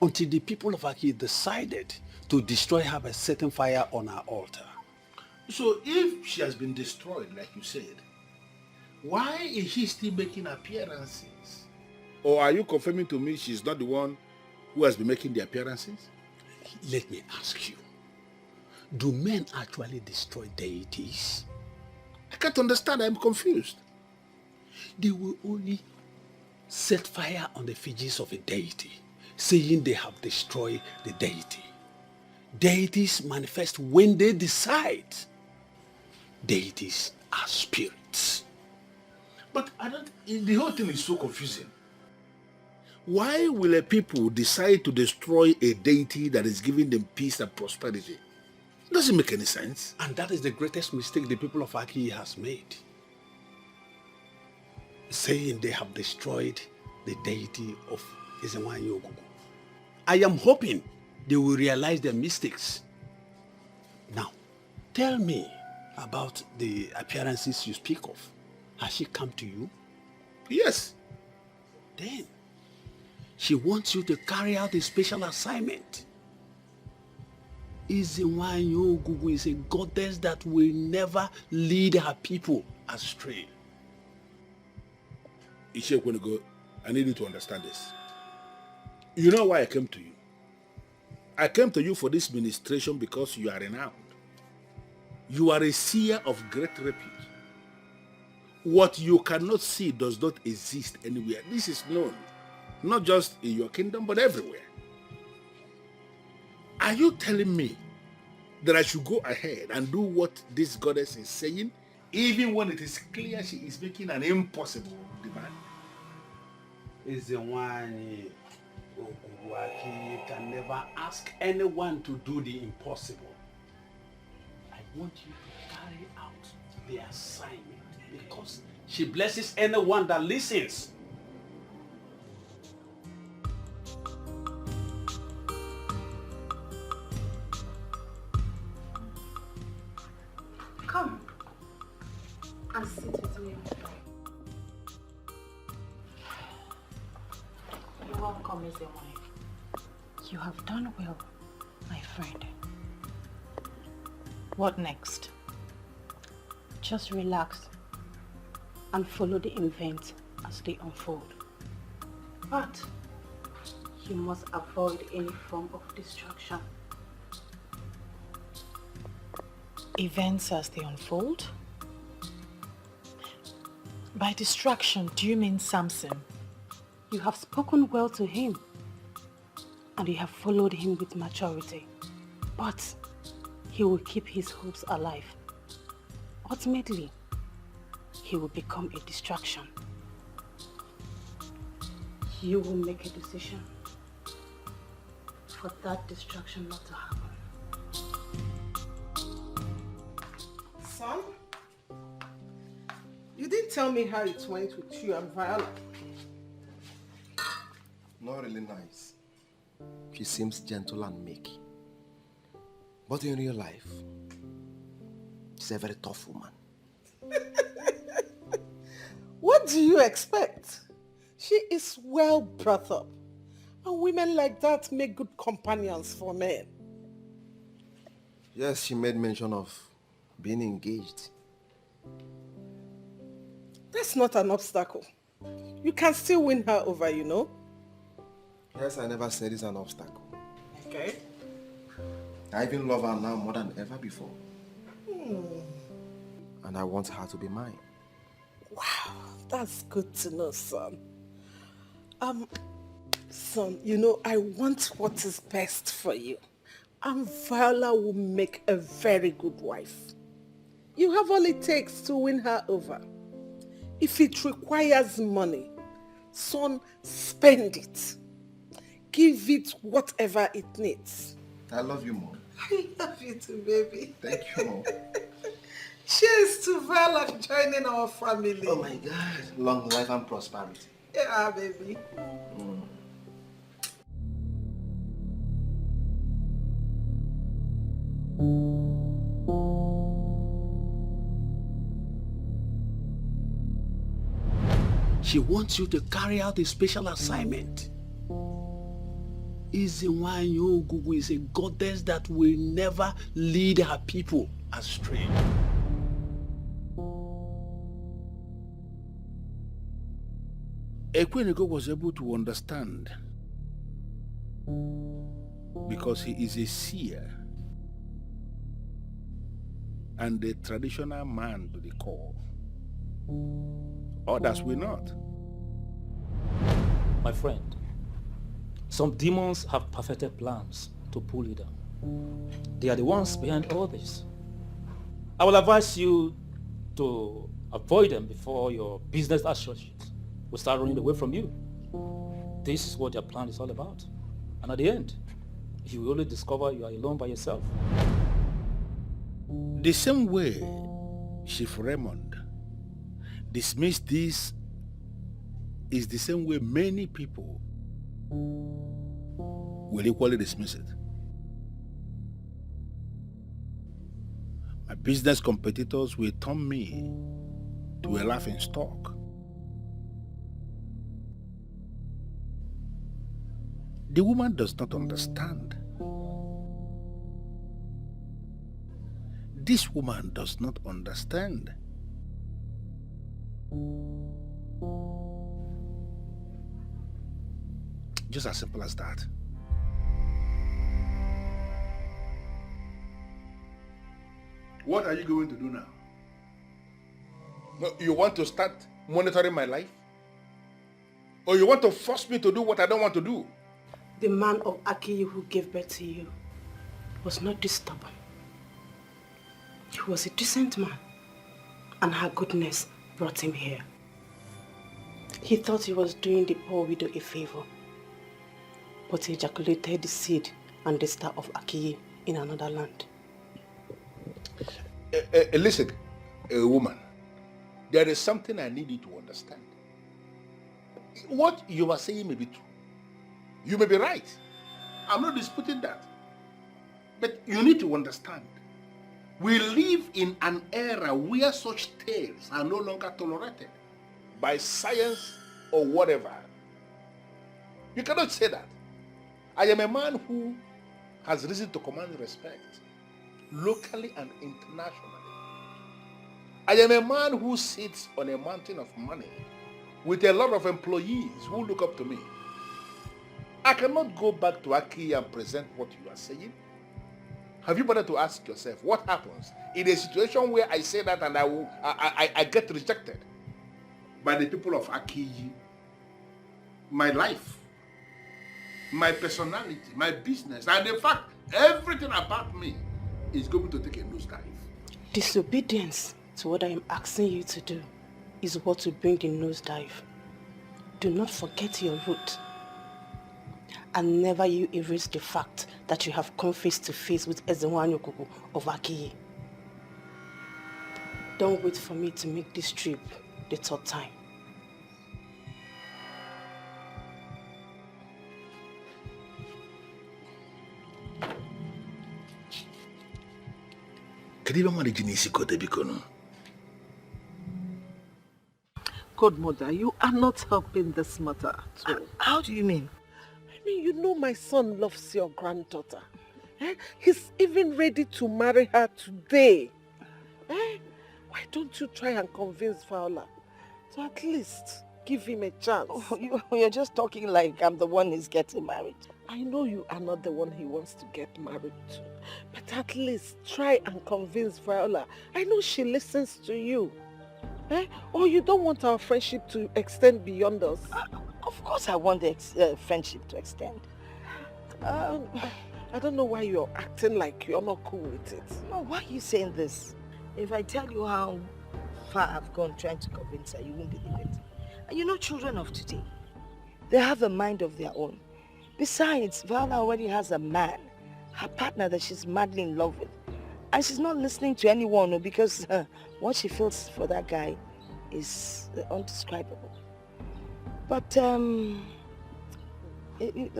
Until the people of Aki decided to destroy her by setting fire on her altar. So if she has been destroyed, like you said, why is she still making appearances? Or are you confirming to me she's not the one who has been making the appearances? Let me ask you, do men actually destroy deities? I can't understand, I'm confused. They will only set fire on the effigies of a deity, saying they have destroyed the deity. Deities manifest when they decide. Deities are spirits. But the whole thing is so confusing. Why will a people decide to destroy a deity that is giving them peace and prosperity? It doesn't make any sense. And that is the greatest mistake the people of Aki has made. Saying they have destroyed the deity of Ezewanyi Ogugu. I am hoping they will realize their mistakes. Now, tell me about the appearances you speak of. Has she come to you? Yes. Then, she wants you to carry out a special assignment. Ezewanyi Ogugu is a goddess that will never lead her people astray. Ishekwenigo, I need you to understand this. You know why I came to you? I came to you for this ministration because you are renowned. You are a seer of great repute. What you cannot see does not exist anywhere. This is known, not just in your kingdom, but everywhere. Are you telling me that I should go ahead and do what this goddess is saying, even when it is clear she is making an impossible demand? Ezewanyi Ogugu can never ask anyone to do the impossible. I want you to carry out the assignment because she blesses anyone that listens. Come and sit with me. You're welcome, Ezewanyi. You have done well, my friend. What next? Just relax and follow the events as they unfold. But you must avoid any form of distraction. Events as they unfold? By distraction, do you mean Samson? You have spoken well to him and you have followed him with maturity, but he will keep his hopes alive. Ultimately, he will become a distraction. You will make a decision for that distraction not to happen. Son, you didn't tell me how it went with you and Viola. Not really nice. She seems gentle and meek. But in real life, she's a very tough woman. What do you expect? She is well brought up. And women like that make good companions for men. Yes, she made mention of being engaged. That's not an obstacle. You can still win her over, you know. Yes, I never said it's an obstacle. Okay. I even love her now more than ever before. Hmm. And I want her to be mine. Wow, that's good to know, son. Son, you know, I want what is best for you. And Viola will make a very good wife. You have all it takes to win her over. If it requires money, son, spend it. Give it whatever it needs. I love you, Mom. I love you too, baby. Thank you, Mom. Cheers to Val of joining our family. Oh my God. Long life and prosperity. Yeah, baby. She wants you to carry out a special assignment. Izinwanyi Ugezu is a goddess that will never lead her people astray. Ekweneko was able to understand because he is a seer and a traditional man to the core. Others will not. My friend, some demons have perfected plans to pull you down. They are the ones behind all this. I will advise you to avoid them before your business associates will start running away from you. This is what their plan is all about. And at the end, you will only discover you are alone by yourself. The same way Chief Raymond dismissed this is the same way many people will equally dismiss it. My business competitors will turn me to a laughing stock. The woman does not understand. This woman does not understand. Just as simple as that. What are you going to do now? You want to start monitoring my life? Or you want to force me to do what I don't want to do? The man of Akiyi who gave birth to you was not this stubborn. He was a decent man, and her goodness brought him here. He thought he was doing the poor widow a favor, but he ejaculated the seed and the star of Akiyi in another land. Listen, a woman, there is something I need you to understand. What you are saying may be true. You may be right. I'm not disputing that. But you need to understand, we live in an era where such tales are no longer tolerated by science or whatever. You cannot say that. I am a man who has reason to command respect, locally and internationally. I am a man who sits on a mountain of money with a lot of employees who look up to me. I cannot go back to Aki and present what you are saying. Have you bothered to ask yourself what happens in a situation where I say that and I get rejected by the people of Aki? My life, my personality, my business, and in fact, everything about me is going to take a nosedive. Disobedience to what I am asking you to do is what will bring the nosedive. Do not forget your root. And never you erase the fact that you have come face to face with Izinwanyi Ugezu of Akiyi. Don't wait for me to make this trip the third time. Godmother, you are not helping this matter at all. How do you mean? I mean, you know my son loves your granddaughter. He's even ready to marry her today. Why don't you try and convince Fowler to at least give him a chance? Oh, you're just talking like I'm the one he's getting married. I know you are not the one he wants to get married to, but at least try and convince Viola. I know she listens to you. Or you don't want our friendship to extend beyond us? Of course I want the friendship to extend. I don't know why you're acting like you're not cool with it. No, why are you saying this? If I tell you how far I've gone trying to convince her, you won't believe it. And you know children of today, they have a mind of their own. Besides, Viola already has a man, her partner that she's madly in love with. And she's not listening to anyone because what she feels for that guy is undescribable. But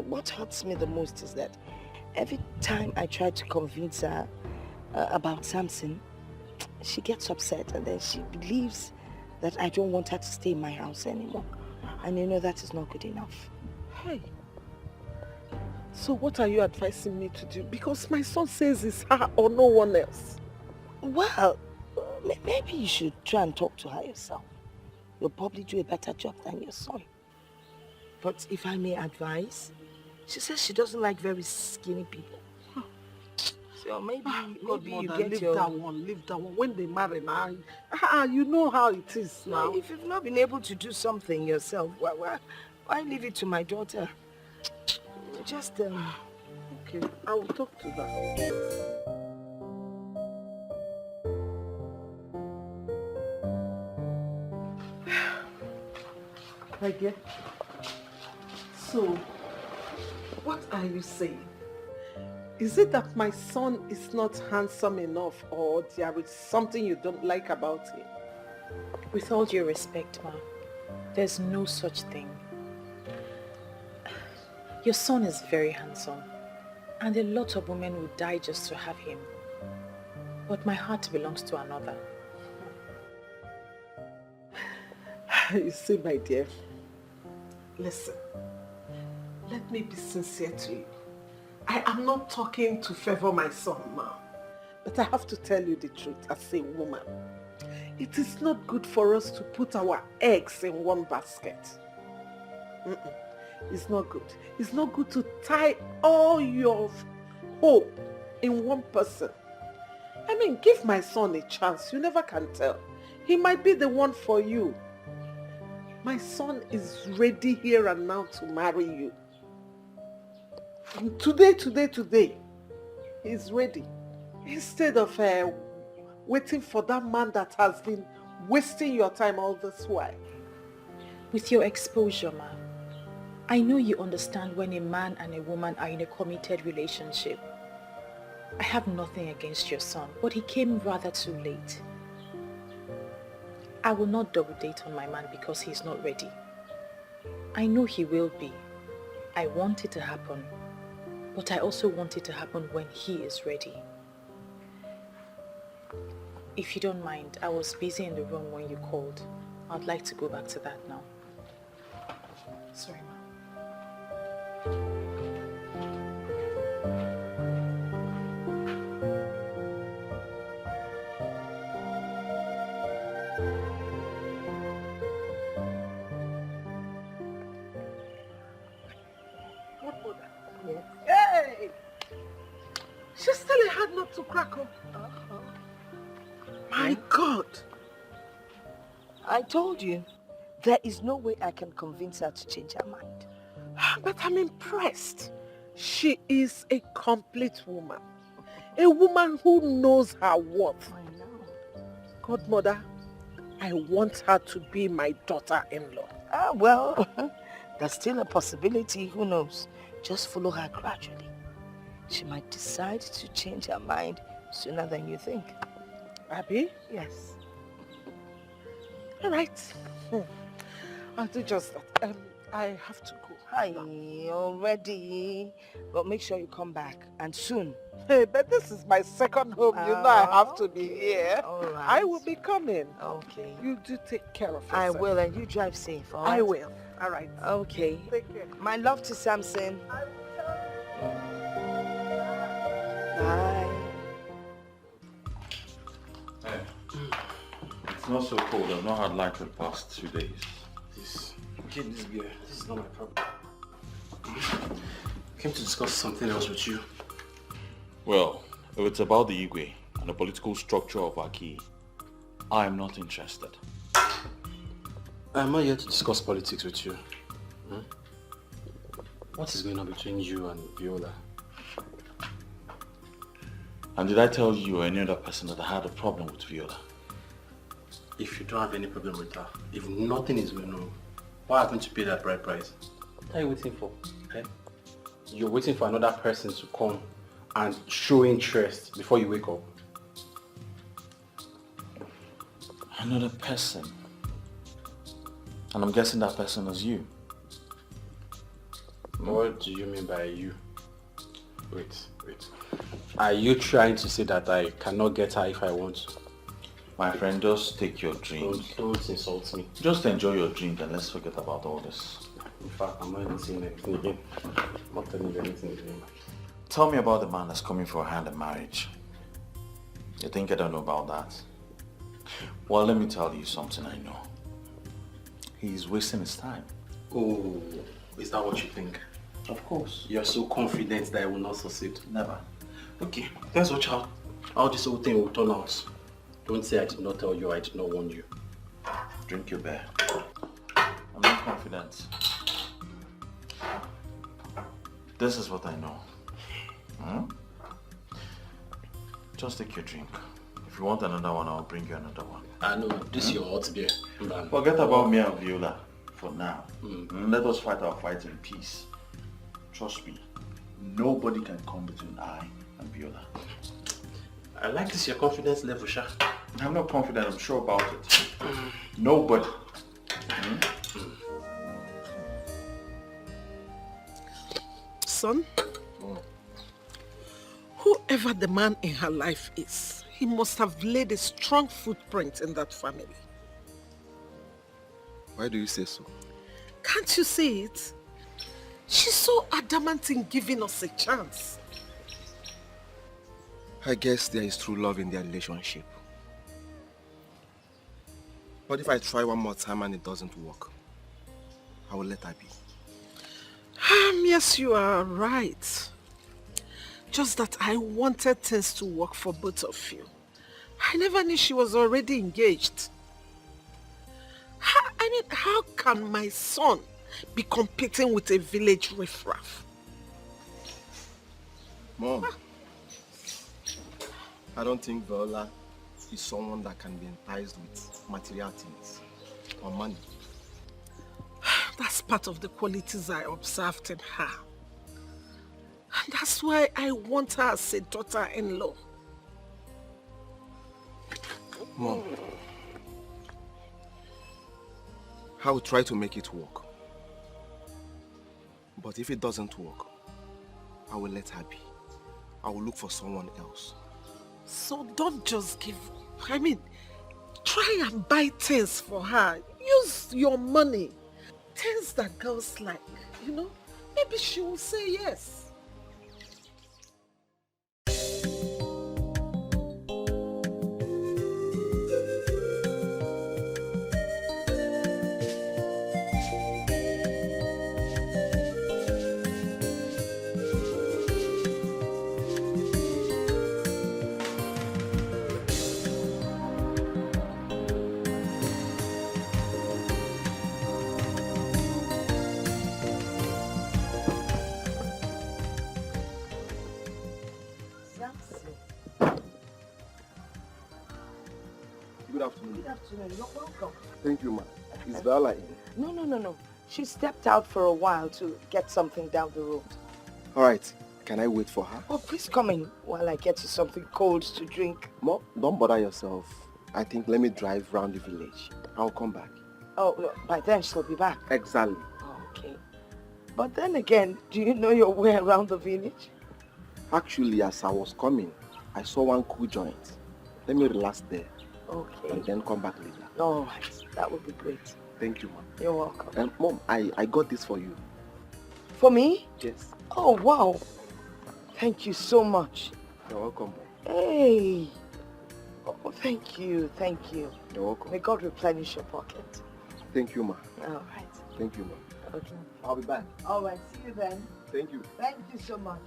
what hurts me the most is that every time I try to convince her about Samson, she gets upset and then she believes that I don't want her to stay in my house anymore. And you know that is not good enough. Hey. So what are you advising me to do? Because my son says it's her or no one else. Well, maybe you should try and talk to her yourself. You'll probably do a better job than your son. But if I may advise, she says she doesn't like very skinny people. So maybe you get leave your... that one. When they marry now, you know how it is now. If you've not been able to do something yourself, why leave it to my daughter? Just, Okay, I will talk to her. Again. So, what are you saying? Is it that my son is not handsome enough or there is something you don't like about him? With all due respect, Ma, there's no such thing. Your son is very handsome, and a lot of women would die just to have him. But my heart belongs to another. You see, my dear, listen, let me be sincere to you. I am not talking to favor my son now, but I have to tell you the truth as a woman. It is not good for us to put our eggs in one basket. It's not good. It's not good to tie all your hope in one person. I mean, give my son a chance. You never can tell. He might be the one for you. My son is ready here and now to marry you. And today, he's ready. Instead of waiting for that man that has been wasting your time all this while. With your exposure, Ma, I know you understand when a man and a woman are in a committed relationship. I have nothing against your son, but he came rather too late. I will not double date on my man because he's not ready. I know he will be. I want it to happen, but I also want it to happen when he is ready. If you don't mind, I was busy in the room when you called. I'd like to go back to that now. Sorry, Ma. Hey! She's still a hard nut to crack up. My God! I told you, there is no way I can convince her to change her mind. But I'm impressed. She is a complete woman. A woman who knows her worth. I know. Godmother, I want her to be my daughter-in-law. Well, that's still a possibility. Who knows? Just follow her gradually. She might decide to change her mind sooner than you think. Abby? Yes. All right. I'll do just that. I have to go. Hi, already. But make sure you come back, and soon. Hey, but this is my second home. You know I have to be here. All right. I will be coming. Okay. You do take care of yourself. I will, and you drive safe, all right? I will. All right. Okay. Take care. My love to Samson. Bye. Hey, it's not so cold. I've not had light for the past 2 days. Get this beer. This is not my problem. I came to discuss something else with you. Well, if it's about the Igwe and the political structure of Aki, I am not interested. I'm not here to discuss politics with you. What is going on between you and Viola? And did I tell you or any other person that I had a problem with Viola? If you don't have any problem with her, if nothing is going on, why haven't you paid that bride price? What are you waiting for? Eh? You're waiting for another person to come and show interest before you wake up. Another person? And I'm guessing that person is you. What do you mean by you? Wait. Are you trying to say that I cannot get her if I want to? My friend, just take your drink. Don't insult me. Just enjoy your drink and let's forget about all this. In fact, I'm not even saying anything again. I'm not telling you anything again. Tell me about the man that's coming for a hand in marriage. You think I don't know about that? Well, let me tell you something I know. He's wasting his time. Oh, is that what you think? Of course. You're so confident that I will not succeed. Never. Okay, let's watch how this whole thing will turn out. Don't say I did not tell you, I did not warn you. Drink your beer. I'm not confident. This is what I know. Just take your drink. If you want another one, I'll bring you another one. I know, this is your hot beer. Forget about me and Viola for now. Let us fight our fight in peace. Trust me, nobody can come between I and Viola. I like this your confidence level, Sha. I'm not confident, I'm sure about it. Nobody. Son, whoever the man in her life is, he must have laid a strong footprint in that family. Why do you say so? Can't you see it? She's so adamant in giving us a chance. I guess there is true love in their relationship. But if I try one more time and it doesn't work, I will let her be. Yes, you are right. Just that I wanted things to work for both of you. I never knew she was already engaged. How can my son be competing with a village riffraff? Mom, I don't think Viola is someone that can be enticed with material things or money. That's part of the qualities I observed in her. And that's why I want her as a daughter-in-law. Mom, I will try to make it work. But if it doesn't work, I will let her be. I will look for someone else. So don't just give up. Try and buy things for her. Use your money. Things that girls like, Maybe she will say yes. Good afternoon. Good afternoon. You're welcome. Thank you, ma. Is Viola in? No. She stepped out for a while to get something down the road. All right. Can I wait for her? Oh, please come in while I get you something cold to drink. Mom, don't bother yourself. I think let me drive around the village. I'll come back. Oh, by then she'll be back. Exactly. Okay. But then again, do you know your way around the village? Actually, as I was coming, I saw one cool joint. Let me relax there. Okay. And then come back later. All right. That would be great. Thank you, Mom. You're welcome. Mom, I got this for you. For me? Yes. Oh, wow. Thank you so much. You're welcome, Mom. Hey. Oh, thank you. Thank you. You're welcome. May God replenish your pocket. Thank you, Ma. All right. Thank you, Ma. Okay. I'll be back. All right. See you then. Thank you. Thank you so much.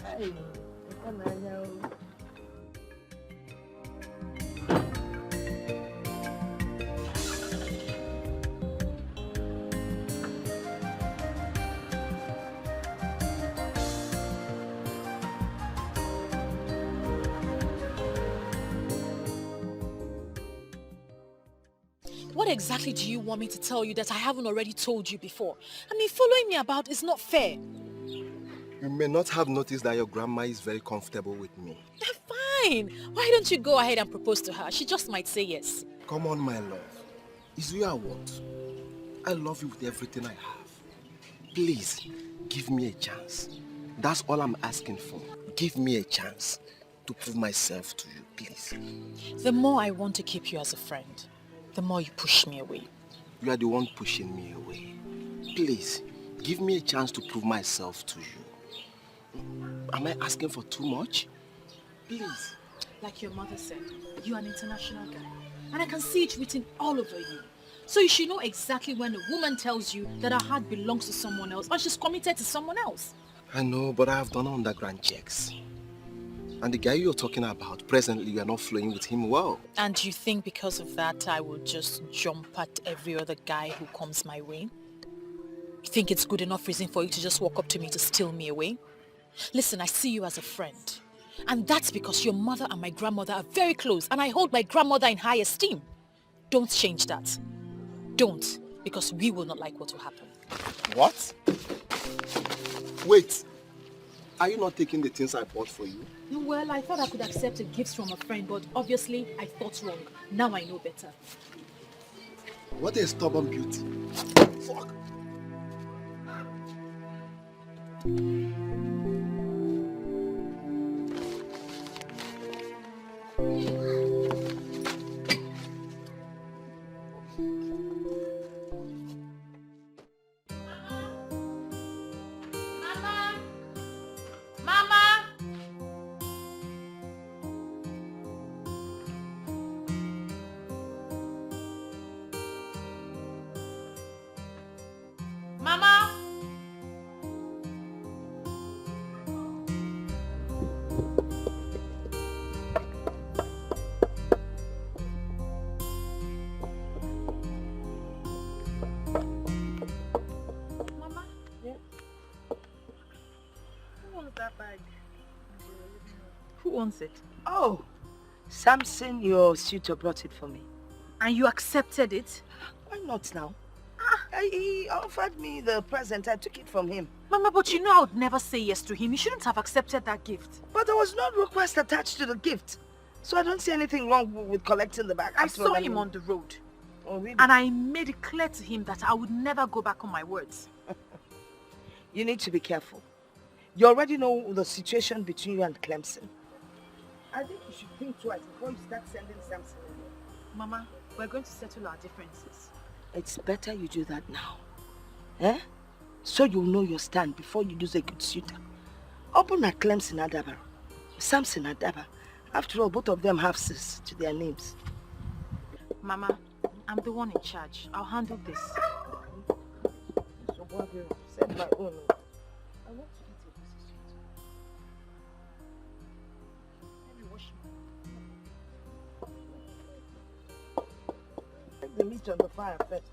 Hey. What exactly do you want me to tell you that I haven't already told you before? I mean, following me about is not fair. You may not have noticed that your grandma is very comfortable with me. Fine. Why don't you go ahead and propose to her? She just might say yes. Come on, my love. It's you I want. I love you with everything I have. Please, give me a chance. That's all I'm asking for. Give me a chance to prove myself to you, please. The more I want to keep you as a friend, the more you push me away. You are the one pushing me away. Please, give me a chance to prove myself to you. Am I asking for too much? Please. Like your mother said, you're an international guy. And I can see it written all over you. So you should know exactly when a woman tells you that her heart belongs to someone else or she's committed to someone else. I know, but I have done underground checks. And the guy you're talking about, presently you are not flowing with him well. And you think because of that I will just jump at every other guy who comes my way? You think it's good enough reason for you to just walk up to me to steal me away? Listen, I see you as a friend. And that's because your mother and my grandmother are very close and I hold my grandmother in high esteem. Don't change that. Don't, because we will not like what will happen. What? Wait. Are you not taking the things I bought for you? Well, I thought I could accept a gift from a friend, but obviously I thought wrong. Now I know better. What a stubborn beauty. Fuck. Who owns it? Oh, Samson, your suitor brought it for me. And you accepted it? Why not now? He offered me the present. I took it from him. Mama, but you know I would never say yes to him. You shouldn't have accepted that gift. But there was no request attached to the gift. So I don't see anything wrong with collecting the bag. I saw him on the road. Oh, really? And I made it clear to him that I would never go back on my words. You need to be careful. You already know the situation between you and Clemson. I think you should think twice before you start sending Samson away. Mama, we're going to settle our differences. It's better you do that now. Eh? So you'll know your stand before you lose a good suitor. Open at Clemson Adaba. Samson Adaba. After all, both of them have sis to their names. Mama, I'm the one in charge. I'll handle this. So what will send my own? I want to eat a piece of sweet. Let me wash my... Take the meat on the fire first.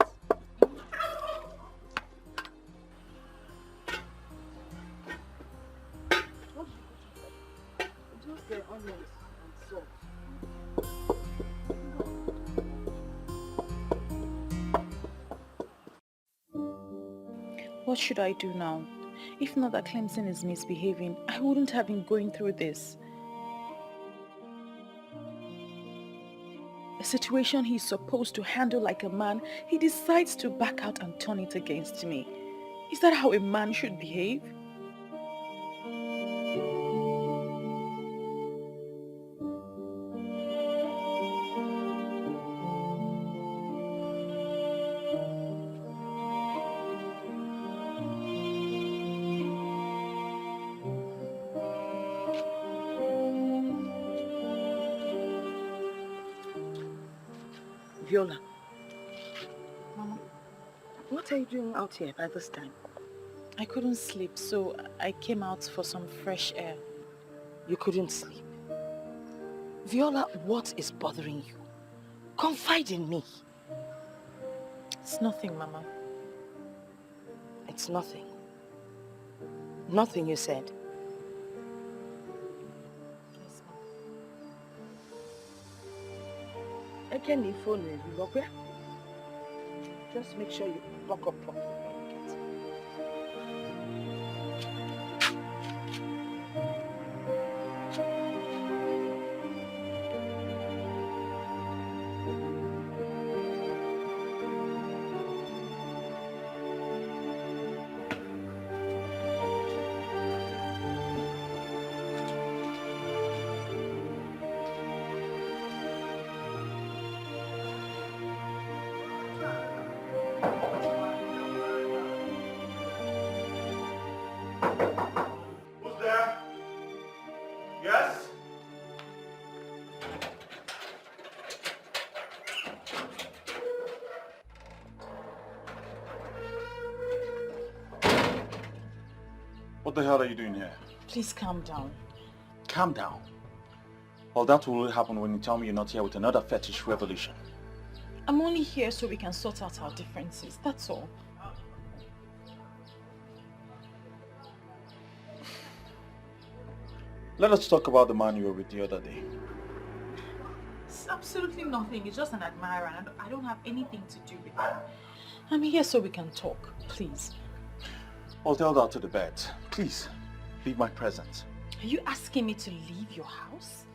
Just the onions and salt. What should I do now? If not that Clemson is misbehaving, I wouldn't have been going through this. A situation he's supposed to handle like a man, he decides to back out and turn it against me. Is that how a man should behave? Viola. Mama, what are you doing out here by this time? I couldn't sleep, so I came out for some fresh air. You couldn't sleep? Viola, what is bothering you? Confide in me. It's nothing, Mama. It's nothing. Nothing, you said. Yes, Mama. Just make sure you buck up properly. What the hell are you doing here? Please calm down. Calm down. Well, that will only happen when you tell me you're not here with another fetish revolution. I'm only here so we can sort out our differences, that's all. Let us talk about the man you were with the other day. It's absolutely nothing. It's just an admirer and I don't have anything to do with him. I'm here so we can talk, please. Well, tell that to the bed. Please, leave my presence. Are you asking me to leave your house?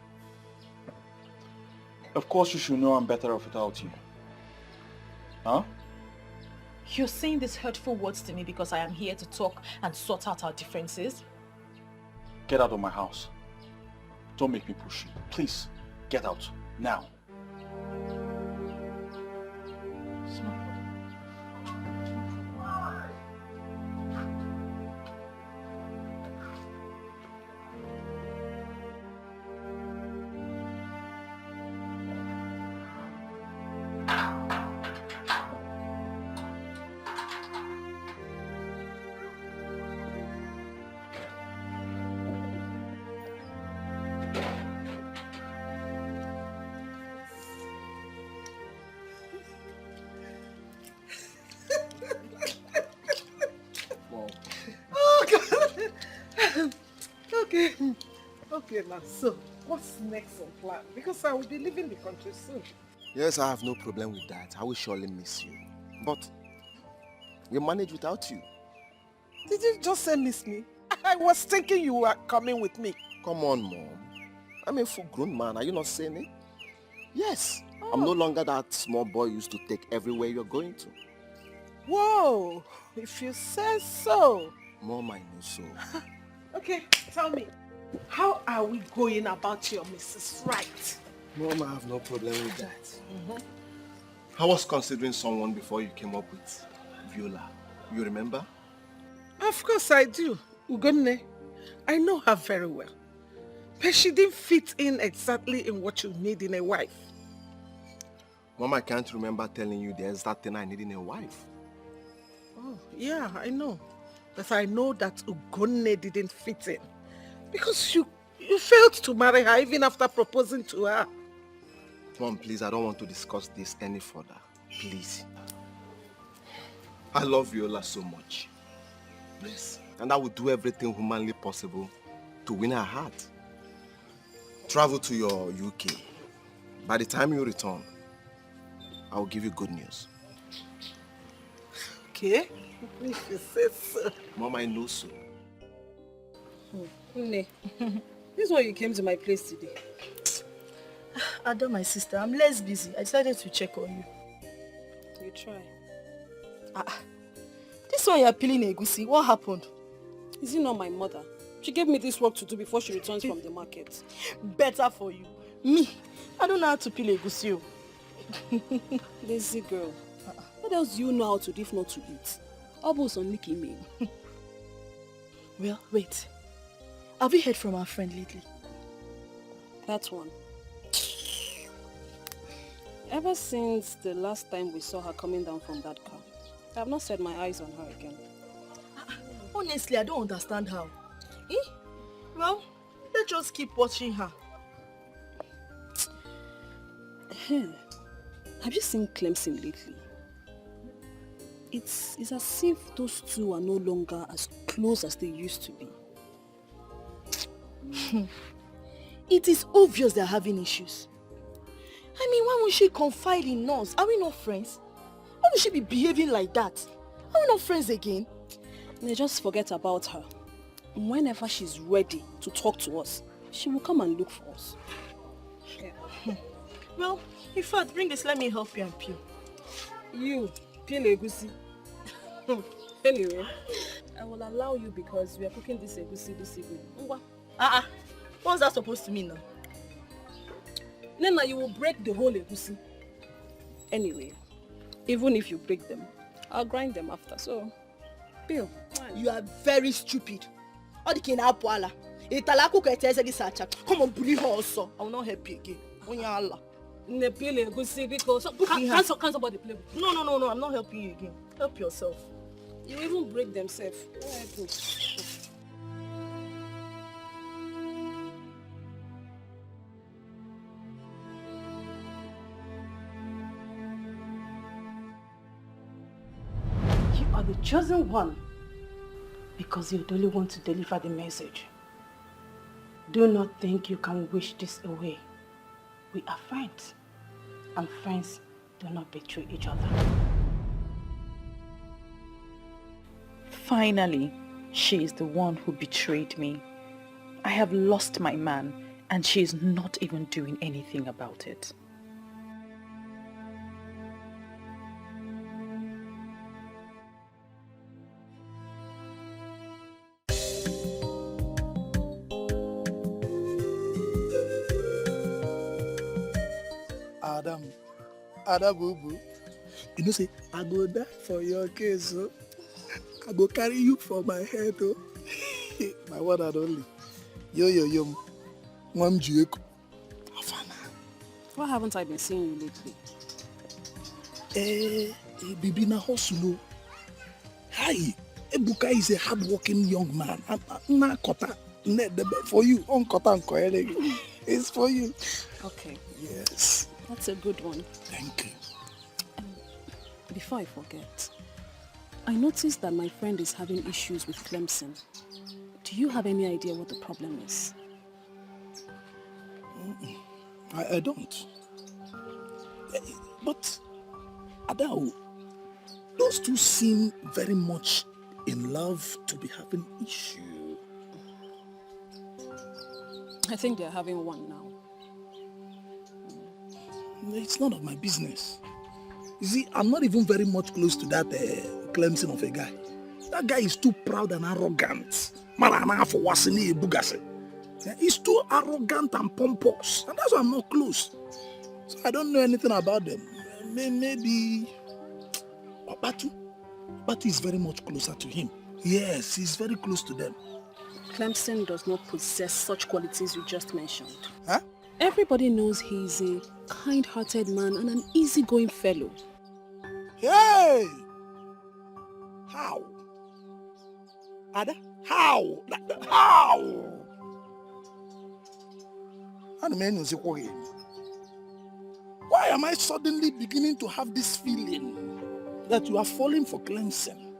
Of course you should know I'm better off without you. Huh? You're saying these hurtful words to me because I am here to talk and sort out our differences? Get out of my house. Don't make me push you. Please, get out. Now. Okay, now, so what's next on plan? Because I will be leaving the country soon. Yes, I have no problem with that. I will surely miss you. But we manage without you. Did you just say miss me? I was thinking you were coming with me. Come on, Mom. I'm a full-grown man. Are you not saying it? Yes. I'm no longer that small boy you used to take everywhere you're going to. Whoa, if you say so. Mom, I know so. Okay, tell me, how are we going about your Mrs. Right? Mom, I have no problem with that. I was considering someone before you came up with Viola. You remember? Of course I do. Ugonne, I know her very well. But she didn't fit in exactly in what you need in a wife. Mom, I can't remember telling you the exact thing I need in a wife. Oh, yeah, I know. But I know that Ugonne didn't fit in. Because you failed to marry her even after proposing to her. Mom, please, I don't want to discuss this any further. Please. I love Viola so much. Yes. And I will do everything humanly possible to win her heart. Travel to your UK. By the time you return, I will give you good news. Okay? If you say so. Mom, I know so. Nne, this is why you came to my place today. Ada, my sister, I'm less busy. I decided to check on you. You try. This one you're peeling egusi. What happened? Is it not my mother? She gave me this work to do before she returns from the market. Better for you. Me, I don't know how to peel egusi. Lazy girl. What else do you know how to do if not to eat? Almost on Nikki me. Well, wait. Have you heard from our friend lately? That one. Ever since the last time we saw her coming down from that car, I have not set my eyes on her again. Honestly, I don't understand how. Well, let's just keep watching her. Have you seen Clemson lately? It's as if those two are no longer as close as they used to be. It is obvious they're having issues. I mean, why won't she confide in us? Are we not friends? Why would she be behaving like that? Are we not friends again? They just forget about her. Whenever she's ready to talk to us, she will come and look for us. Yeah. Well, in fact, bring this, let me help you and peel. You, peel egusi. Anyway, I will allow you because we are cooking this egusi this evening. What's that supposed to mean now? Nena, you will break the whole egusi. Anyway, even if you break them, I'll grind them after, so peel. You are very stupid. Come on, bully her also. I will not help you again. Can somebody play with you? No, I'm not helping you again. Help yourself. You even break themselves. You are the chosen one because you're the only one to deliver the message. Do not think you can wish this away. We are friends, and friends do not betray each other. Finally, she is the one who betrayed me. I have lost my man, and she is not even doing anything about it. Adam boo boo. You know say I go die for your case, oh. I go carry you for my head, oh. My one and only. Yo. Mom Jueko. Why haven't I been seeing you lately? Bibi na hustle. Hi. Ebuka is a hard-working young man. Na kota. For you. On kota it's for you. Okay. Yes. That's a good one. Thank you. Before I forget, I noticed that my friend is having issues with Clemson. Do you have any idea what the problem is? I don't. But, Adao, those two seem very much in love to be having issue. I think they're having one now. It's none of my business. You see, I'm not even very much close to that Clemson of a guy. That guy is too proud and arrogant. He's too arrogant and pompous. And that's why I'm not close. So I don't know anything about them. Maybe Batu is very much closer to him. Yes, he's very close to them. Clemson does not possess such qualities you just mentioned. Huh? Everybody knows he's a kind-hearted man and an easygoing fellow. Hey! How? Ada? How? How? Why am I suddenly beginning to have this feeling that you are falling for Clemson?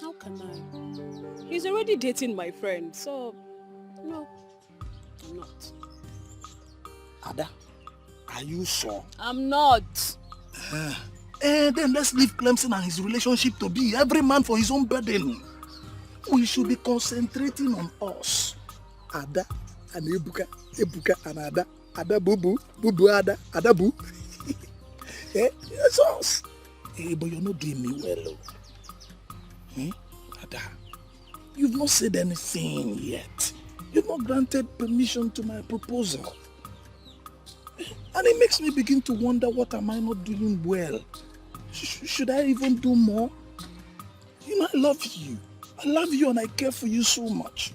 How can I? He's already dating my friend, so no, I'm not. Ada, are you sure? I'm not. Then let's leave Clemson and his relationship to be. Every man for his own burden. We should be concentrating on us. Ada and Ebuka and Ada. Ada Bubu, Bubu Ada, Ada Bu. It's us. But you're not doing me well. Ada, you've not said anything yet. You've not granted permission to my proposal. And it makes me begin to wonder, what am I not doing well? Should I even do more? You know, I love you. I love you and I care for you so much.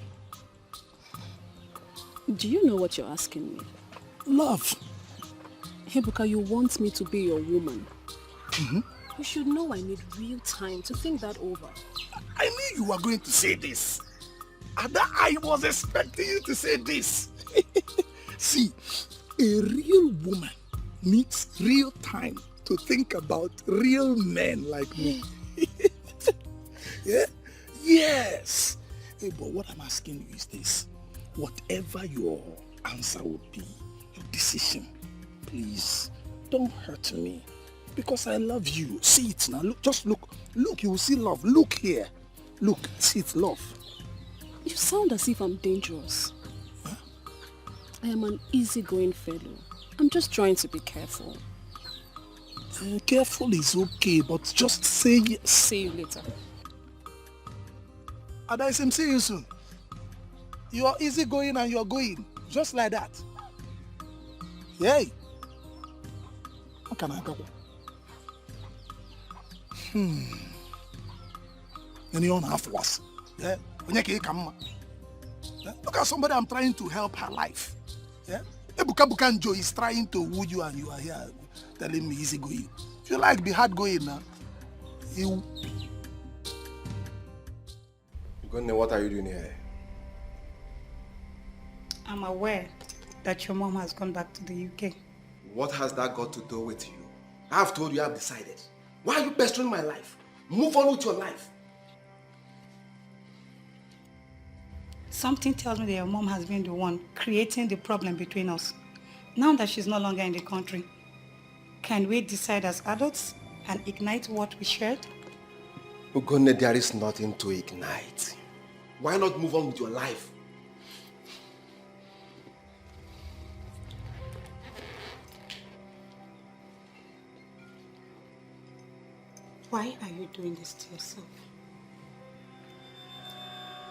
Do you know what you're asking me? Love. Ebuka, you want me to be your woman. Mm-hmm. You should know I need real time to think that over. I knew you were going to say this. Ada, I was expecting you to say this. See, a real woman needs real time to think about real men like me. Yeah? Yes. Hey, but what I'm asking you is this. Whatever your answer would be, your decision, please don't hurt me. Because I love you. See it now. Look, just look. Look, you will see love. Look here. Look, see it, love. You sound as if I'm dangerous. Huh? I am an easygoing fellow. I'm just trying to be careful. Careful is okay, but just say yes. See you later. Adaisem, see you soon. You are easygoing and you're going. Just like that. Yay. How can I go? And you don't have worse. Yeah? Look at somebody I'm trying to help her life. Yeah? Ebuka Bukanjo is trying to woo you and you are here telling me easy going. If you like, be hard going now. You. Gunne, what are you doing here? I'm aware that your mom has gone back to the UK. What has that got to do with you? I've told you I've decided. Why are you pestering my life? Move on with your life. Something tells me that your mom has been the one creating the problem between us. Now that she's no longer in the country, can we decide as adults and ignite what we shared? Ugonne, there is nothing to ignite. Why not move on with your life? Why are you doing this to yourself?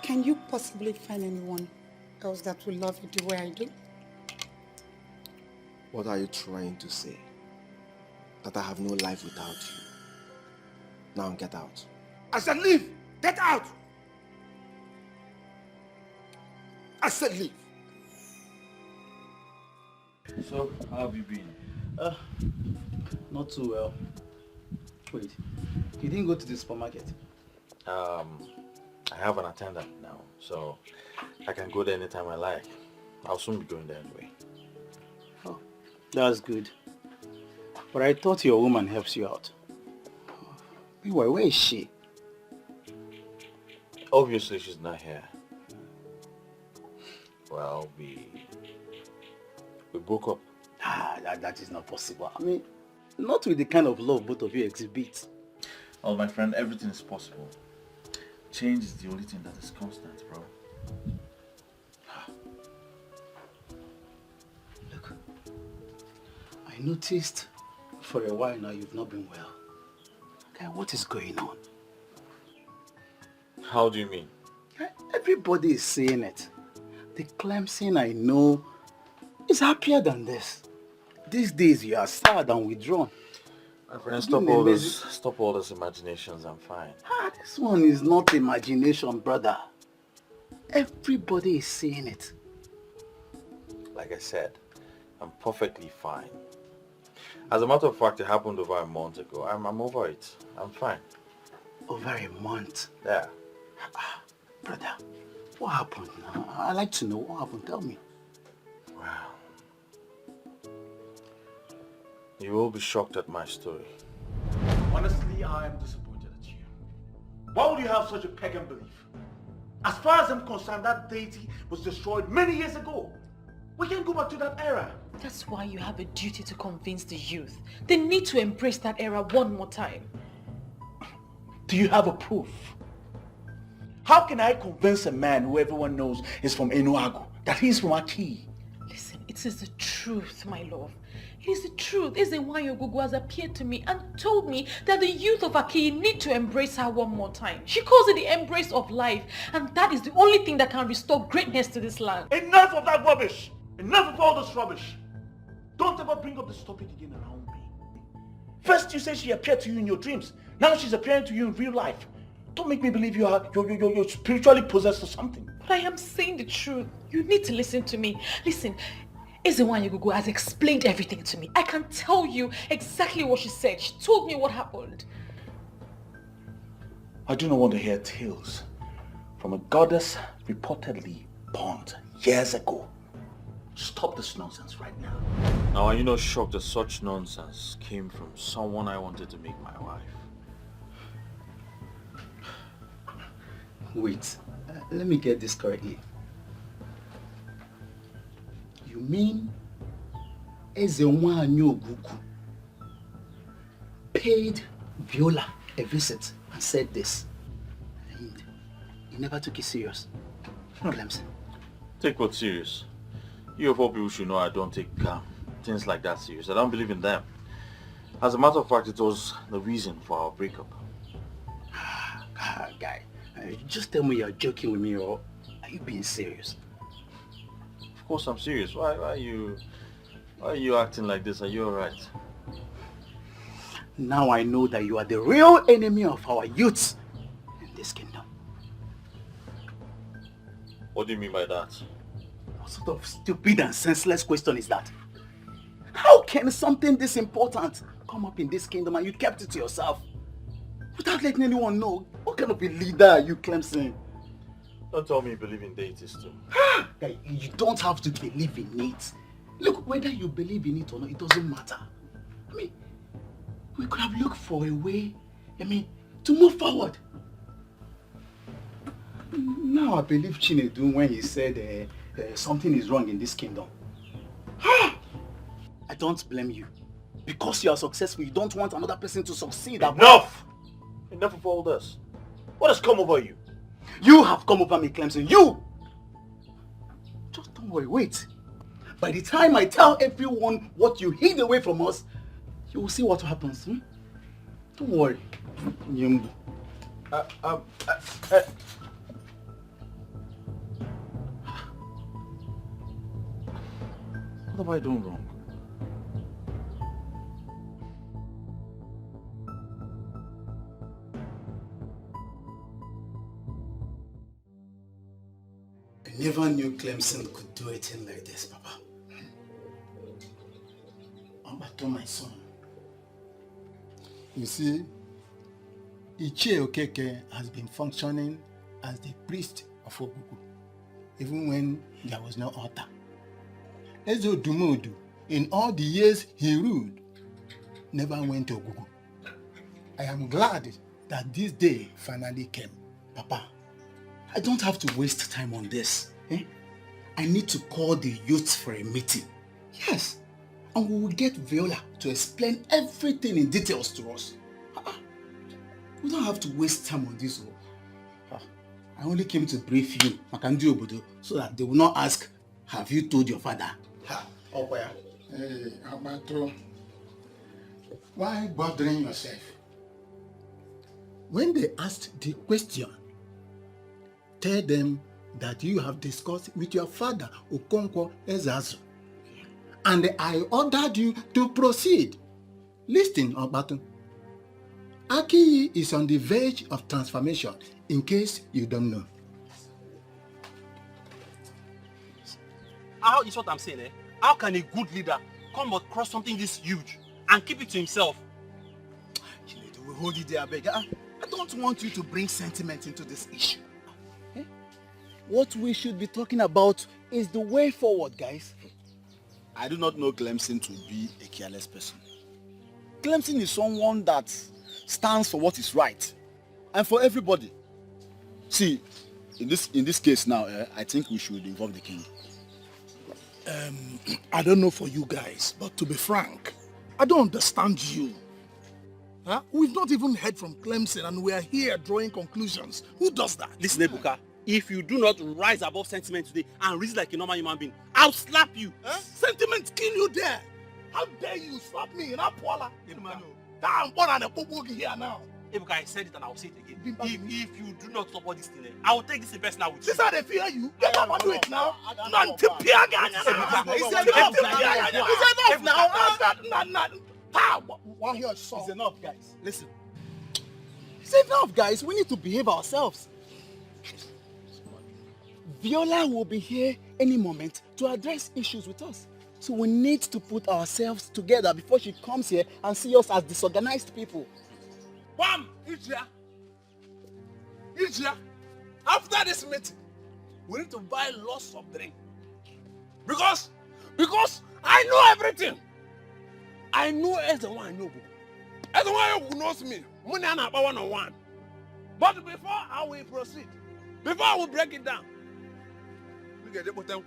Can you possibly find anyone else that will love you the way I do? What are you trying to say? That I have no life without you. Now get out. I said leave! Get out! I said leave! So, how have you been? Not too well. Wait, you didn't go to the supermarket? I have an attendant now, so I can go there anytime I like. I'll soon be going there anyway. Oh, that's good. But I thought your woman helps you out. Meanwhile, where is she? Obviously, she's not here. Well, we broke up. That is not possible. I mean, not with the kind of love both of you exhibit. Well, my friend, everything is possible. Change is the only thing that is constant, bro. Look, I noticed for a while now you've not been well. Okay, what is going on? How do you mean? Everybody is saying it. The Clemson I know is happier than this. These days you are sad and withdrawn. My friend, stop all those imaginations, I'm fine. This one is not imagination, brother. Everybody is saying it. Like I said, I'm perfectly fine. As a matter of fact, it happened over a month ago. I'm over it. I'm fine. Over a month? Yeah. Brother, what happened? I'd like to know what happened. Tell me. Wow. You will be shocked at my story. Honestly, I am disappointed at you. Why would you have such a pagan belief? As far as I'm concerned, that deity was destroyed many years ago. We can't go back to that era. That's why you have a duty to convince the youth. They need to embrace that era one more time. Do you have a proof? How can I convince a man who everyone knows is from Enuagu that he's from Aki? Listen, it is the truth, my love. It is the truth. Ezenwayo Gugu has appeared to me and told me that the youth of Aki need to embrace her one more time. She calls it the embrace of life, and that is the only thing that can restore greatness to this land. Enough of that rubbish! Enough of all this rubbish! Don't ever bring up this topic again around me. First you say she appeared to you in your dreams. Now she's appearing to you in real life. Don't make me believe you're spiritually possessed or something. But I am saying the truth. You need to listen to me. Listen, Ezenwayo Gugu has explained everything to me. I can tell you exactly what she said. She told me what happened. I do not want to hear tales from a goddess reportedly burnt years ago. Stop this nonsense right now. Now, are you not shocked that such nonsense came from someone I wanted to make my wife? Wait, let me get this correctly. You mean Ezenwayo Gugu paid Viola a visit and said this. And he never took it serious. Clemson. Take what serious? You of all people should know I don't take things like that serious. I don't believe in them. As a matter of fact, it was the reason for our breakup. Guy, just tell me you're joking with me or are you being serious? Of course I'm serious. Why are you acting like this? Are you alright? Now I know that you are the real enemy of our youth in this kingdom. What do you mean by that? What sort of stupid and senseless question is that? How can something this important come up in this kingdom and you kept it to yourself? Without letting anyone know? What kind of a leader are you, Clemson? Don't tell me you believe in deities too. Guy, you don't have to believe in it. Look, whether you believe in it or not, it doesn't matter. I mean, we could have looked for a way, to move forward. Now I believe Chinedu when he said something is wrong in this kingdom. I don't blame you. Because you are successful, you don't want another person to succeed. Enough! Enough of all this. What has come over you? You have come over me, Clemson. You! Just don't worry, wait. By the time I tell everyone what you hid away from us, you will see what happens. Don't worry. Nyembu. What have I done wrong? I never knew Clemson could do a thing like this, Papa. Ambato, my son. You see, Ichie Okeke has been functioning as the priest of Ogugu, even when there was no altar. Ezo Dumodu, in all the years he ruled, never went to Ogugu. I am glad that this day finally came. Papa, I don't have to waste time on this. I need to call the youth for a meeting. Yes. And we will get Viola to explain everything in details to us. We don't have to waste time on this. I only came to brief you, Makandu Obodo, so that they will not ask, have you told your father? Hey, Abato, why bothering yourself? When they asked the question, tell them that you have discussed with your father, Okonkwo Ezazu, and I ordered you to proceed. Listen, Abato. Aki is on the verge of transformation, in case you don't know. How is what I'm saying, eh? How can a good leader come across something this huge and keep it to himself? We hold it there, beg. I don't want you to bring sentiment into this issue. What we should be talking about is the way forward, guys. I do not know Clemson to be a careless person. Clemson is someone that stands for what is right and for everybody. See, in this case now, I think we should involve the king. I don't know for you guys, but to be frank, I don't understand you. Huh? We've not even heard from Clemson and we are here drawing conclusions. Who does that? Listen, Ebuka, if you do not rise above sentiment today and reason like a normal human being, I'll slap you. Huh? Sentiment kill you there. How dare you slap me in Apuala? I'm born and a popo here now. Ebuka, I said it and I'll say it again. If you do not support this thing, I will take this in personal with you. This is how they fear you. Get up and do it now. It's enough now. One here, son. It's enough, guys. Listen. It's enough, guys. We need to behave ourselves. Viola will be here any moment to address issues with us. So we need to put ourselves together before she comes here and see us as disorganized people. Bam! Ijia, after this meeting, we need to buy lots of drink. Because I know everything. I know as the one I know. As the one who knows me, money and about 101. But before I will proceed, before I will break it down, we get the bottom.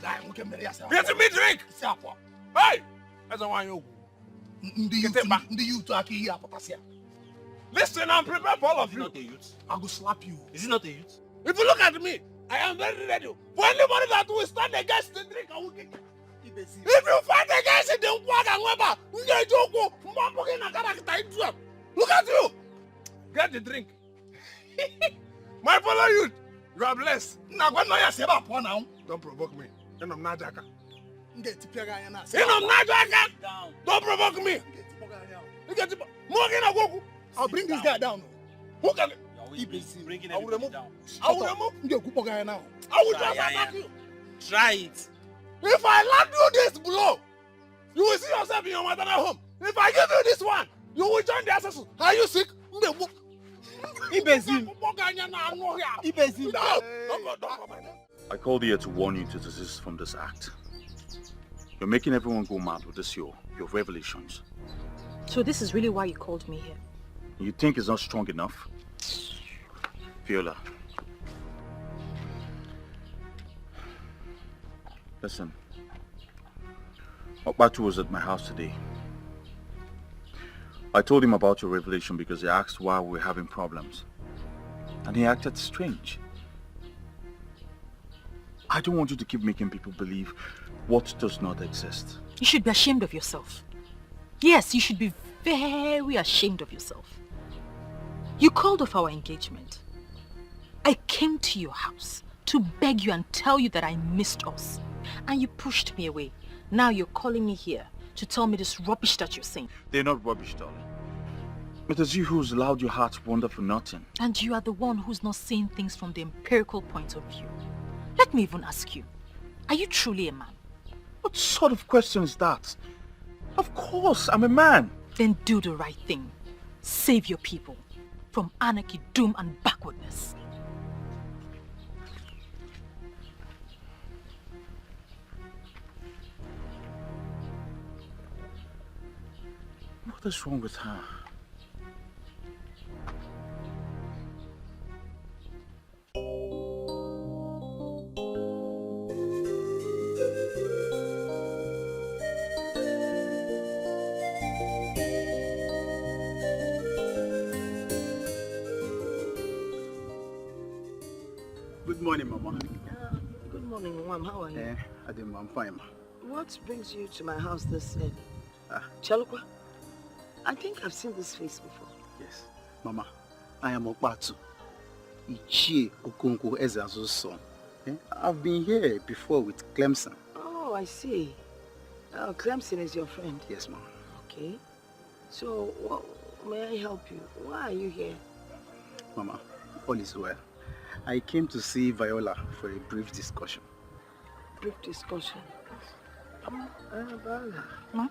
Get me drink. Hey, as the one you Listen, I'm prepared for all of you. I will slap you. Is it not a youth? If you look at me, I am very ready. For anybody that will stand against the drink, I will kick. If you fight against it, then look at you. Get the drink. My fellow youth, you are blessed. Don't provoke me. And I'm not Jaka. Don't provoke me. I'll bring this guy down. Who can? Bringing I will remove. down. I will remove. I will just attack you. Try it. If I land you this blow, you will see yourself in your maternal home. If I give you this one, you will join the Ancestral. Are you sick? Ibezim. I called here to warn you to desist from this act. You're making everyone go mad with this your revelations. So this is really why you called me here? You think it's not strong enough? Viola. Listen. Okbatu was at my house today. I told him about your revelation because he asked why we were having problems. And he acted strange. I don't want you to keep making people believe what does not exist. You should be ashamed of yourself. Yes, you should be very ashamed of yourself. You called off our engagement. I came to your house to beg you and tell you that I missed us. And you pushed me away. Now you're calling me here to tell me this rubbish that you're saying. They're not rubbish, darling. It is you who's allowed your heart to wander for nothing. And you are the one who's not seeing things from the empirical point of view. Let me even ask you, are you truly a man? What sort of question is that? Of course, I'm a man. Then do the right thing. Save your people from anarchy, doom and backwardness. What is wrong with her? Good morning, Mama. Good morning, Mom. How are you? I'm fine, Ma. What brings you to my house this early? Chalukwa, I think I've seen this face before. Yes. Mama, I am Okbatu. Ichie Okonkwo Ezeazu's son. I've been here before with Clemson. Oh, I see. Clemson is your friend? Yes, Mama. Okay. So, may I help you? Why are you here? Mama, all is well. I came to see Viola for a brief discussion. Brief discussion? Viola. Ma?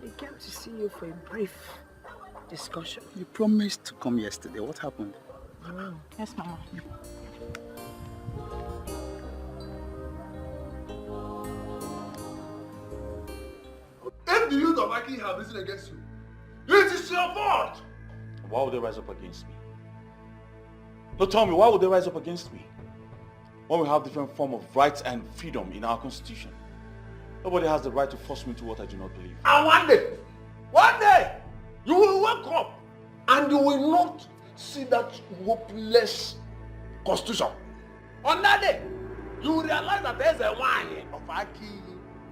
I came to see you for a brief discussion. You promised to come yesterday. What happened? Oh. Yes, Mama. If the youth of Aki have risen against you, it is your fault! Why would they rise up against me? No, tell me, why would they rise up against me? When we have different form of rights and freedom in our constitution. Nobody has the right to force me to what I do not believe. And one day, you will wake up and you will not see that hopeless constitution. On that day, you will realize that there's a wine of Aki.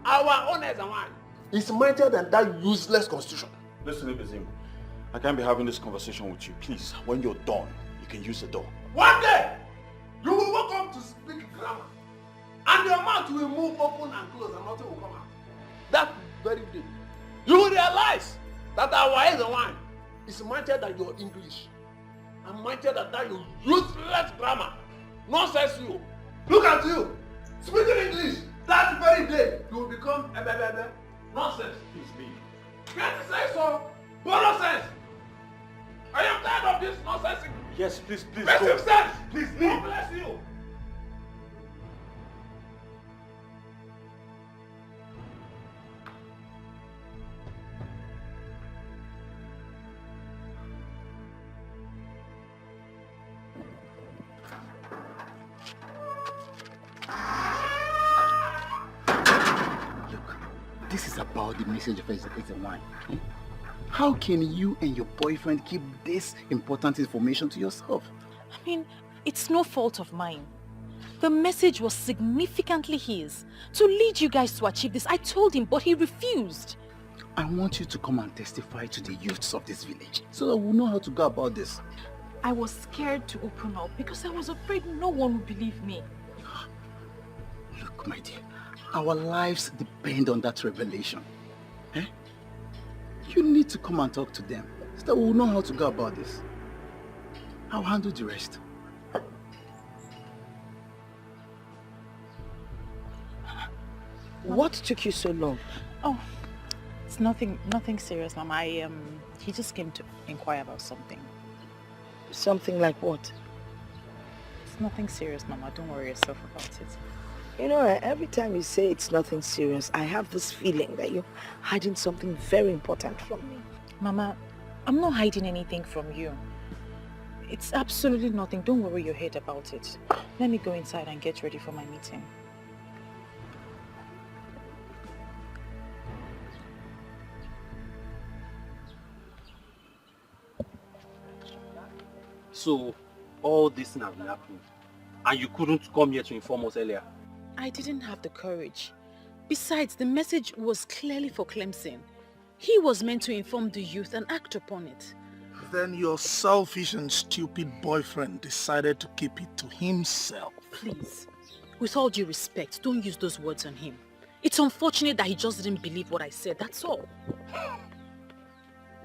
Our own is a wine. It's mightier than that useless constitution. Listen, Ibezim, I can't be having this conversation with you. Please, when you're done, you can use the door. One day, you will wake up to speak grammar. And your mouth will move open and close and nothing will come out. That very day, you will realize that our eyes and wine is mightier than your English. And mightier than that your useless grammar. Nonsense you. Look at you. Speaking English. That very day, you will become a nonsense. Please leave. Can't you say so? Nonsense. I am tired of this nonsense. Yes, please Make go. him sense. Please God leave. bless you. this is about the message of Eze1. How can you and your boyfriend keep this important information to yourself? I mean, it's no fault of mine. The message was significantly his. To lead you guys to achieve this, I told him, but he refused. I want you to come and testify to the youths of this village so that we'll know how to go about this. I was scared to open up because I was afraid no one would believe me. Look, my dear, our lives depend on that revelation. Eh? You need to come and talk to them so that we'll know how to go about this. I'll handle the rest. What took you so long? Oh, it's nothing serious, Mama. He just came to inquire about something. Something like what? It's nothing serious, Mama. Don't worry yourself about it. You know, every time you say it's nothing serious, I have this feeling that you're hiding something very important from me. Mama, I'm not hiding anything from you. It's absolutely nothing. Don't worry your head about it. Let me go inside and get ready for my meeting. So, all this thing has been happening, and you couldn't come here to inform us earlier? I didn't have the courage. Besides, the message was clearly for Clemson. He was meant to inform the youth and act upon it. Then your selfish and stupid boyfriend decided to keep it to himself. Please, with all due respect, don't use those words on him. It's unfortunate that he just didn't believe what I said, that's all.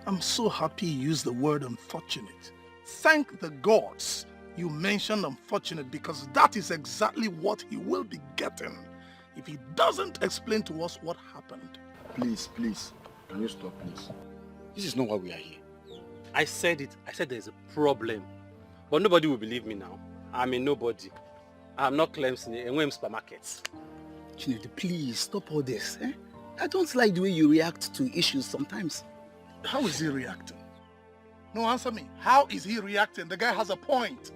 I'm so happy you used the word unfortunate. Thank the gods you mentioned unfortunate, because that is exactly what he will be getting if he doesn't explain to us what happened. Please, can you stop, please? This is not why we are here. I said it. I said there's a problem. But nobody will believe me now. I'm a nobody. I'm not Clemson in Wem supermarkets. Chinedu, please stop all this. Eh? I don't like the way you react to issues sometimes. How is he reacting? No, answer me. How is he reacting? The guy has a point.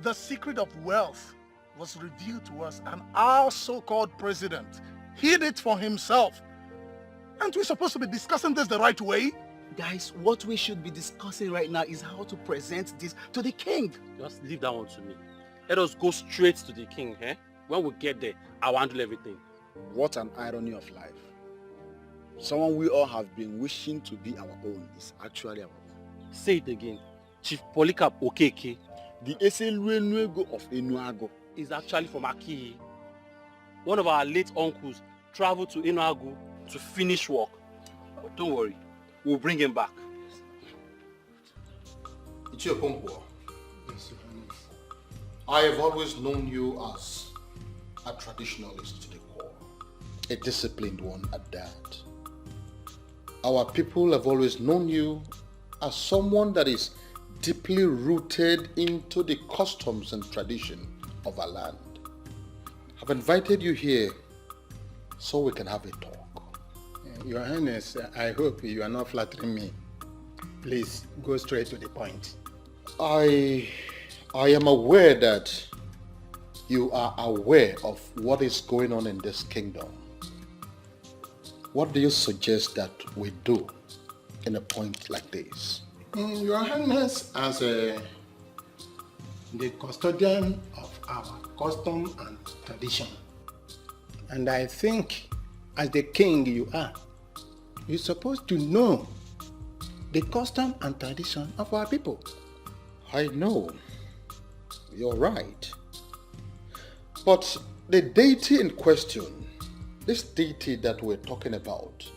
The secret of wealth was revealed to us, and our so-called president hid it for himself. Aren't we supposed to be discussing this the right way? Guys, what we should be discussing right now is how to present this to the king. Just leave that one to me. Let us go straight to the king, eh? When we get there, I'll handle everything. What an irony of life. Someone we all have been wishing to be our own is actually our own. Say it again. Chief Polycarp Okeke. The Eseluenuego of Enuago is actually from Aki. One of our late uncles traveled to Enuago to finish work. But don't worry, we'll bring him back. Ichiokonkwo, I have always known you as a traditionalist to the core, a disciplined one at that. Our people have always known you as someone that is deeply rooted into the customs and tradition of our land. I've invited you here so we can have a talk. Your Highness, I hope you are not flattering me. Please, go straight to the point. I am aware that you are aware of what is going on in this kingdom. What do you suggest that we do in a point like this? Your Highness, as the custodian of our custom and tradition, and I think as the king you are, you're supposed to know the custom and tradition of our people. I know. You're right. But the deity in question, this deity that we're talking about,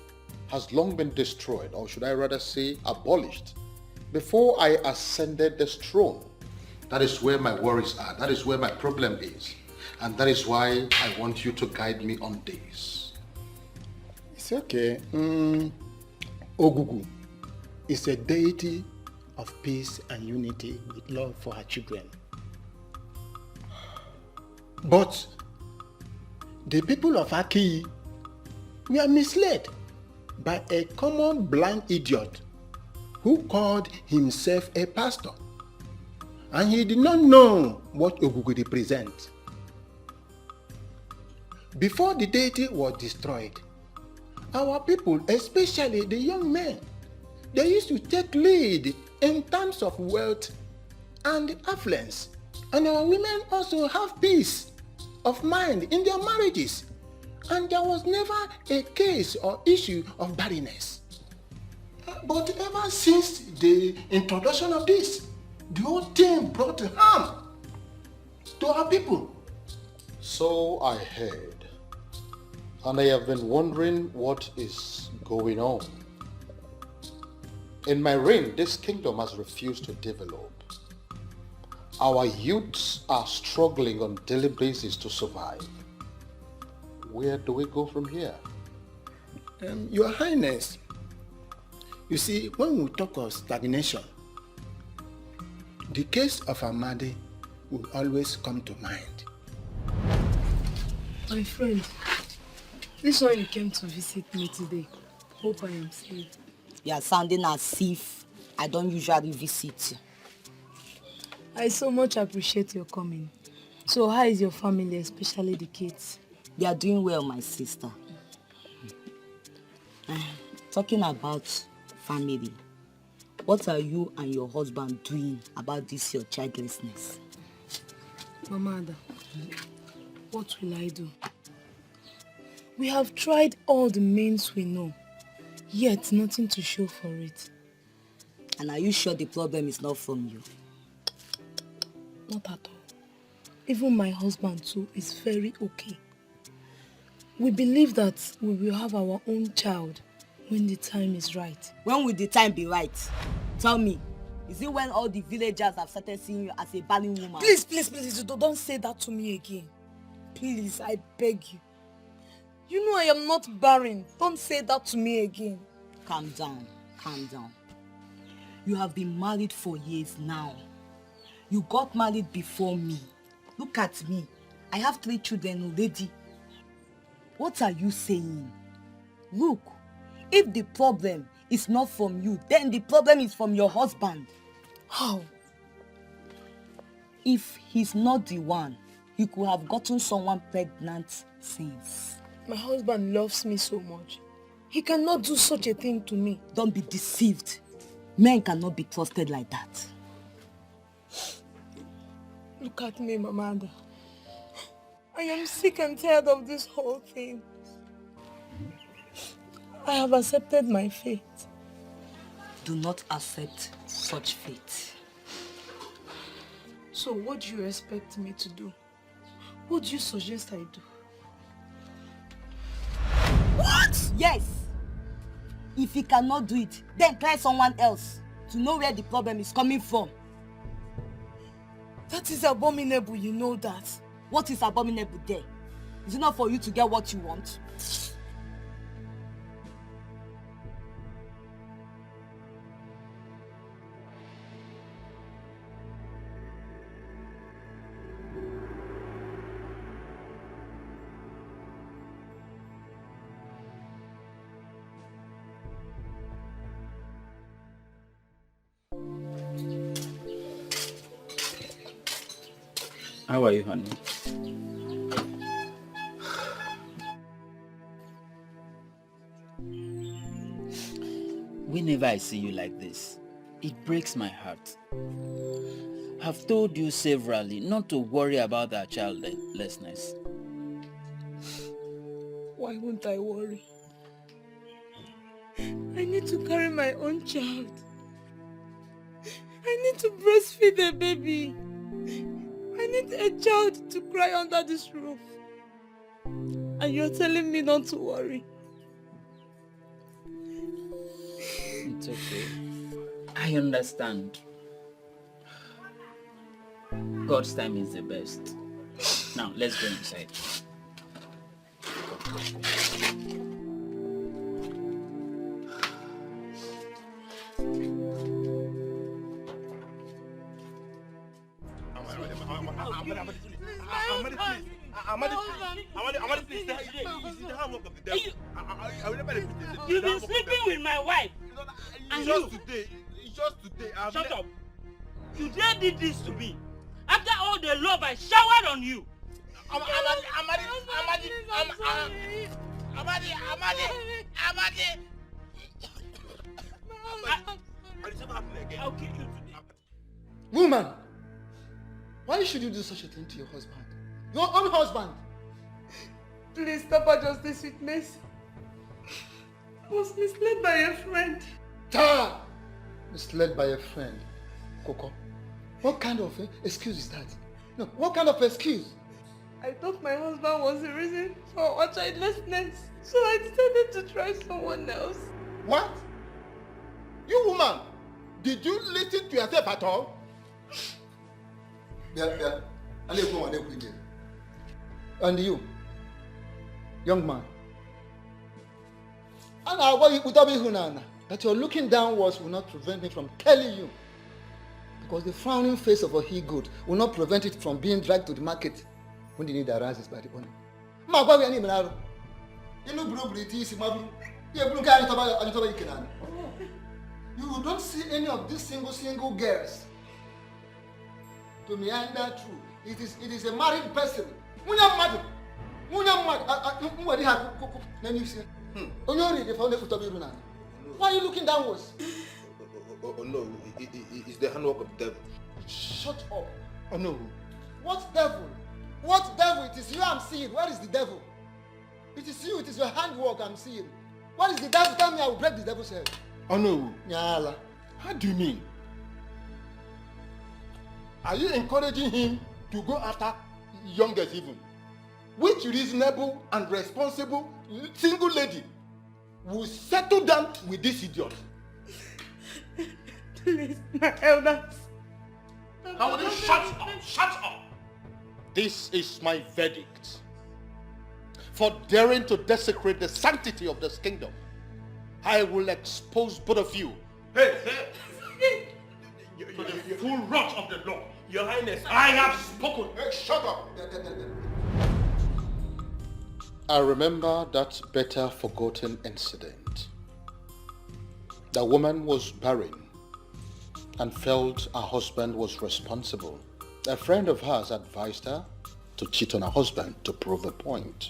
has long been destroyed, or should I rather say abolished, before I ascended this throne. That is where my worries are. That is where my problem is. And that is why I want you to guide me on this. It's okay. Ogugu is a deity of peace and unity with love for her children. But the people of Aki were misled by a common blind idiot who called himself a pastor, and he did not know what Ogugu represents. Before the deity was destroyed, our people, especially the young men, they used to take lead in terms of wealth and affluence. And our women also have peace of mind in their marriages. And there was never a case or issue of barrenness. But ever since the introduction of this, the whole thing brought harm to our people. So I heard. And I have been wondering what is going on. In my reign, this kingdom has refused to develop. Our youths are struggling on a daily basis to survive. Where do we go from here? Your Highness, you see, when we talk of stagnation, the case of Amadi will always come to mind. My friend, this one you came to visit me today. Hope I am safe. You are sounding as if I don't usually visit you. I so much appreciate your coming. So how is your family, especially the kids? They are doing well, my sister. Talking about family, what are you and your husband doing about this your childlessness? Mama Ada, what will I do? We have tried all the means we know, yet nothing to show for it. And are you sure the problem is not from you? Not at all. Even my husband too is very okay. We believe that we will have our own child when the time is right. When will the time be right? Tell me, is it when all the villagers have started seeing you as a barren woman? Please, please, please, don't say that to me again. Please, I beg you. You know I am not barren. Don't say that to me again. Calm down, calm down. You have been married for years now. You got married before me. Look at me. I have 3 children already. What are you saying? Look, if the problem is not from you, then the problem is from your husband. How? If he's not the one, he could have gotten someone pregnant since. My husband loves me so much. He cannot do such a thing to me. Don't be deceived. Men cannot be trusted like that. Look at me, Mama Ada. I am sick and tired of this whole thing. I have accepted my fate. Do not accept such fate. So what do you expect me to do? What do you suggest I do? What? Yes. If he cannot do it, then try someone else to know where the problem is coming from. That is abominable, you know that. What is abominable there? Is it not for you to get what you want? How are you, honey? Whenever I see you like this, it breaks my heart. I've told you severally not to worry about our childlessness. Why won't I worry? I need to carry my own child. I need to breastfeed a baby. I need a child to cry under this roof. And you're telling me not to worry. It's okay. I understand. God's time is the best. Now, let's go inside. You've been sleeping with my wife. Just today. Shut up. You dare did this to me. After all the love I showered on you. Amadi! I'll kill you today. Woman, why should you do such a thing to your husband? Your own husband? Please, Papa Justice with mercy. I was misled by a friend. Ta! Misled by a friend. Coco, what kind of excuse is that? No, what kind of excuse? I thought my husband was the reason for our childlessness, so I decided to try someone else. What? You woman, did you listen to yourself at all? Yeah. And you, young man, that you're looking downwards will not prevent me from telling you, because the frowning face of a he-goat will not prevent it from being dragged to the market when the need arises by the owner. You don't see any of these single girls to meander through. It is a married person. Why are you looking downwards? Oh no, it's the handwork of the devil. Shut up. Oh no. What devil? What devil? It is you I'm seeing. Where is the devil? It is you, it is your handwork I'm seeing. What is the devil? Tell me, I will break the devil's head. Oh no. Nyala. How do you mean? Are you encouraging him to go after youngest even? Which reasonable and responsible single lady will settle down with this idiot? Please, my elders. Now will you shut up? Shut up! This is my verdict. For daring to desecrate the sanctity of this kingdom, I will expose both of you. Hey! To the full wrath of the law. Your Highness, I have spoken. Hey, shut up! I remember that better forgotten incident. The woman was barren and felt her husband was responsible. A friend of hers advised her to cheat on her husband to prove a point.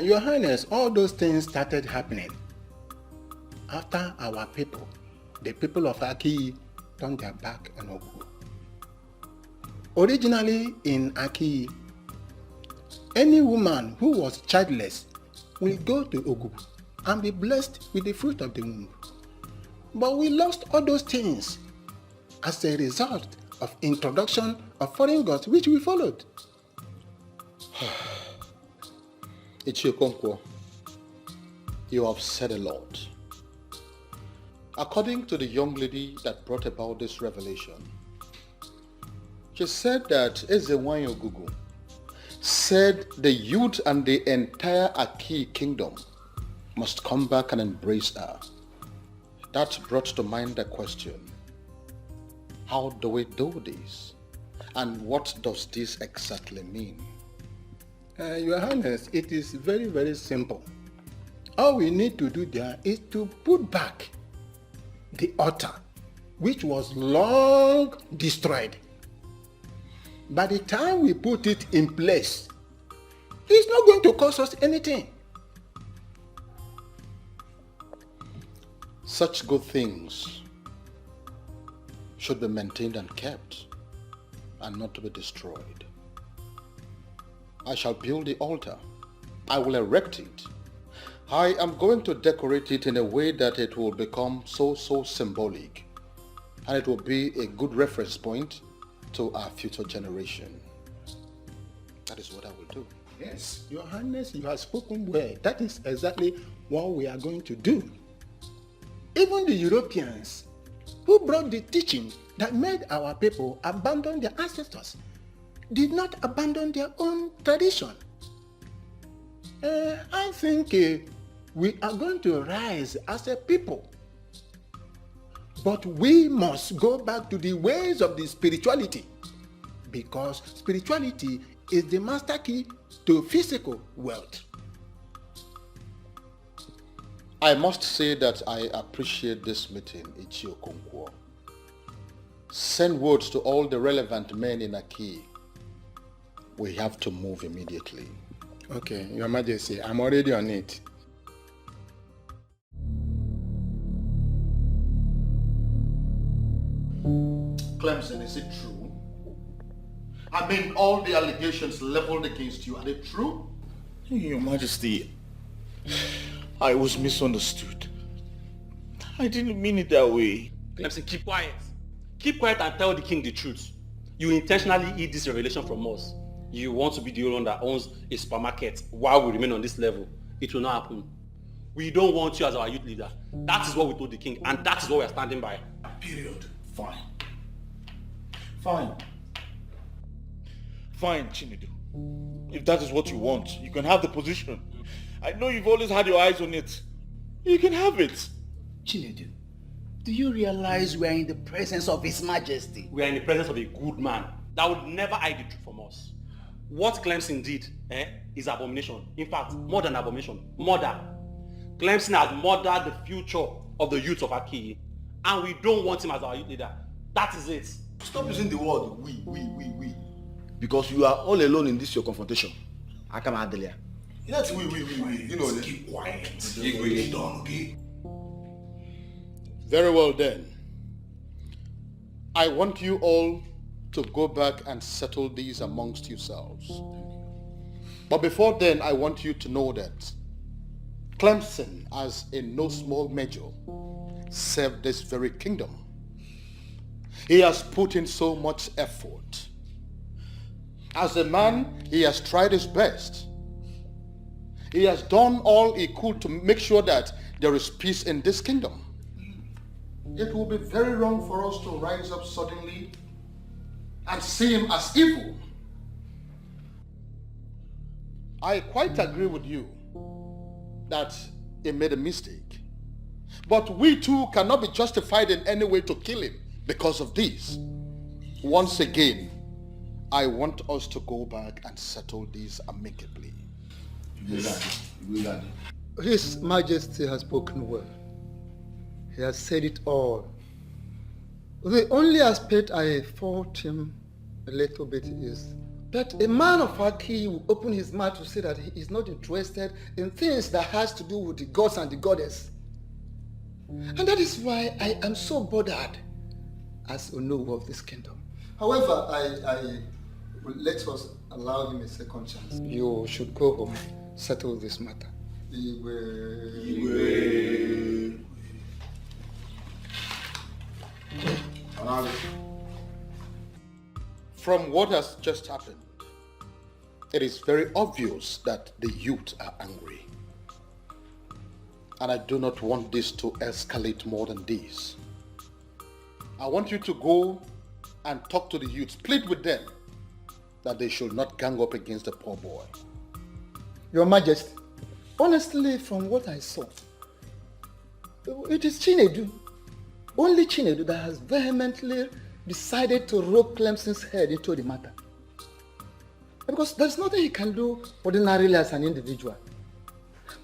Your Highness, all those things started happening after our people, the people of Aki, turned their back on Ogu. Originally in Aki, any woman who was childless will go to Ogu and be blessed with the fruit of the womb. But we lost all those things as a result of introduction of foreign gods which we followed. Ichiokonkwo, you have said a lot. According to the young lady that brought about this revelation, she said that Ezewanyo Gugu said the youth and the entire Aki kingdom must come back and embrace her. That brought to mind the question, how do we do this? And what does this exactly mean? Your Highness, it is very, very simple. All we need to do there is to put back the altar, which was long destroyed. By the time we put it in place, it's not going to cost us anything. Such good things should be maintained and kept, and not to be destroyed. I shall build the altar. I will erect it. I am going to decorate it in a way that it will become so symbolic, and it will be a good reference point to our future generation. That is what I will do. Yes, Your Highness, you have spoken well. That is exactly what we are going to do. Even the Europeans who brought the teaching that made our people abandon their ancestors did not abandon their own tradition. I think we are going to rise as a people. But we must go back to the ways of the spirituality, because spirituality is the master key to physical wealth. I must say that I appreciate this meeting, Ichio Konkwo. Send words to all the relevant men in Aki. We have to move immediately. Okay, Your Majesty, I'm already on it. Clemson, is it true? I mean, all the allegations leveled against you, are they true? Your Majesty, I was misunderstood. I didn't mean it that way. Clemson, keep quiet. Keep quiet and tell the king the truth. You intentionally hid this revelation from us. You want to be the only one that owns a supermarket while we remain on this level. It will not happen. We don't want you as our youth leader. That is what we told the king, and that is what we are standing by. Period. Fine. Fine. Fine, Chinedu. If that is what you want, you can have the position. I know you've always had your eyes on it. You can have it. Chinedu, do you realize we are in the presence of His Majesty? We are in the presence of a good man that would never hide the truth from us. What Clemson did is abomination. In fact, more than abomination, murder. Clemson has murdered the future of the youth of Akiyi, and we don't want him as our youth leader. That is it. Stop using the word we. Because you are all alone in this your confrontation. Akama Adelia. That's we. You know, keep quiet. Keep done, okay? Very well then. I want you all to go back and settle these amongst yourselves. But before then, I want you to know that Clemson, as in no small measure, served this very kingdom. He has put in so much effort. As a man, he has tried his best. He has done all he could to make sure that there is peace in this kingdom. It will be very wrong for us to rise up suddenly and see him as evil. I quite agree with you that he made a mistake. But we too cannot be justified in any way to kill him because of this. Once again, I want us to go back and settle these amicably. His Majesty has spoken well. He has said it all. The only aspect I fault him a little bit is that a man of Aki will open his mouth to say that he is not interested in things that has to do with the gods and the goddess. And that is why I am so bothered as Onowu of this kingdom. However, I will let us allow him a second chance. You should go home, settle this matter. From what has just happened, it is very obvious that the youth are angry. And I do not want this to escalate more than this. I want you to go and talk to the youth, plead with them that they should not gang up against the poor boy. Your Majesty, honestly, from what I saw, it is Chinedu, only Chinedu, that has vehemently decided to rope Clemson's head into the matter. Because there's nothing he can do ordinarily as an individual.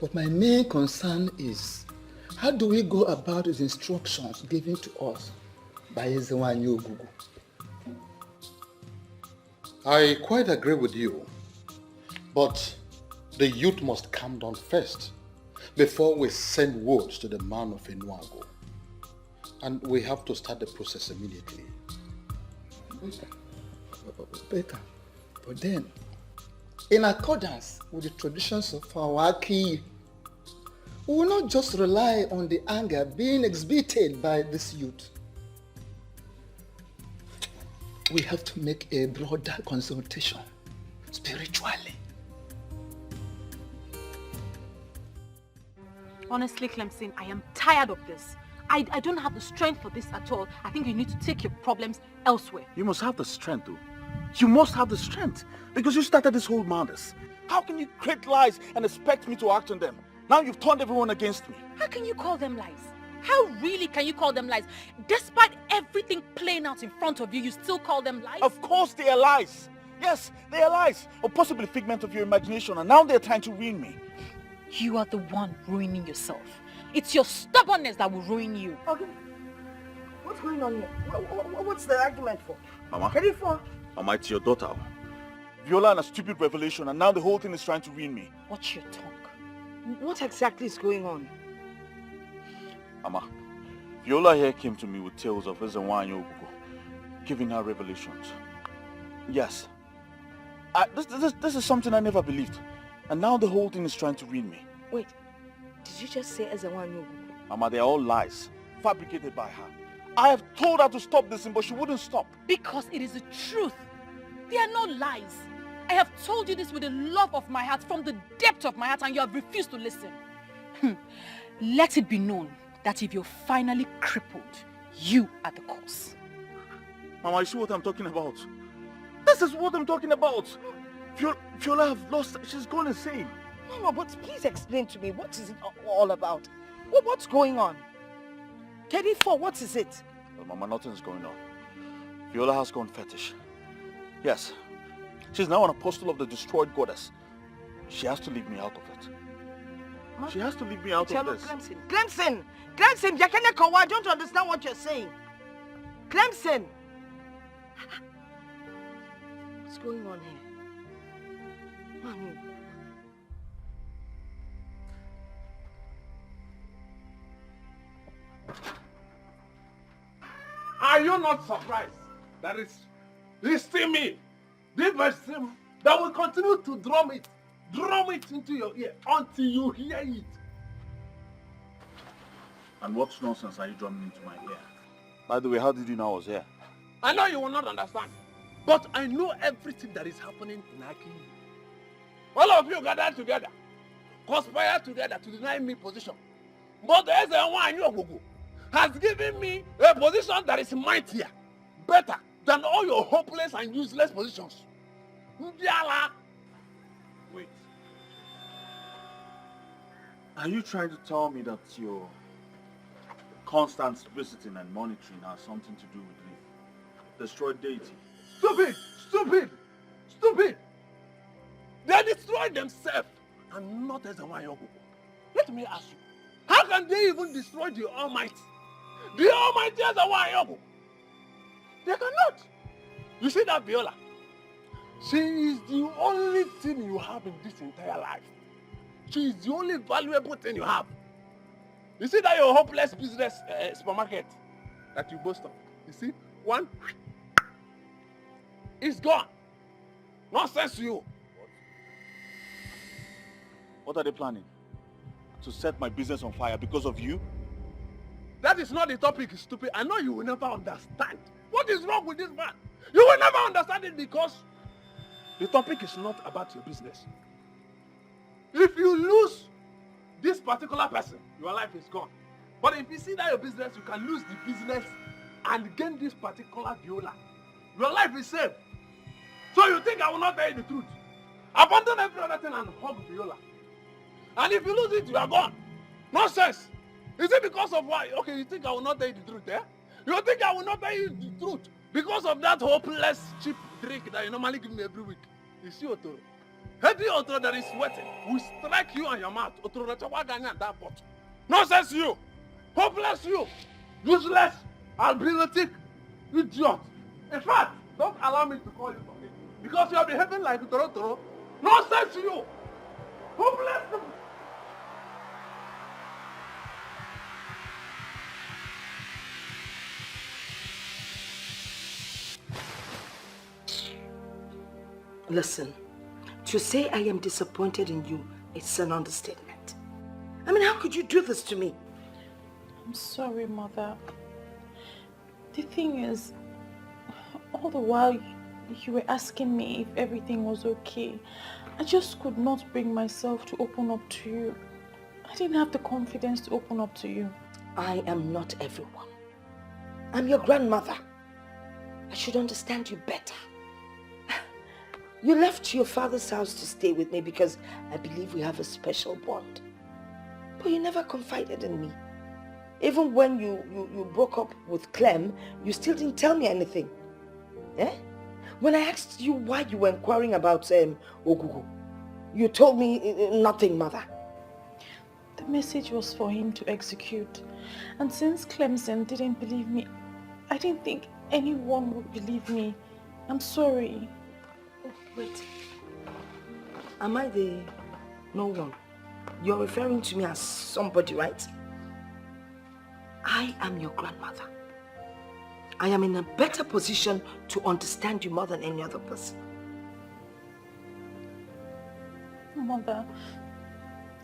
But my main concern is, how do we go about his instructions given to us by Ezewanyi Ogugu? I quite agree with you, but the youth must calm down first before we send word to the man of Enuago. And we have to start the process immediately. Better. But then, in accordance with the traditions of our Aki, we will not just rely on the anger being exhibited by this youth. We have to make a broader consultation, spiritually. Honestly, Clemson, I am tired of this. I don't have the strength for this at all. I think you need to take your problems elsewhere. You must have the strength, though. You must have the strength. Because you started this whole madness. How can you create lies and expect me to act on them? Now you've turned everyone against me. How can you call them lies? How really can you call them lies? Despite everything playing out in front of you, you still call them lies? Of course they are lies. Yes, they are lies. Or possibly a figment of your imagination. And now they're trying to ruin me. You are the one ruining yourself. It's your stubbornness that will ruin you. Okay. What's going on here? What's the argument for? Mama. Ready for? Mama, it's your daughter. Viola and a stupid revelation, and now the whole thing is trying to ruin me. Watch your tongue. What exactly is going on? Mama, Viola here came to me with tales of Ezenwa and Ogugu, giving her revelations. Yes. This is something I never believed. And now the whole thing is trying to ruin me. Wait, did you just say Ezenwa and Ogugu? Mama, they're all lies, fabricated by her. I have told her to stop this thing, but she wouldn't stop. Because it is the truth. They are not lies. I have told you this with the love of my heart, from the depth of my heart, and you have refused to listen. Let it be known that if you're finally crippled, you are the cause. Mama, you see what I'm talking about? This is what I'm talking about. Viola have lost, she's gone insane. Mama, but please explain to me, what is it all about? What's going on? KD4, what is it? Well, Mama, nothing's going on. Viola has gone fetish. Yes. She's now an apostle of the destroyed goddess. She has to leave me out of it. Huh? She has to leave me out of this. Clemson! Yakene, I don't understand what you're saying. Clemson! What's going on here? Mommy. Are you not surprised that it's still me, this person that will continue to drum it into your ear until you hear it? And what nonsense are you drumming into my ear? By the way, how did you know I was here? I know you will not understand, but I know everything that is happening in Aki. All of you gathered together, conspire together to deny me position. But there's a one Ogugu has given me a position that is mightier, better than all your hopeless and useless positions. Wait. Are you trying to tell me that your constant visiting and monitoring has something to do with the destroyed deity? Stupid! They destroyed themselves and not as a Ogugu. Let me ask you, how can they even destroy the Almighty? The Almighty is a Ogugu. They cannot. You see that Viola? She is the only thing you have in this entire life. She is the only valuable thing you have. You see that your hopeless business supermarket that you boast of? You see? One, it's gone. Nonsense to you. What are they planning? To set my business on fire because of you? That is not the topic, stupid. I know you will never understand. What is wrong with this man? You will never understand it because the topic is not about your business. If you lose this particular person, your life is gone. But if you see that your business, you can lose the business and gain this particular Viola. Your life is safe. So you think I will not tell you the truth? Abandon every other thing and hug Viola. And if you lose it, you are gone. Nonsense. Is it because of why? Okay, you think I will not tell you the truth, eh? You think I will not tell you the truth because of that hopeless cheap drink that you normally give me every week? You see, Otoro? Heavy Otoro that is sweating will strike you on your mouth. Otoro, that's why I got that pot. Nonsense you! Hopeless you! Useless! Albinetic! Idiot! In fact, don't allow me to call you for it because you are behaving like Otoro. Nonsense you! Hopeless! Listen, to say I am disappointed in you, it's an understatement. I mean, how could you do this to me? I'm sorry, Mother. The thing is, all the while you were asking me if everything was okay, I just could not bring myself to open up to you. I didn't have the confidence to open up to you. I am not everyone. I'm your grandmother. I should understand you better. You left your father's house to stay with me because I believe we have a special bond. But you never confided in me. Even when you broke up with Clem, you still didn't tell me anything. Eh? When I asked you why you were inquiring about Ogugu, you told me nothing, Mother. The message was for him to execute. And since Clemson didn't believe me, I didn't think anyone would believe me. I'm sorry. Oh, wait. Am I the no one? You're referring to me as somebody, right? I am your grandmother. I am in a better position to understand you more than any other person. Mother,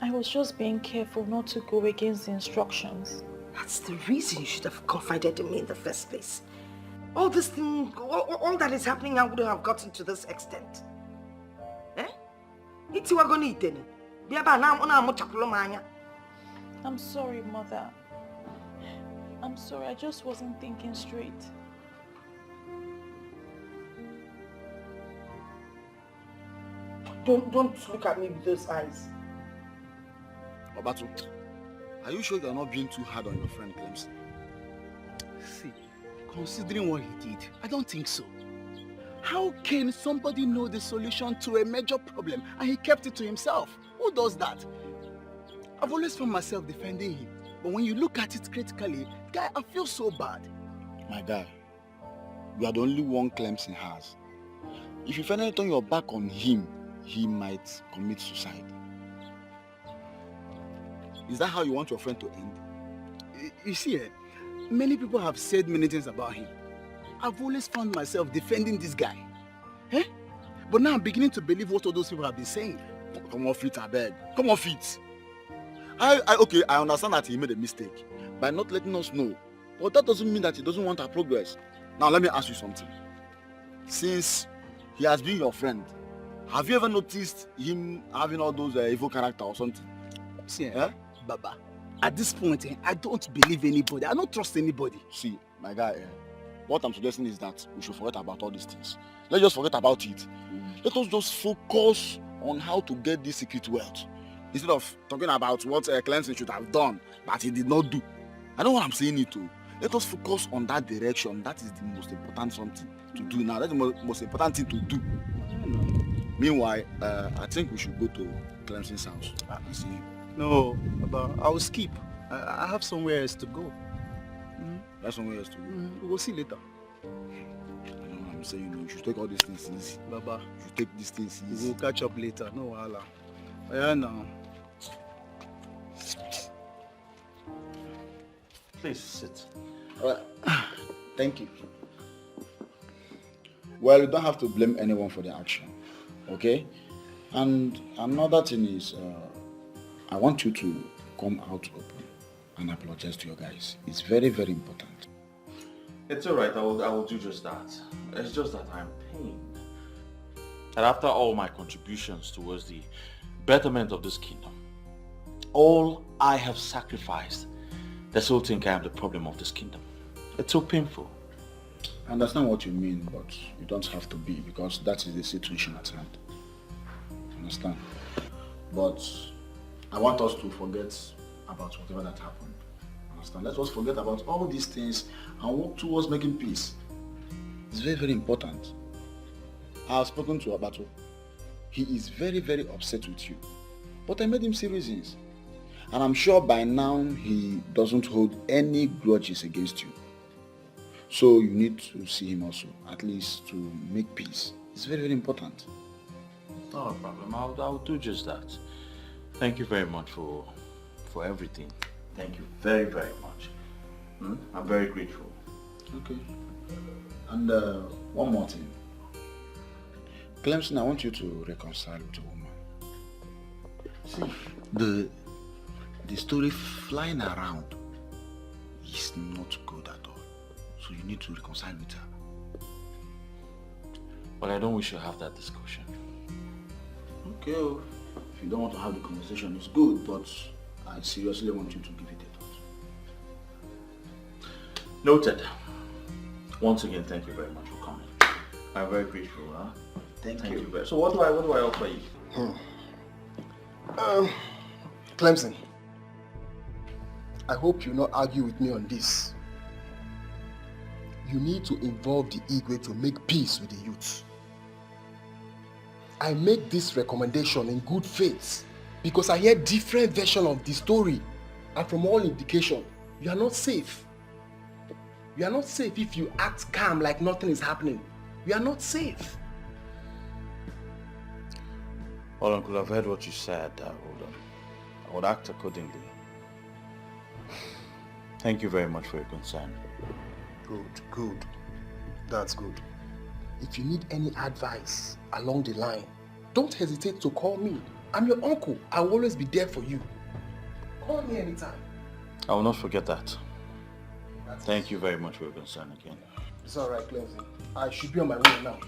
I was just being careful not to go against the instructions. That's the reason you should have confided in me in the first place. All this thing, all that is happening now wouldn't have gotten to this extent. Eh? I'm sorry, Mother. I'm sorry, I just wasn't thinking straight. Don't look at me with those eyes. Obatu, are you sure you're not being too hard on your friend Clemson? See, considering what he did, I don't think so. How can somebody know the solution to a major problem and he kept it to himself? Who does that? I've always found myself defending him, but when you look at it critically, guy, I feel so bad. My guy, you are the only one Clemson has. If you finally turn your back on him, he might commit suicide. Is that how you want your friend to end? You see, many people have said many things about him. I've always found myself defending this guy. Eh? But now I'm beginning to believe what all those people have been saying. Come off it, I beg. Come off it. Okay, I understand that he made a mistake by not letting us know. But that doesn't mean that he doesn't want our progress. Now let me ask you something. Since he has been your friend, have you ever noticed him having all those evil character or something? See, Baba, at this point, I don't believe anybody. I don't trust anybody. See, my guy, what I'm suggesting is that we should forget about all these things. Let's just forget about it. Let us just focus on how to get this secret wealth. Instead of talking about what Clemson should have done, but he did not do. I know what I'm saying it to. Let us focus on that direction. That is the most important something to do now. That's the most important thing to do. Meanwhile, I think we should go to Clemson's house. See him. No, Baba, I will skip. I have somewhere else to go. That's somewhere else to go. We'll see later. I know what I'm saying. You should take all these things easy. Baba, you should take these things easy. We'll catch up later. No wahala. Yeah, now. Please sit. Thank you. Well, you don't have to blame anyone for the action, okay? And another thing is, I want you to come out open and apologize to your guys. It's very, very important. It's alright, I will do just that. It's just that I'm pained. And after all my contributions towards the betterment of this kingdom, all I have sacrificed, they still think I am the problem of this kingdom. It's so painful. I understand what you mean, but you don't have to be, because that is the situation at hand. Understand? But I want us to forget about whatever that happened. Understand? Let us forget about all these things and work towards making peace. It's very, very important. I have spoken to Abato. He is very, very upset with you. But I made him see reasons. And I'm sure by now he doesn't hold any grudges against you. So you need to see him also, at least to make peace. It's very, very important. Not a problem. I'll do just that. Thank you very much for everything. Thank you very, very much. I'm very grateful. Okay. And one more thing. Clemson, I want you to reconcile with a woman. See, the story flying around is not good at all. So you need to reconcile with her. But I don't wish to have that discussion. Okay, if you don't want to have the conversation, it's good, but I seriously want you to give it a thought. Noted. Once again, thank you very much for coming. I'm very grateful. Huh? Thank you. Very. So what do I offer you? Clemson, I hope you not argue with me on this. You need to involve the Igwe to make peace with the youth. I make this recommendation in good faith because I hear different versions of the story, and from all indication, you are not safe. You are not safe if you act calm like nothing is happening. You are not safe. Well, Uncle, I've heard what you said. I would act accordingly. Thank you very much for your concern. Good. That's good. If you need any advice along the line, don't hesitate to call me. I'm your uncle. I will always be there for you. Call me anytime. I will not forget that. Thank you very much for your concern again. It's alright, Clemson. I should be on my way now.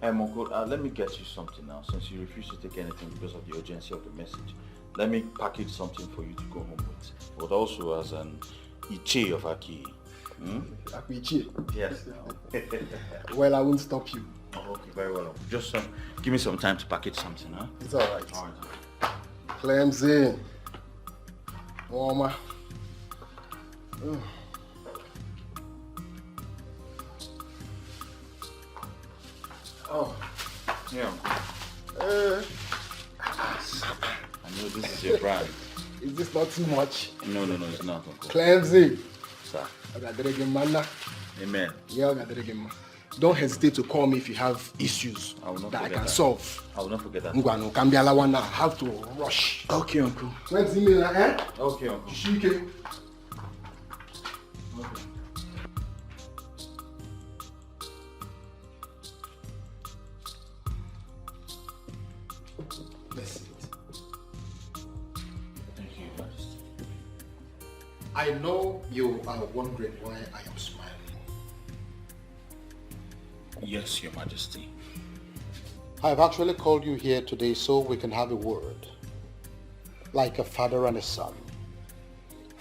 Hey, Uncle, let me get you something now, since you refuse to take anything because of the urgency of the message. Let me package something for you to go home with, but also as an Iche of Aki. Iche? Yes. Well, I won't stop you. Oh, okay, very well. Just give me some time to package something, huh? It's alright. Clemson. Warmer. Oh, yeah. I know this is your brand. Is this not too much? No, it's not, Uncle. Clemson. Sir. Amen. Yeah, don't hesitate to call me if you have issues that I can solve. I will not forget that. I have to rush. Okay, Uncle. Let's email her, eh? Okay, Uncle. Shike. I know you are wondering why I am smiling. Yes, Your Majesty. I've actually called you here today so we can have a word. Like a father and a son.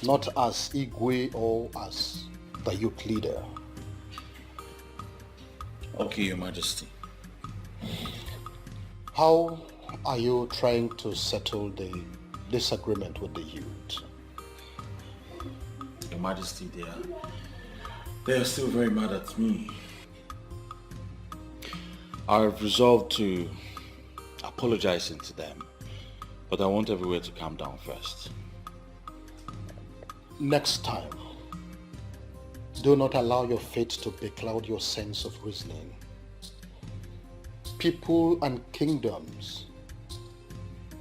Not as Igwe or as the youth leader. Okay, Your Majesty. How are you trying to settle the disagreement with the youth? Your Majesty, they are still very mad at me. I have resolved to apologize to them, but I want everywhere to calm down first. Next time, do not allow your fate to becloud your sense of reasoning. People and kingdoms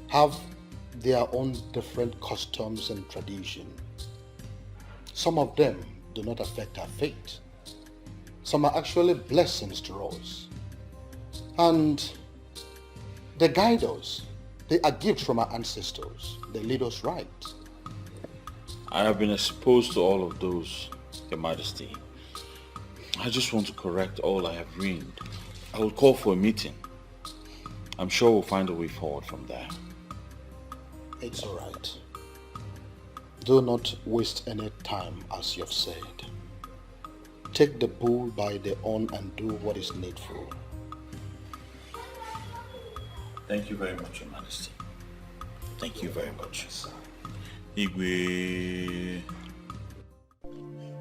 have their own different customs and traditions. Some of them do not affect our fate. Some are actually blessings to us. And they guide us. They are gifts from our ancestors. They lead us right. I have been exposed to all of those, Your Majesty. I just want to correct all I have ruined. I will call for a meeting. I'm sure we'll find a way forward from there. It's all right. Do not waste any time, as you have said. Take the bull by the horn and do what is needful. Thank you very much, Your Majesty. Thank you very much. Igwe.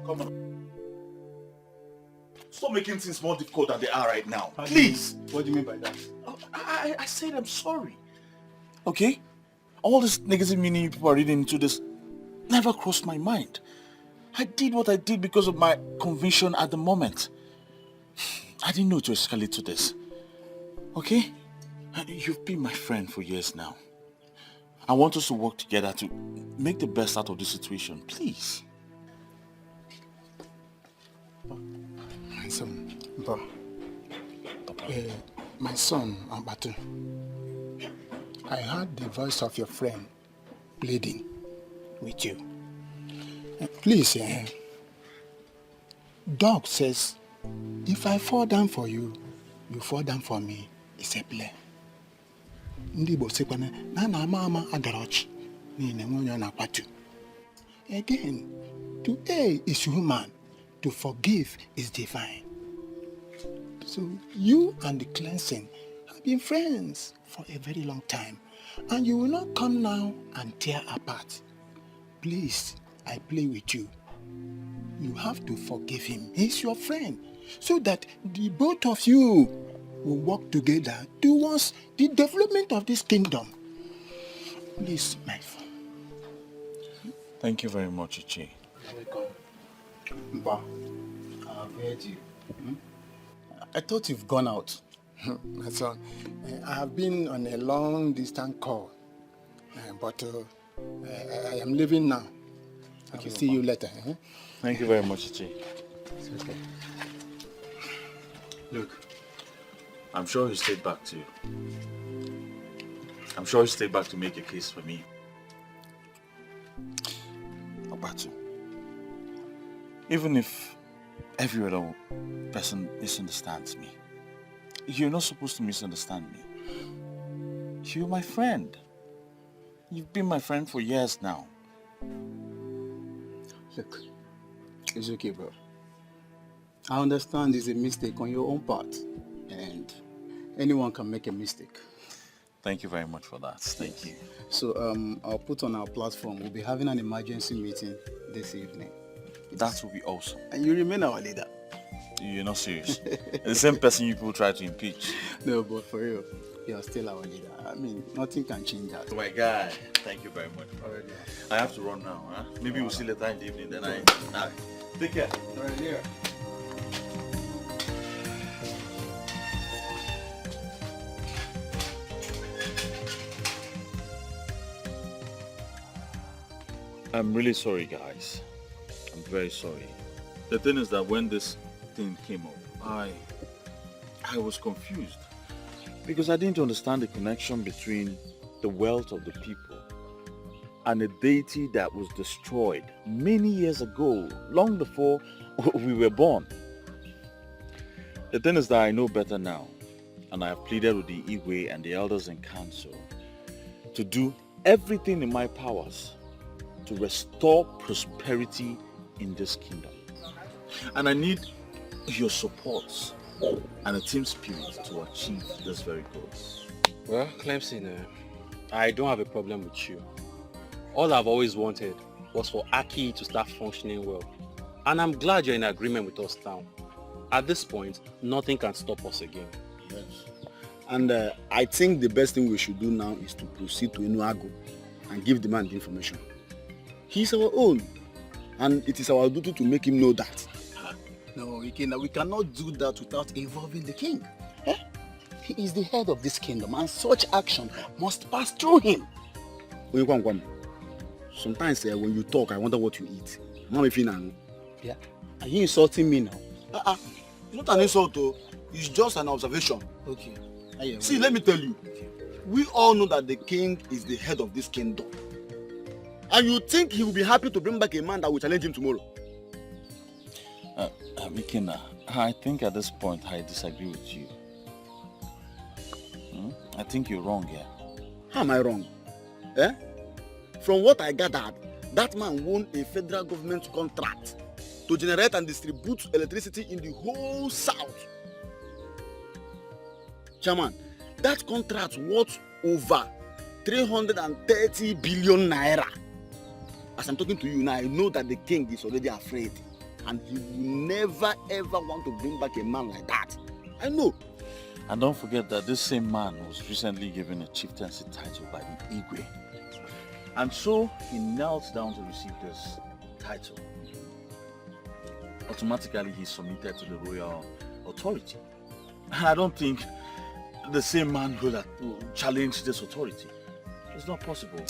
Come on. Stop making things more difficult than they are right now. Please. What do you mean by that? I said I'm sorry. Okay? All this negative meaning people are reading into this never crossed my mind. I did what I did because of my conviction at the moment. I didn't know to escalate to this. Okay? You've been my friend for years now. I want us to work together to make the best out of this situation. Please. My son, my son, Ambatu, I heard the voice of your friend pleading with you. Please, Dog says, if I fall down for you, you fall down for me. It's a play. Again, to err is human, to forgive is divine. So you and the cleansing have been friends for a very long time, and you will not come now and tear apart. Please, I play with you. You have to forgive him. He's your friend, so that the both of you will work together towards the development of this kingdom. Please, my friend. Thank you very much, Ichi. Mba, I've heard you. I thought you've gone out. My son, I have been on a long distance call, but I am leaving now. I will see you later. Thank you very much, Ichi. It's okay. Look, I'm sure he stayed back to you. I'm sure he stayed back to make a case for me. Obatu, even if every other person misunderstands me, you're not supposed to misunderstand me. You're my friend. You've been my friend for years now. Look, it's okay, bro. I understand it's a mistake on your own part, and anyone can make a mistake. Thank you very much for that. Thank you. So I'll put on our platform. We'll be having an emergency meeting this evening. That will be awesome. And you remain our leader. You're not serious. The same person you people try to impeach. No, but for real, you're still our leader. I mean, nothing can change that. Oh my guy, thank you very much. Already. I have to run now. Huh? Maybe we'll see later in the evening. Then take care. All right, here. I'm really sorry, guys. I'm very sorry. The thing is that when this thing came up, I was confused because I didn't understand the connection between the wealth of the people and a deity that was destroyed many years ago, long before we were born. The thing is that I know better now, and I have pleaded with the Igwe and the elders in council to do everything in my powers to restore prosperity in this kingdom. And I need your support and a team spirit to achieve this very goal. Well, Clemson, I don't have a problem with you. All I've always wanted was for Aki to start functioning well. And I'm glad you're in agreement with us now. At this point, nothing can stop us again. Yes. And I think the best thing we should do now is to proceed to Inuago and give the man the information. He's our own, and it is our duty to make him know that. No, we cannot do that without involving the king. Eh? He is the head of this kingdom, and such action must pass through him. Sometimes when you talk, I wonder what you eat. Yeah? Are you insulting me now? It's not an insult, though. It's just an observation. Okay. See, let me tell you. We all know that the king is the head of this kingdom. And you think he will be happy to bring back a man that will challenge him tomorrow? Mikina, I think at this point I disagree with you. I think you're wrong here. How am I wrong? Eh? From what I gathered, that man won a federal government contract to generate and distribute electricity in the whole south. Chairman, that contract worth over 330 billion naira. As I'm talking to you now, I know that the king is already afraid. And he will never ever want to bring back a man like that. I know. And don't forget that this same man was recently given a chieftaincy title by the Igwe. And so he knelt down to receive this title. Automatically he submitted to the royal authority. And I don't think the same man will challenge this authority. It's not possible.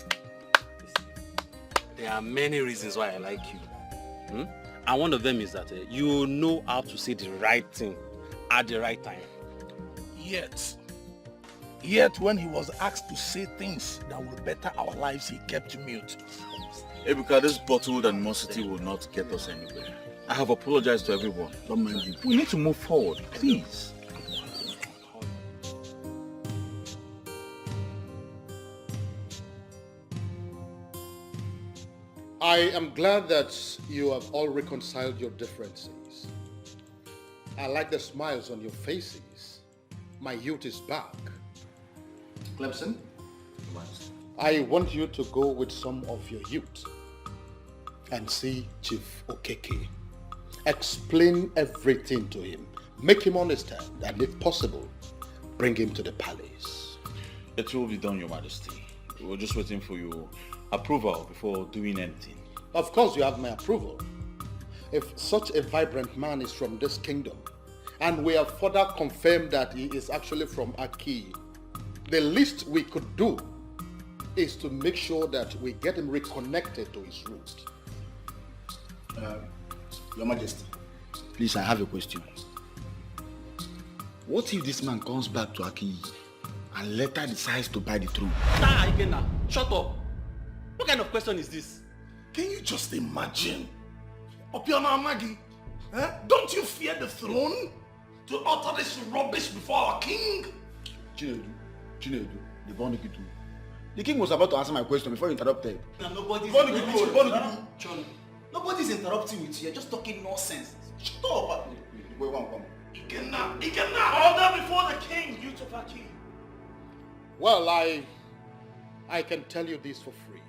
There are many reasons why I like you. And one of them is that you know how to say the right thing at the right time. Yet when he was asked to say things that will better our lives, he kept mute. Ebuka, this bottled animosity will not get us anywhere. I have apologized to everyone. Don't mind you. We need to move forward, please. I am glad that you have all reconciled your differences. I like the smiles on your faces. My youth is back. Clemson, I want you to go with some of your youth and see Chief Okeke. Explain everything to him. Make him understand, and if possible, bring him to the palace. It will be done, Your Majesty. We're just waiting for your approval before doing anything. Of course you have my approval. If such a vibrant man is from this kingdom, and we have further confirmed that he is actually from Aki, the least we could do is to make sure that we get him reconnected to his roots. Your Majesty, please, I have a question. What if this man comes back to Aki and later decides to buy the throne? Nah, Ikenna, shut up. What kind of question is this? Can you just imagine? Opiona Amagi, don't you fear the throne? To utter this rubbish before our king? Chinedu, the Bonikitu. The king was about to answer my question before you interrupted. Nobody's interrupting with you. You're just talking nonsense. Shut up. Wait, one. Ikenna, order before the king, you to Aki. Well, I can tell you this for free.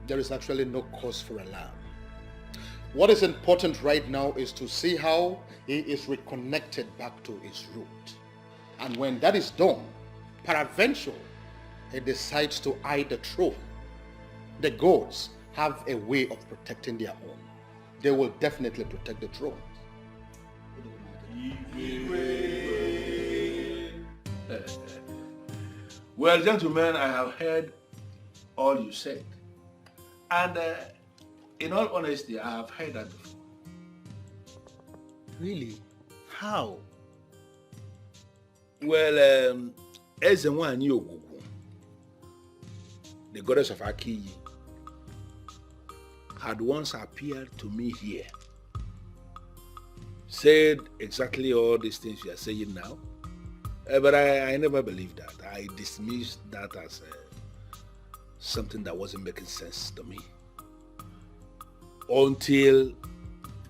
There is actually no cause for alarm. What is important right now is to see how he is reconnected back to his root. And when that is done, peradventure, he decides to hide the truth. The gods have a way of protecting their own. They will definitely protect the throne. Well, gentlemen, I have heard all you said. And in all honesty, I have heard that before. Really? How? Well, Ezenwani Ogugu, the goddess of Aki, had once appeared to me here, said exactly all these things you are saying now, but I never believed that. I dismissed that as something that wasn't making sense to me. Until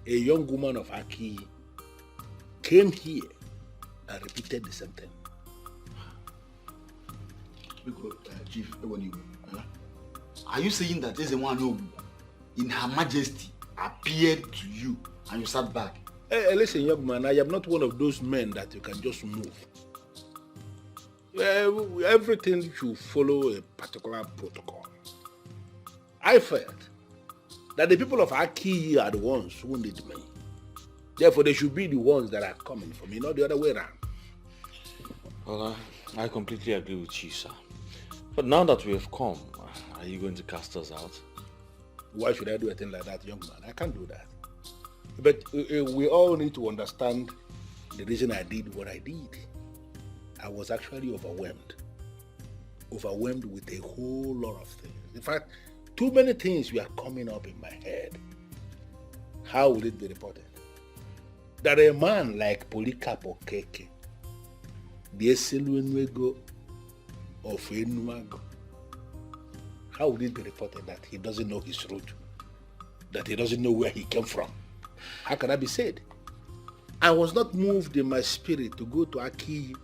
a young woman of Aki came here and repeated the same thing. Because, Chief, are you saying that Ezenwani in Her Majesty appeared to you and you sat back? Hey, listen, young man, I am not one of those men that you can just move. Everything should follow a particular protocol. I felt that the people of Aki are the ones who need me. Therefore, they should be the ones that are coming for me, not the other way around. Well, I completely agree with you, sir. But now that we have come, are you going to cast us out? Why should I do a thing like that, young man? I can't do that. But we all need to understand the reason I did what I did. I was actually overwhelmed. Overwhelmed with a whole lot of things. In fact, too many things were coming up in my head. How will it be reported? That a man like Polycarp Okeke, the Eseluenwego of Enuago, how would it be reported that he doesn't know his root? That he doesn't know where he came from? How can that be said? I was not moved in my spirit to go to Aki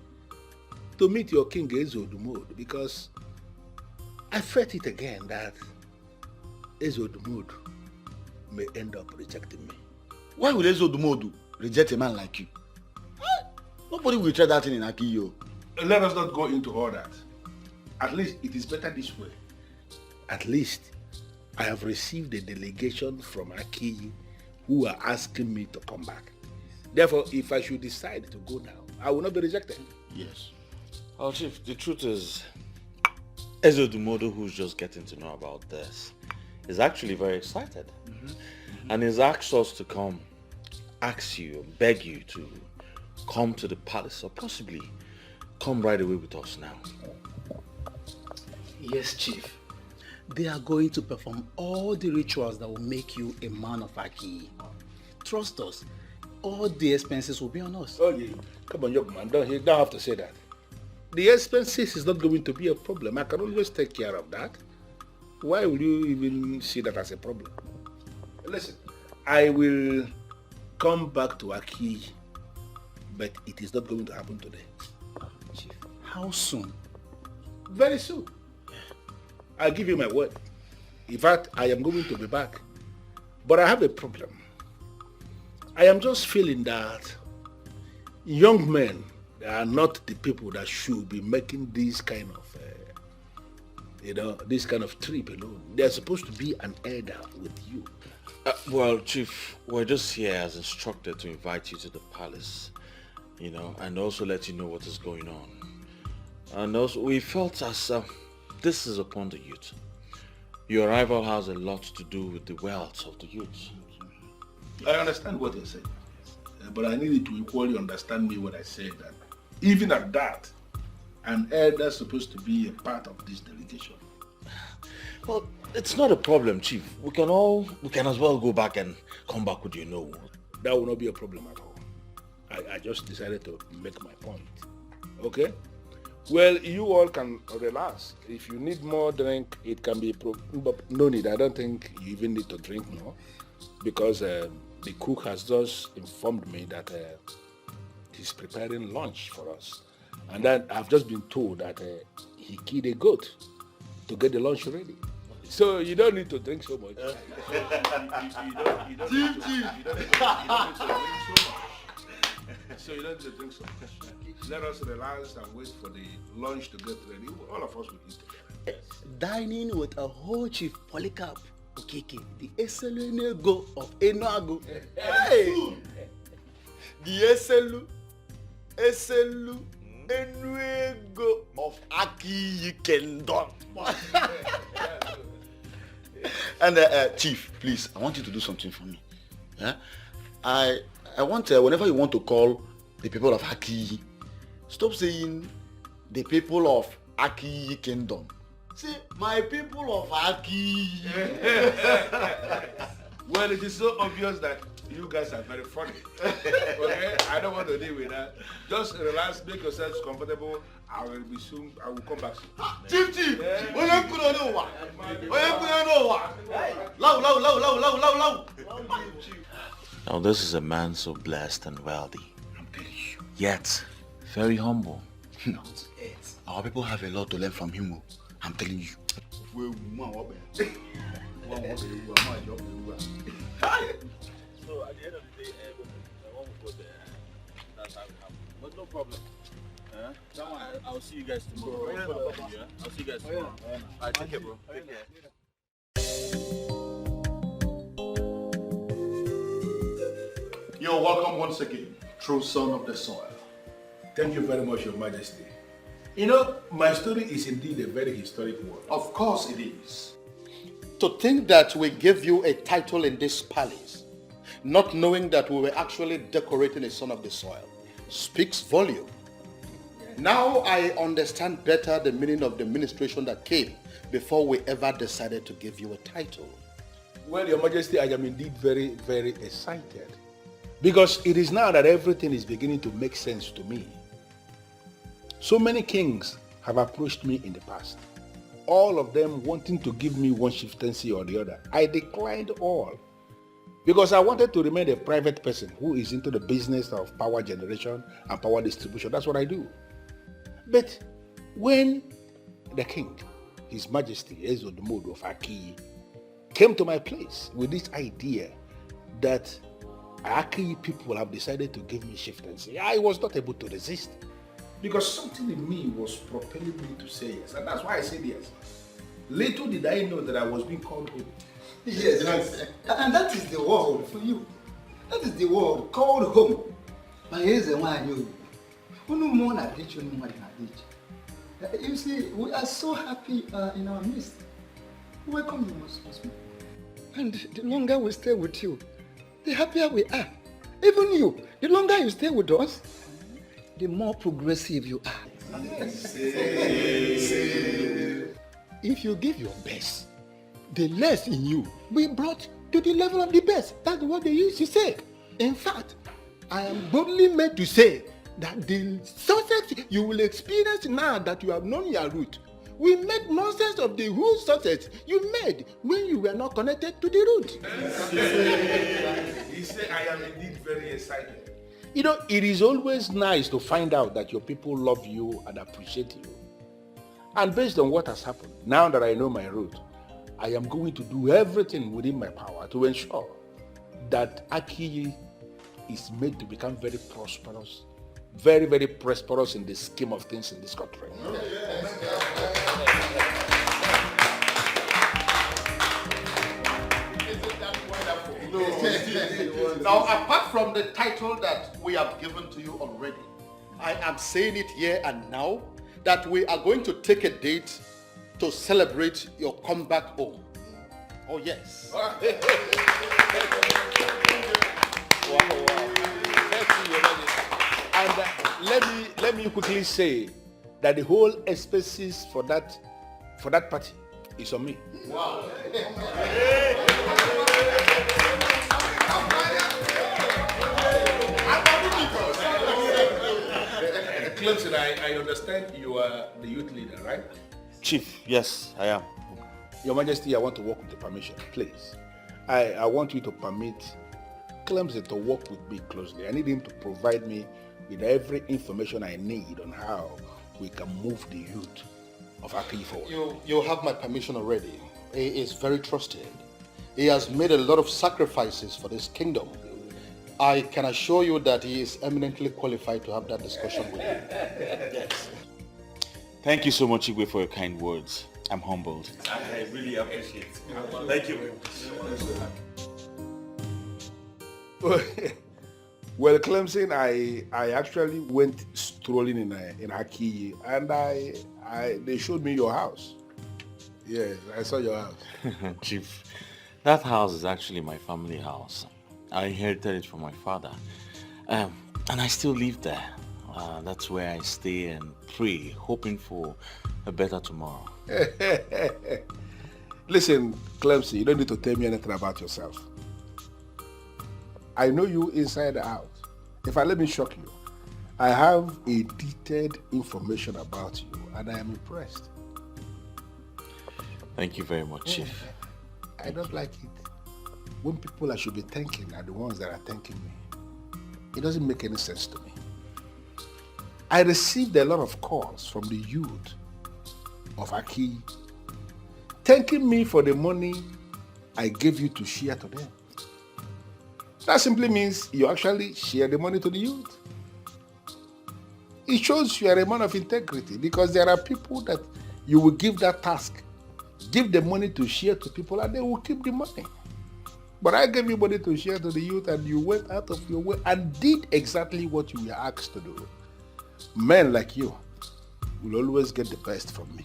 to meet your king Ezodumod because I felt it again that Ezodumod may end up rejecting me. Why would Ezodumod reject a man like you? Nobody will try that thing in Aki, yo. Let us not go into all that. At least it is better this way. At least I have received a delegation from Aki who are asking me to come back. Therefore, if I should decide to go now, I will not be rejected. Yes. Well, Chief, the truth is, Ezodumodo, who's just getting to know about this, is actually very excited. And he's asked us to come, ask you, beg you to come to the palace, or possibly come right away with us now. Yes, Chief. They are going to perform all the rituals that will make you a man of Aki. Trust us. All the expenses will be on us. Oh, yeah. Come on, young man. You don't have to say that. The expenses is not going to be a problem. I can always take care of that. Why will you even see that as a problem? Listen, I will come back to Aki, but it is not going to happen today. Chief, how soon? Very soon. I'll give you my word. In fact, I am going to be back. But I have a problem. I am just feeling that young men are not the people that should be making these kind of You know, this kind of trip alone. There's supposed to be an elder with you. Well, Chief, we're just here as instructed to invite you to the palace, you know, and also let you know what is going on. And also, we felt as this is upon the youth. Your arrival has a lot to do with the wealth of the youth. I understand what you're saying, but I need you to equally understand me when I say that even at that, an elder is supposed to be a part of this delegation. Well, it's not a problem, Chief. We can as well go back and come back with you know. That will not be a problem at all. I just decided to make my point. Okay? Well, you all can relax. If you need more drink, it can be but no need. I don't think you even need to drink more, because the cook has just informed me that he's preparing lunch for us. And then I've just been told that he killed a goat to get the lunch ready. So you don't need to drink so much. So you don't need to drink so much. Let us relax and wait for the lunch to get ready. All of us will eat together. Dining with a whole Chief Polycarp Okeke, the Eselunego of Enuago. Hey! The Eselu Enuego of Aki Kingdom. And Chief, please, I want you to do something for me. Yeah? I want, whenever you want to call the people of Aki, stop saying the people of Aki Kingdom. Say, my people of Aki. Well, it is so obvious that you guys are very funny. Okay? I don't want to deal with that. Just relax, make yourselves comfortable. I will be soon. I will come back soon. Chief! Now this is a man so blessed and wealthy, yet very humble. Our people have a lot to learn from him. I'm telling you. So at the end of the day, I won't go there. That's how it happens. But no problem. I'll see you guys tomorrow. I'll see you guys tomorrow. Alright, take care, bro. Take care. You're welcome once again, true son of the soil. Thank you very much, Your Majesty. You know, my story is indeed a very historic one. Of course it is. To think that we gave you a title in this palace, not knowing that we were actually decorating a son of the soil, speaks volume. Now I understand better the meaning of the ministration that came before we ever decided to give you a title. Well, Your Majesty, I am indeed very, very excited. Because it is now that everything is beginning to make sense to me. So many kings have approached me in the past, all of them wanting to give me one chieftaincy or the other. I declined all because I wanted to remain a private person who is into the business of power generation and power distribution. That's what I do. But when the king, His Majesty Ugezu of Aki, came to my place with this idea that Aki people have decided to give me chieftaincy, I was not able to resist. Because something in me was propelling me to say yes. And that's why I said yes. Little did I know that I was being called home. Yes, and that is the word for you. That is the word called home. But here's the one I knew. You see, we are so happy in our midst. Welcome you most. And the longer we stay with you, the happier we are. Even you, the longer you stay with us, the more progressive you are. If you give your best, the less in you will be brought to the level of the best. That's what they used to say. In fact, I am boldly made to say that the success you will experience now that you have known your root will make nonsense of the whole success you made when you were not connected to the root. He said, I am indeed very excited. You know, it is always nice to find out that your people love you and appreciate you. And based on what has happened, now that I know my root, I am going to do everything within my power to ensure that Aki is made to become very prosperous, very, very prosperous in the scheme of things in this country. Now, apart from the title that we have given to you already, I am saying it here and now that we are going to take a date to celebrate your comeback home. Oh, yes. And let me quickly say that the whole expenses for that party is on me. Wow. Clemson, I understand you are the youth leader, right? Chief, yes, I am. Your Majesty, I want to work with the permission, please. I want you to permit Clemson to work with me closely. I need him to provide me with every information I need on how we can move the youth of Aki forward. You have my permission already. He is very trusted. He has made a lot of sacrifices for this kingdom. I can assure you that he is eminently qualified to have that discussion with you. Yes. Thank you so much, Igwe, for your kind words. I'm humbled. I really appreciate it. Thank you very much. Well, Clemson, I actually went strolling in Aki, and they showed me your house. Yes, I saw your house. Chief, that house is actually my family house. I inherited it from my father, and I still live there. That's where I stay and pray, hoping for a better tomorrow. Listen, Clemson, you don't need to tell me anything about yourself. I know you inside out. If I let me shock you, I have a detailed information about you, and I am impressed. Thank you very much, Chief. I don't like it when people I should be thanking are the ones that are thanking me. It doesn't make any sense to me. I received a lot of calls from the youth of Aki thanking me for the money I gave you to share to them. That simply means you actually share the money to the youth. It shows you are a man of integrity, because there are people that you will give that task, give the money to share to people, and they will keep the money. But I gave you money to share to the youth, and you went out of your way and did exactly what you were asked to do. Men like you will always get the best from me.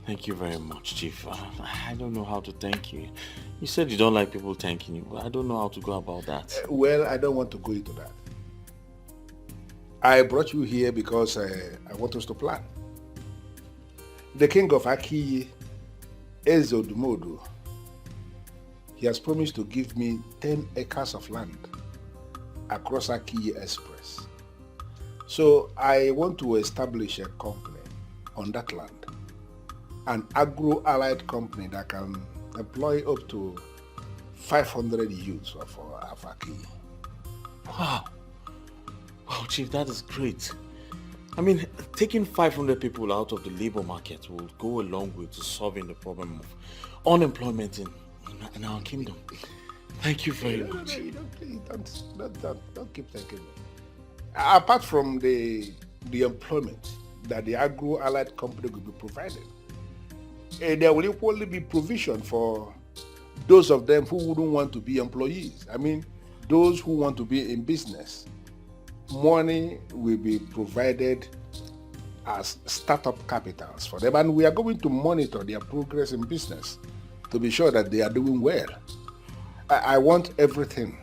Thank you very much, Chief. I don't know how to thank you. You said you don't like people thanking you, but I don't know how to go about that. Well, I don't want to go into that. I brought you here because I want us to plan. The king of Aki, Ugezu, he has promised to give me 10 acres of land across Aki Express. So I want to establish a company on that land, an agro-allied company that can employ up to 500 youths of Aki. Wow. Wow, Chief, that is great. I mean, taking 500 people out of the labor market will go a long way to solving the problem of unemployment in our kingdom. Thank you very much. Don't keep thanking me. Apart from the employment that the agro-allied company will be providing, there will equally be provision for those of them who wouldn't want to be employees. I mean, those who want to be in business. Money will be provided as startup capitals for them, and we are going to monitor their progress in business to be sure that they are doing well. I want everything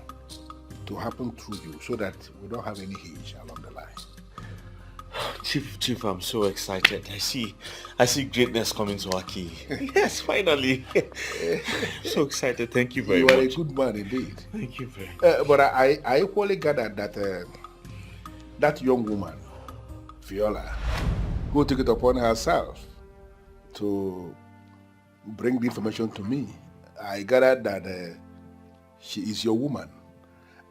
to happen through you so that we don't have any hitch along the line. Chief, I'm so excited. I see greatness coming to Aki. Yes, finally. So excited. Thank you very much. You are a good man indeed. Thank you very much. But I equally gathered that that young woman, Viola, who took it upon herself to bring the information to me, I gathered that she is your woman,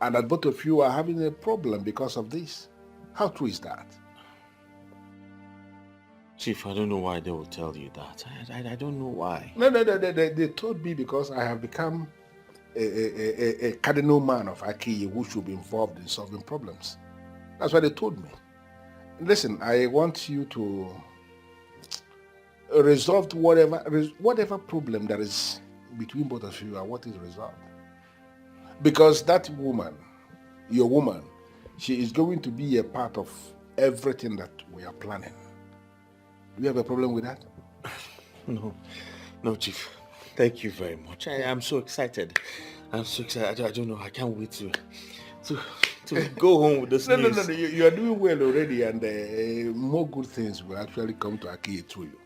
and that both of you are having a problem because of this. How true is that? Chief, I don't know why they will tell you that. I don't know why. No, they told me because I have become a cardinal man of Aki who should be involved in solving problems. That's what they told me. Listen, I want you to resolve whatever problem that is between both of you. I want it resolved. Because that woman, your woman, she is going to be a part of everything that we are planning. Do you have a problem with that? No, Chief. Thank you very much. I am so excited. I'm so excited. I don't know. I can't wait to go home with this news. No. You are doing well already, and more good things will actually come to Aki through you.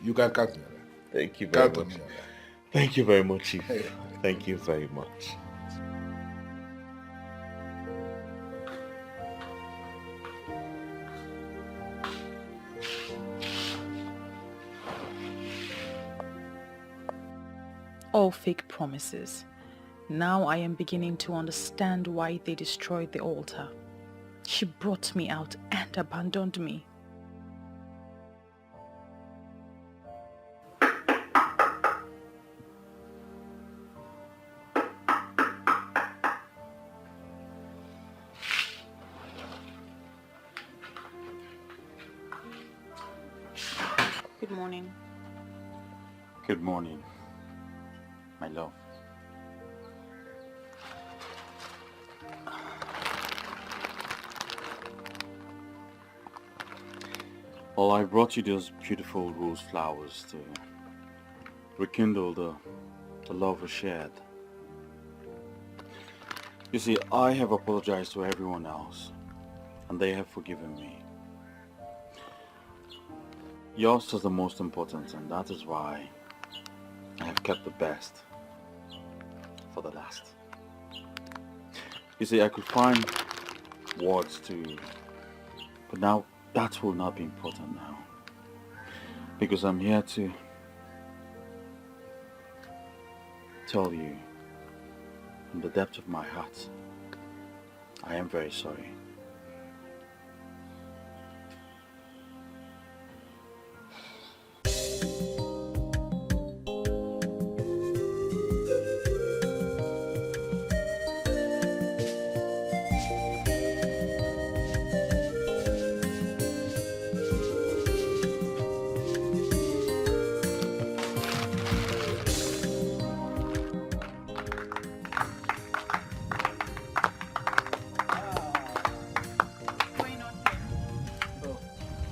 You can count on that. Thank you very Count on much. me on that. Thank you very much, Chief. Thank you very much. All fake promises. Now I am beginning to understand why they destroyed the altar. She brought me out and abandoned me. Good morning. Good morning, my love. Well, I brought you those beautiful rose flowers to rekindle the love we shared. You see, I have apologized to everyone else, and they have forgiven me. Yours is the most important, and that is why I have kept the best for the last. You see, I could find words but now that will not be important now. Because I'm here to tell you from the depth of my heart, I am very sorry.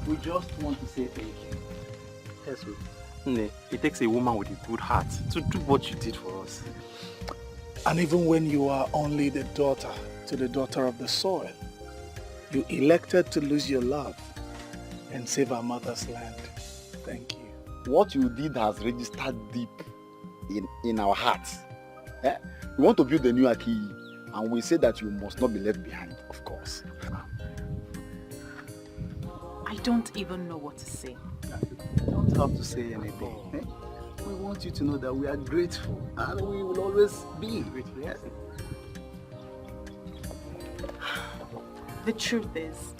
We just want to say thank you. Yes, Nne, it takes a woman with a good heart to do what you did for us. And even when you are only the daughter to the daughter of the soil, you elected to lose your love and save our mother's land. Thank you. What you did has registered deep in our hearts. Eh? We want to build a new Aki, and we say that you must not be left behind, of course. I don't even know what to say. You don't have to say anything. Eh? We want you to know that we are grateful, and we will always be grateful. Yes? The truth is,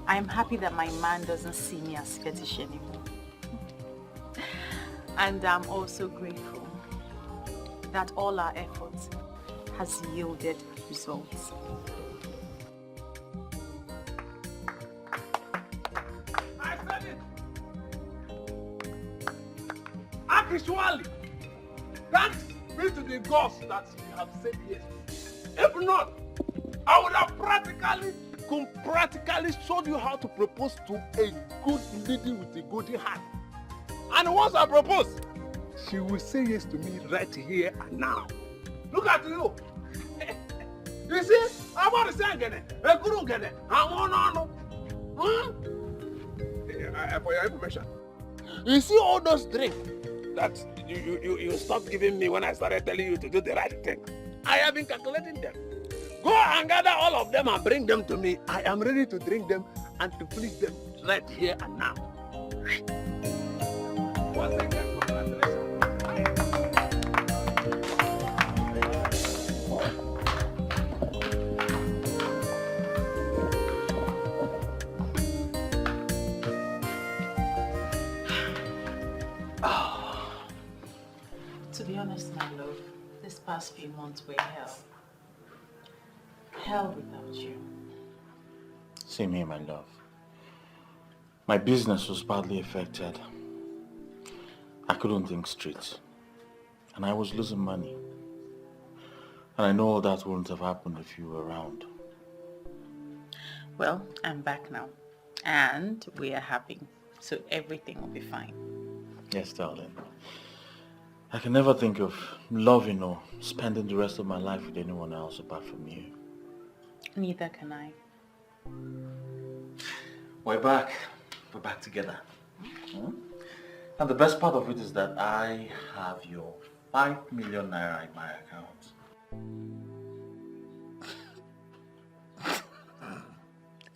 I am happy that my man doesn't see me as fetish anymore. And I'm also grateful that all our efforts has yielded results. I said it! Actually, thanks be to the gods that you have said yes. If not, I would have practically showed you how to propose to a good lady with a good heart. And once I propose, she will say yes to me right here and now. Look at you. You see, I'm about to say again. For your information, you see all those drinks that you stopped giving me when I started telling you to do the right thing. I have been calculating them. Go and gather all of them and bring them to me. I am ready to drink them and to please them right here and now. Once again, congratulations. To be honest, my love, this past few months were hell. Hell without you. Same here, my love. My business was badly affected. I couldn't think straight. And I was losing money. And I know all that wouldn't have happened if you were around. Well, I'm back now. And we are happy. So everything will be fine. Yes, darling. I can never think of loving or spending the rest of my life with anyone else apart from you. Neither can I. We're back. We're back together. And the best part of it is that I have your 5 million naira in my account.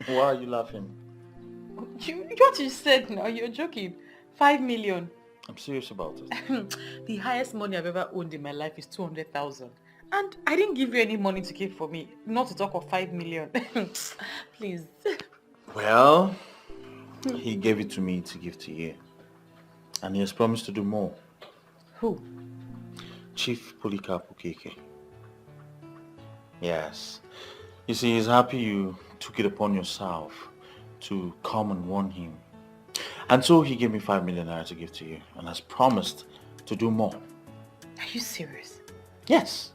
Why are you laughing? What you said now, you're joking. 5 million. I'm serious about it. The highest money I've ever owned in my life is 200,000. And I didn't give you any money to keep for me. Not to talk of 5 million. Please. Well, he gave it to me to give to you. And he has promised to do more. Who? Chief Polycarp Okeke. Yes. You see, he's happy you took it upon yourself to come and warn him. And so he gave me 5 million naira to give to you and has promised to do more. Are you serious? Yes.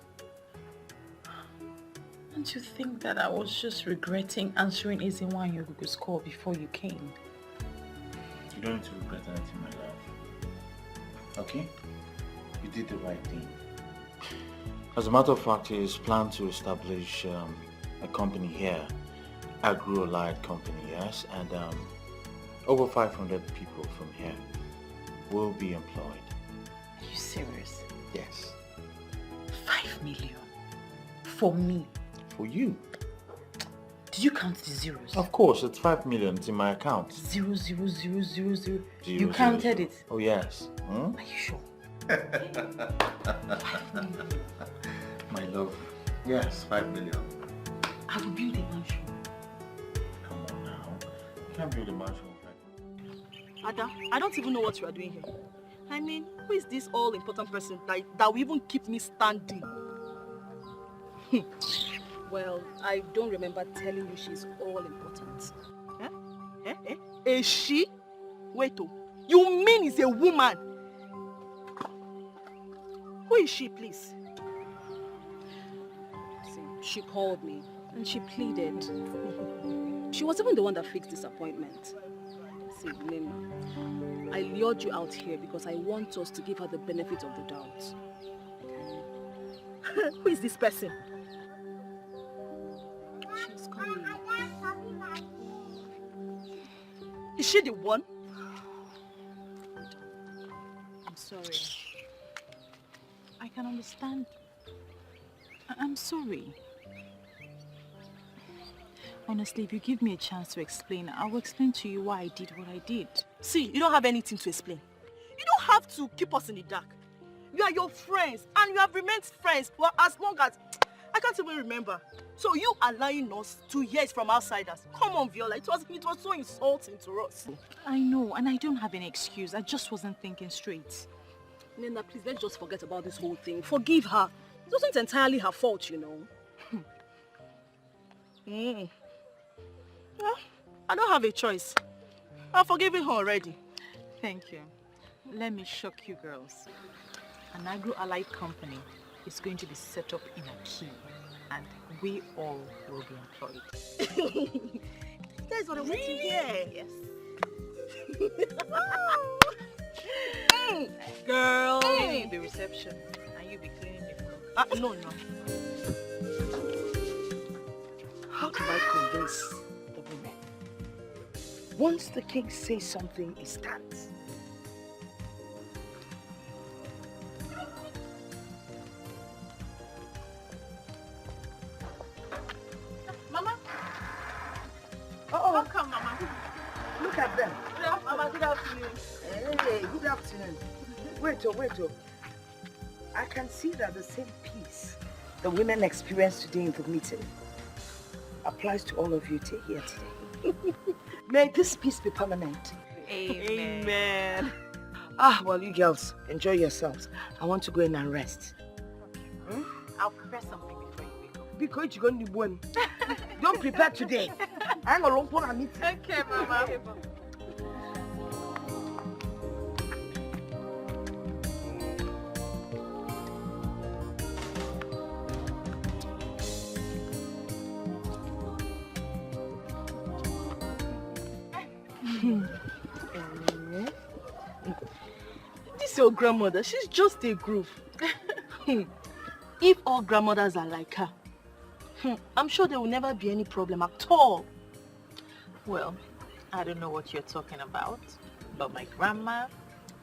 Don't you think that I was just regretting answering Ezinwa and Yogugu's call before you came? You don't need to regret anything, my love. Okay? You did the right thing. As a matter of fact, he is planned to establish a company here, Agro-Allied company, yes, and over 500 people from here will be employed. Are you serious? Yes. 5 million? For me? For you. Did you count the zeros? Of course, it's 5 million. It's in my account. 0, 0, 0, 0, 0. You Zero, counted zero. it? Oh, yes. Hmm? Are you sure? My love. Yes, 5 million. I will build a mansion. Come on now. You can't build a mansion. Ada, I don't even know what you are doing here. I mean, who is this all-important person that will even keep me standing? Well, I don't remember telling you she's all-important. A she? Wait, oh, you mean it's a woman? Who is she, please? See, she called me and she pleaded. She was even the one that fixed this appointment. See, Nima, I lured you out here because I want us to give her the benefit of the doubt. Who is this person? She's coming. Is she the one? I'm sorry. I can understand. I'm sorry. Honestly, if you give me a chance to explain, I will explain to you why I did what I did. See, you don't have anything to explain. You don't have to keep us in the dark. You are your friends, and you have remained friends for as long as... I can't even remember. So you are lying us to hear it from outsiders. Come on, Viola. It was so insulting to us. I know, and I don't have any excuse. I just wasn't thinking straight. Nena, please, let's just forget about this whole thing. Forgive her. It wasn't entirely her fault, you know. Well, I don't have a choice. I've forgiven her already. Thank you. Let me shock you girls. An agro-allied company is going to be set up in Aki, and we all will be employed. You guys are waiting here. Yes. Girl. Cleaning the reception, and you be cleaning the floor. No. How do I convince the women? Once the king says something, it stands. Mama. Oh, come, Mama. Look at them. Mama, good afternoon. Hey, good afternoon. Wait. I can see that the same peace the women experienced today in the meeting applies to all of you here today. May this peace be permanent. Amen. Well, you girls, enjoy yourselves. I want to go in and rest. I'll prepare something before you wake up. Because you're going to win. Don't prepare today. I'm going to meet. Okay, Mama. This your grandmother, she's just a group. If all grandmothers are like her, I'm sure there will never be any problem at all. Well, I don't know what you're talking about, but my grandma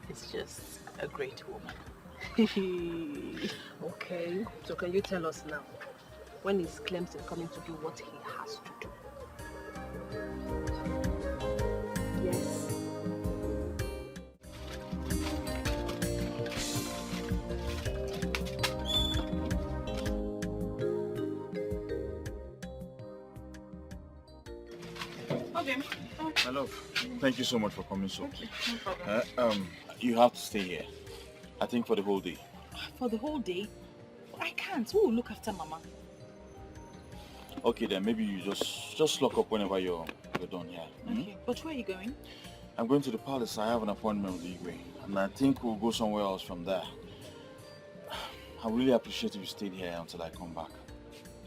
is just a great woman. Okay, so can you tell us now, when is Clemson coming to do what he has to do? Yes. Okay. My love, thank you so much for coming so. Okay, no problem. You have to stay here. I think for the whole day. For the whole day? I can't. Who will look after Mama? Okay then, maybe you just lock up whenever you're done here. Okay, but where are you going? I'm going to the palace. I have an appointment with Igwe, and I think we'll go somewhere else from there. I really appreciate if you stayed here until I come back.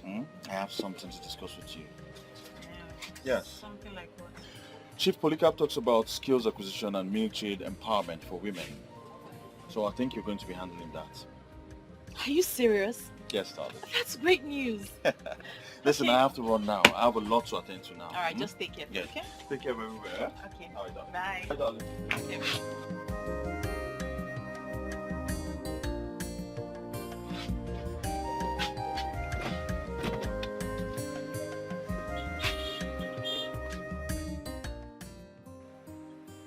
I have something to discuss with you. Yes. Something like what? Chief Polycarp talks about skills acquisition and military empowerment for women. So I think you're going to be handling that. Are you serious? Yes, darling. That's great news. Listen, Okay. I have to run now. I have a lot to attend to now. All right, just take care. Yes. Okay? Take care everywhere. Okay. All right, darling. Bye. Bye, darling. Okay.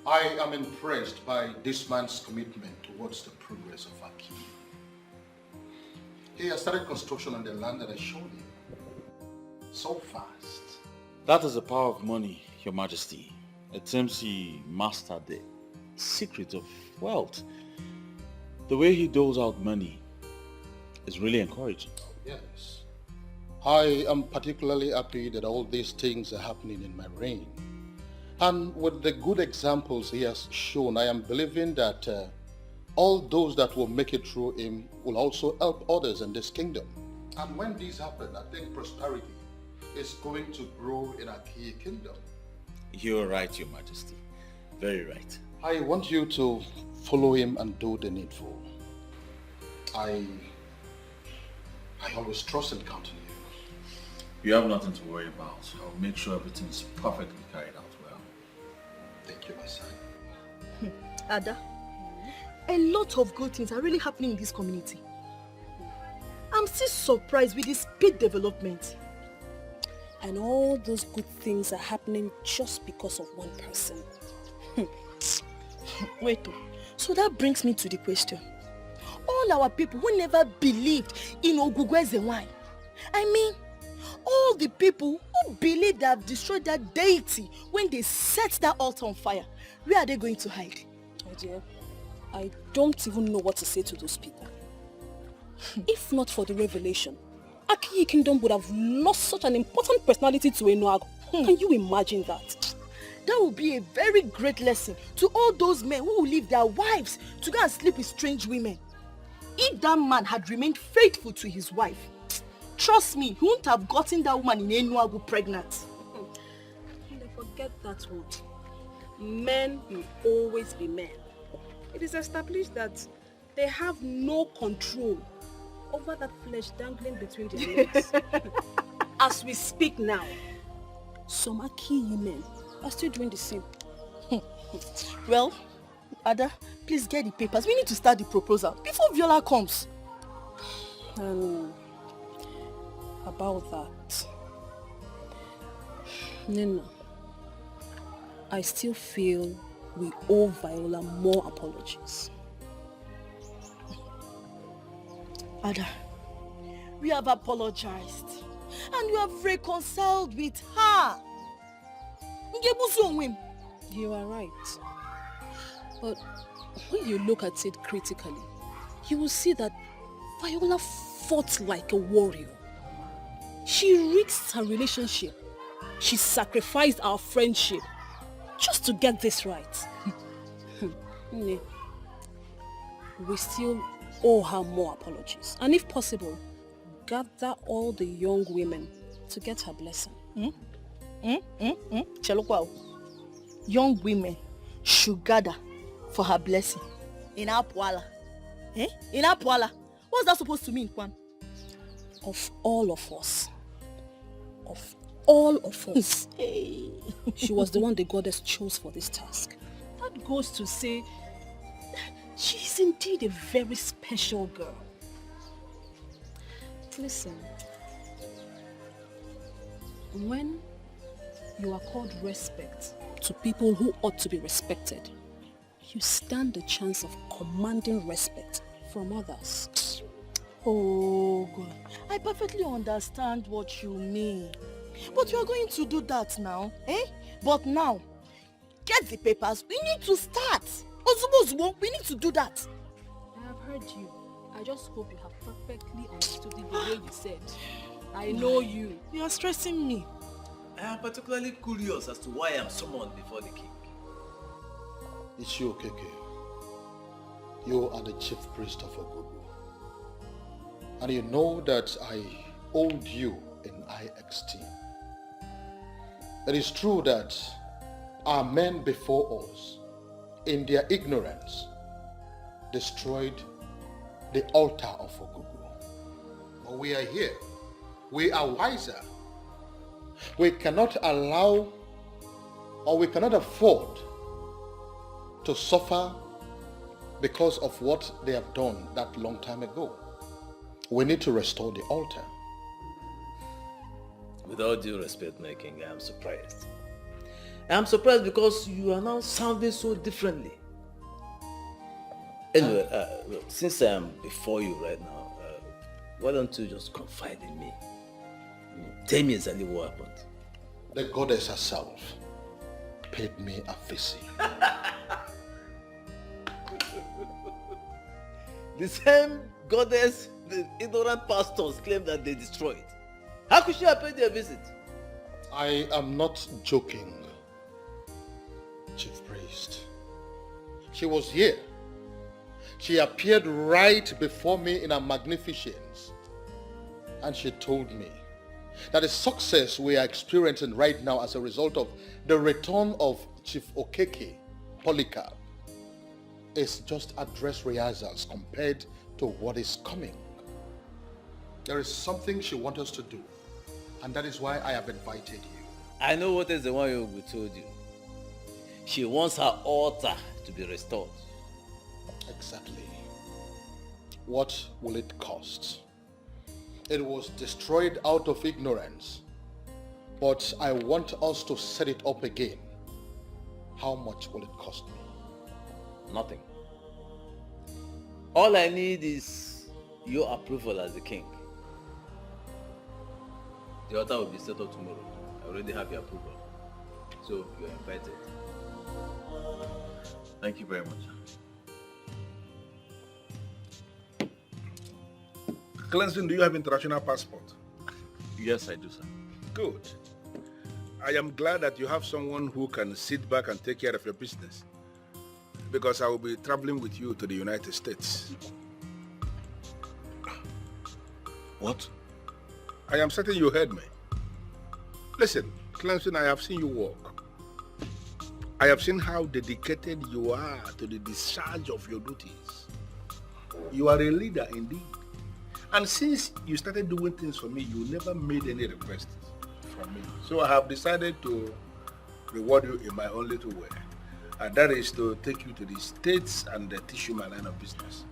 I am impressed by this man's commitment towards the progress of Aki. He has started construction on the land that I showed him. So fast. That is the power of money, Your Majesty. It seems he mastered the secret of wealth. The way he doles out money is really encouraging. Yes. I am particularly happy that all these things are happening in my reign. And with the good examples he has shown, I am believing that all those that will make it through him will also help others in this kingdom. And when these happen, I think prosperity is going to grow in our key kingdom. You're right, Your Majesty. Very right. I want you to follow him and do the needful. I always trust and count on you. You have nothing to worry about. I'll make sure everything's perfectly carried out well. Thank you, my son. Ada, a lot of good things are really happening in this community. I'm still surprised with the speed development. And all those good things are happening just because of one person. Wait, so that brings me to the question. All our people who never believed in Ogugweze wine, I mean, all the people who believe they have destroyed that deity when they set that altar on fire, where are they going to hide? Oh dear, I don't even know what to say to those people. If not for the revelation, Aki Kingdom would have lost such an important personality to Enuago. Can you imagine that? That would be a very great lesson to all those men who will leave their wives to go and sleep with strange women. If that man had remained faithful to his wife, trust me, he wouldn't have gotten that woman in Enuago pregnant. Forget that one. Men will always be men. It is established that they have no control over that flesh dangling between their legs. As we speak now, some Aki men are still doing the same. Well, Ada, please get the papers. We need to start the proposal before Viola comes. About that, Nina, I still feel we owe Viola more apologies. Ada, we have apologized and we have reconciled with her. You are right. But when you look at it critically, you will see that Viola fought like a warrior. She risked her relationship. She sacrificed our friendship just to get this right. We still owe her more apologies. And if possible, gather all the young women to get her blessing. young women should gather for her blessing in Apwala. Eh? In Apwala. What's that supposed to mean, Kwan? Of all of us. Of all of us. Hey. She was the one the goddess chose for this task. That goes to say, she's indeed a very special girl. Listen, when you are called respect to people who ought to be respected, you stand a chance of commanding respect from others. Oh God, I perfectly understand what you mean. But you are going to do that now, eh? But now, get the papers, we need to start. Ozubo, we need to do that. I have heard you. I just hope you have perfectly understood it the way you said. I know you. You are stressing me. I am particularly curious as to why I am summoned before the king. It's you, Keke. You are the chief priest of Ogugu. And you know that I hold you in high esteem. It is true that our men before us, in their ignorance, destroyed the altar of Ogugu. But we are here. We are wiser. We cannot allow, or we cannot afford to suffer because of what they have done that long time ago. We need to restore the altar. With all due respect, my king, I am surprised. I am surprised because you are now sounding so differently. Anyway, since I am before you right now, why don't you just confide in me? Tell me exactly what happened. The goddess herself paid me a visit. The same goddess the ignorant pastors claim that they destroyed. How could she have paid their visit? I am not joking, Chief Priest. She was here. She appeared right before me in her magnificence. And she told me that the success we are experiencing right now as a result of the return of Chief Okeke Polycarp is just a dress rehearsals compared to what is coming. There is something she wants us to do, and that is why I have invited you. I know what is the one Yogu told you. She wants her altar to be restored. Exactly. What will it cost? It was destroyed out of ignorance, but I want us to set it up again. How much will it cost me? Nothing. All I need is your approval as the king. The altar will be set up tomorrow. I already have your approval. So you are invited. Thank you very much. Cleansing, do you have international passport? Yes, I do, sir. Good. I am glad that you have someone who can sit back and take care of your business. Because I will be traveling with you to the United States. What? I am certain you heard me. Listen, Clemson, I have seen you work. I have seen how dedicated you are to the discharge of your duties. You are a leader indeed. And since you started doing things for me, you never made any requests from me. So I have decided to reward you in my own little way. And that is to take you to the States and teach you my line of business.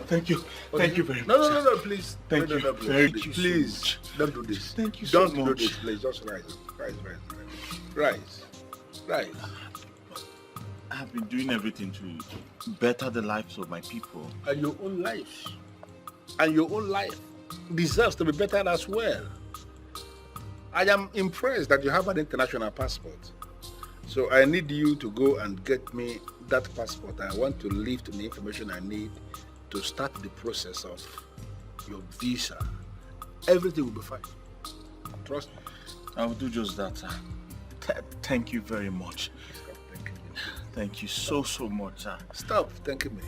Thank you. Thank you very much. No, please. Thank you. Thank you. Please, don't do this. Thank you so much. Don't do this, please. Just rise. Rise. I have been doing everything to better the lives of my people. And your own life. And your own life deserves to be better as well. I am impressed that you have an international passport. So I need you to go and get me that passport. I want to lift the information I need to start the process of your visa. Everything will be fine. Trust me. I will do just that, sir. Thank you very much. Thank you so much, sir. Stop thanking me.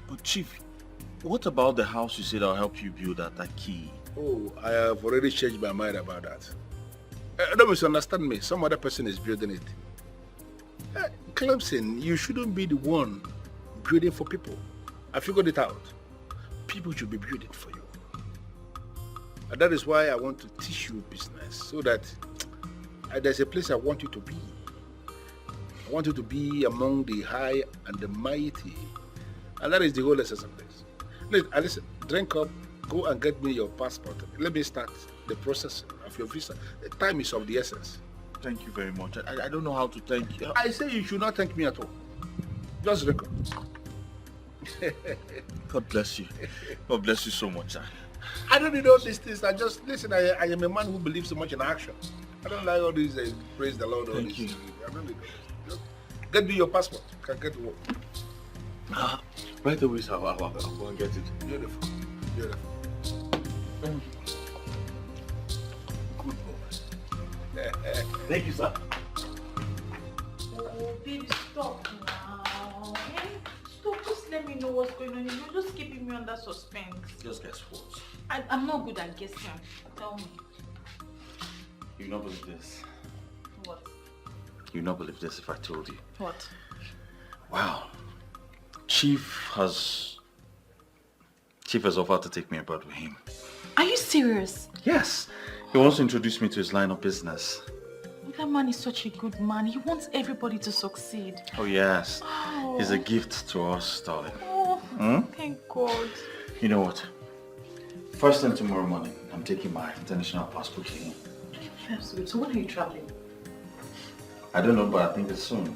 But Chief, what about the house you said I'll help you build at Dikeh? Oh, I have already changed my mind about that. Don't misunderstand me. Some other person is building it. Clemson, you shouldn't be the one building for people. I figured it out. People should be building for you. And that is why I want to teach you business, so that there's a place I want you to be. I want you to be among the high and the mighty. And that is the whole essence of this. Listen, drink up, go and get me your passport. Let me start the process of your visa. The time is of the essence. Thank you very much. I don't know how to thank you. I say you should not thank me at all. Just drink up. God bless you. God bless you so much, sir. I don't need all these things. I just, listen, I am a man who believes so much in action. I don't like all these, praise the Lord. Thank you. I don't need all this. Get me your passport. You can get to work. Right away, sir. I'll go and get it. Beautiful. Beautiful. Good boy. Thank you, sir. Oh, baby, stop now. Okay? Stop, just let me know what's going on. You're just keeping me under suspense. Just guess what? I'm not good at guessing. Tell me. You not believe this. What? You not believe this if I told you. What? Wow. Chief has offered to take me abroad with him. Are you serious? Yes. He wants to introduce me to his line of business. That man is such a good man. He wants everybody to succeed. Oh yes. Oh. He's a gift to us, darling. Oh, thank God. You know what? First thing tomorrow morning, I'm taking my international passport here. That's good. So when are you traveling? I don't know, but I think it's soon.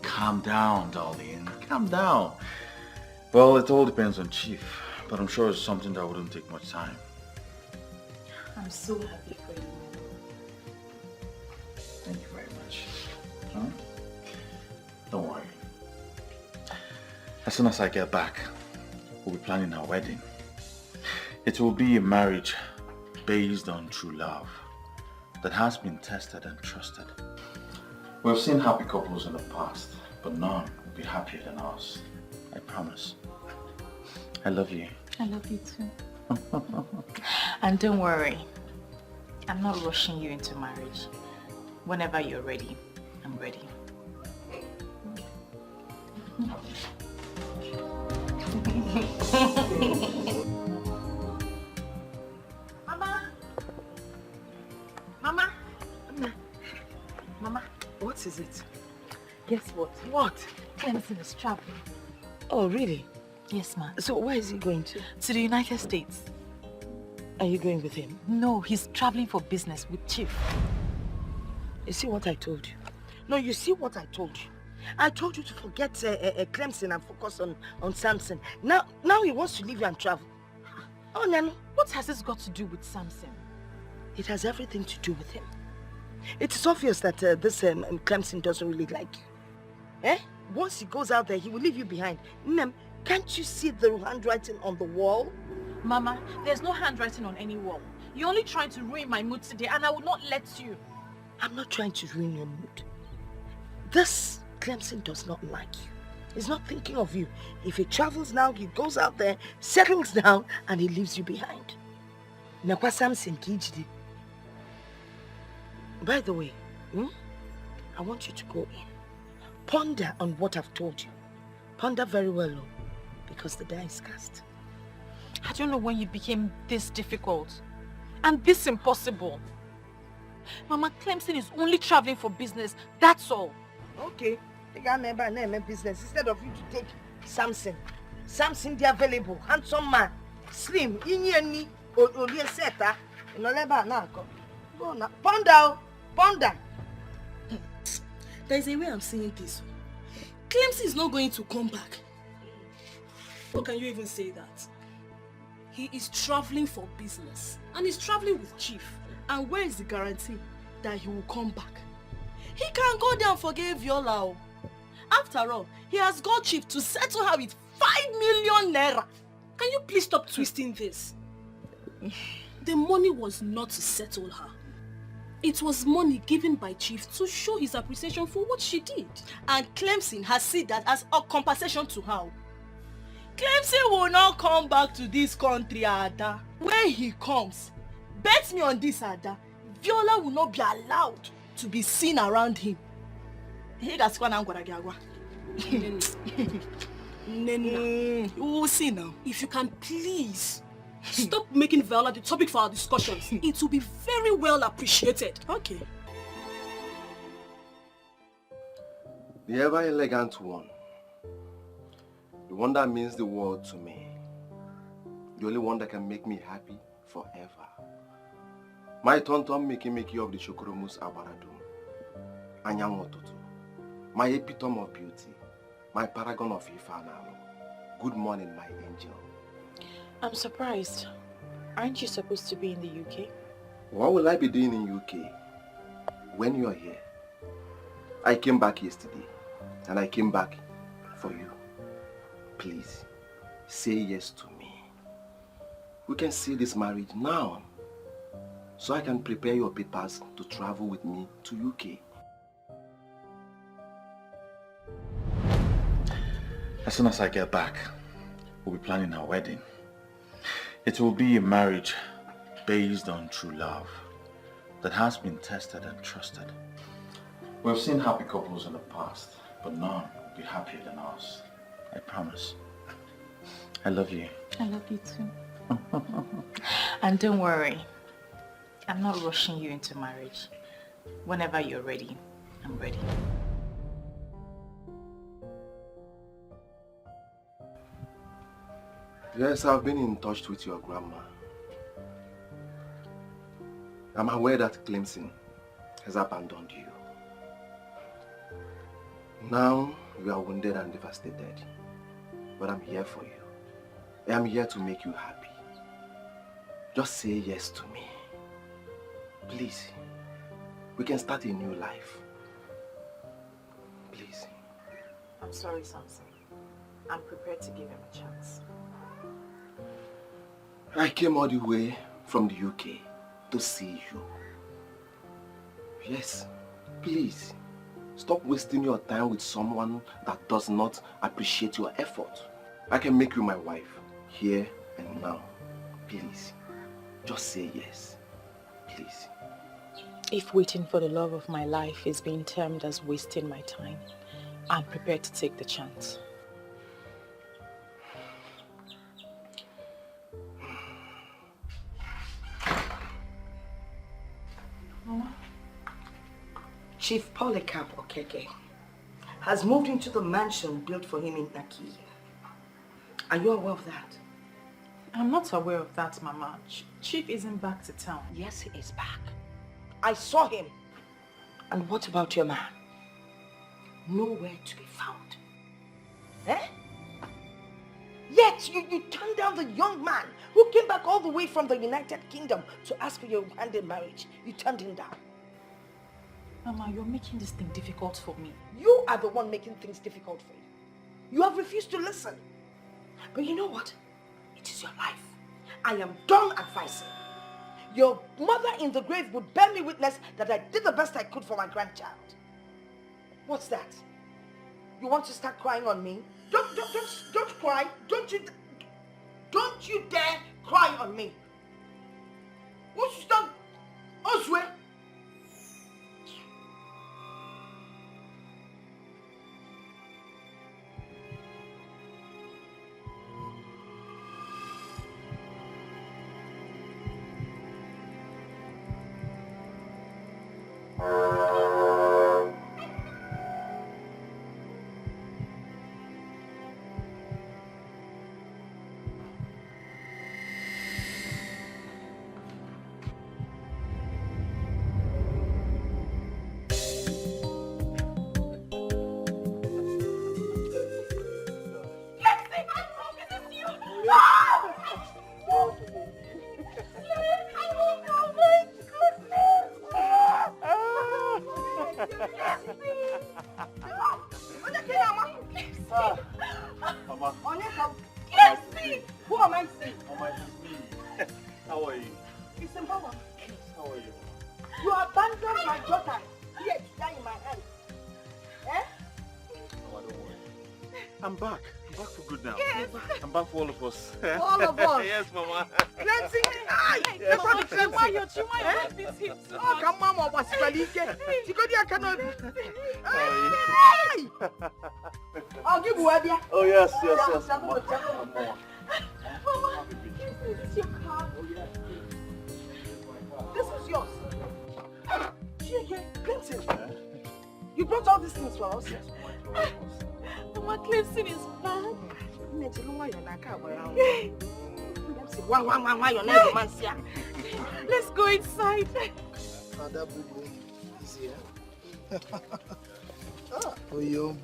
Calm down, darling. Calm down. Well, it all depends on Chief, but I'm sure it's something that wouldn't take much time. I'm so happy for you. Thank you very much. Huh? Don't worry. As soon as I get back, we'll be planning our wedding. It will be a marriage based on true love that has been tested and trusted. We've seen happy couples in the past, but none will be happier than us. I promise. I love you. I love you too. And don't worry, I'm not rushing you into marriage. Whenever you're ready, I'm ready. Mama! Mama! Mama, what is it? Guess what? What? Clemson is traveling. Oh, really? Yes, ma'am. So where is he going to? To the United States. Are you going with him? No, he's traveling for business with Chief. You see what I told you? No, you see what I told you? I told you to forget Clemson and focus on Samson. Now he wants to leave you and travel. Oh, Nano. What has this got to do with Samson? It has everything to do with him. It is obvious that this Clemson doesn't really like you. Eh? Once he goes out there, he will leave you behind. Nem, can't you see the handwriting on the wall? Mama, there's no handwriting on any wall. You're only trying to ruin my mood today, and I will not let you. I'm not trying to ruin your mood. This Clemson does not like you. He's not thinking of you. If he travels now, he goes out there, settles down, and he leaves you behind. Nakwa Samson Kijidi. By the way, I want you to go in. Ponder on what I've told you. Ponder very well, because the die is cast. I don't know when you became this difficult and this impossible. Mama, Clemson is only traveling for business, that's all. Okay, take our name business instead of you to take Samson. Samson, the available, handsome man, slim, inyeni, olie seta, inoleba na go. Go na, ponder. There is a way I'm saying this. Clemson is not going to come back. How can you even say that? He is traveling for business and he's traveling with Chief. And where is the guarantee that he will come back? He can go there and forgive Viola. After all, he has got Chief to settle her with 5 million naira. Can you please stop twisting this? The money was not to settle her. It was money given by Chief to show his appreciation for what she did. And Clemson has seen that as a compensation to her. Clemson will not come back to this country, Ada. When he comes, bet me on this, Ada, Viola will not be allowed to be seen around him. We will see now. If you can please stop making Viola the topic for our discussions, it will be very well appreciated. Okay. The ever elegant one. The one that means the world to me. The only one that can make me happy forever. My tonto making of the Shokoromus Abaradum. Anyangototo. My epitome of beauty. My paragon of Ifanalo. Good morning, my angel. I'm surprised. Aren't you supposed to be in the UK? What will I be doing in UK when you are here? I came back yesterday and I came back for you. Please, say yes to me. We can see this marriage now, so I can prepare your papers to travel with me to UK. As soon as I get back, we'll be planning our wedding. It will be a marriage based on true love that has been tested and trusted. We've seen happy couples in the past, but none will be happier than us. I promise. I love you. I love you too. And don't worry, I'm not rushing you into marriage. Whenever you're ready, I'm ready. Yes, I've been in touch with your grandma. I'm aware that Clemson has abandoned you. Now you are wounded and devastated, but I'm here for you. I am here to make you happy. Just say yes to me. Please, we can start a new life. Please. I'm sorry, Samson. I'm prepared to give him a chance. I came all the way from the UK to see you. Yes, please. Stop wasting your time with someone that does not appreciate your effort. I can make you my wife, here and now. Please, just say yes. Please. If waiting for the love of my life is being termed as wasting my time, I'm prepared to take the chance. Mama. Chief Polycarp Okeke has moved into the mansion built for him in Naki. Are you aware of that? I'm not aware of that, Mama. Chief isn't back to town. Yes, he is back. I saw him. And what about your man? Nowhere to be found. Eh? Yet you turned down the young man who came back all the way from the United Kingdom to ask for your hand in marriage. You turned him down. Mama, you're making this thing difficult for me. You are the one making things difficult for you. You have refused to listen. But you know what? It is your life. I am done advising. Your mother in the grave would bear me witness that I did the best I could for my grandchild. What's that? You want to start crying on me? Don't cry. Don't you dare cry on me. What's done? Oswe. back for good now. Yes. I'm back for all of us. All of us? Yes, Mama. Cleansing? Yes. Mama, Chimayo, this hip too Oh, much. come Mama, was Kalike. Chikodia cannot be. I'll give you a Oh, yes, yes. Mama, this is your car. Oh, yes. This is yours. Clemson, you brought all these things for us? Yes, Mama, Clemson is bad. Let's go inside. Father Bubu is here. Oh, yo.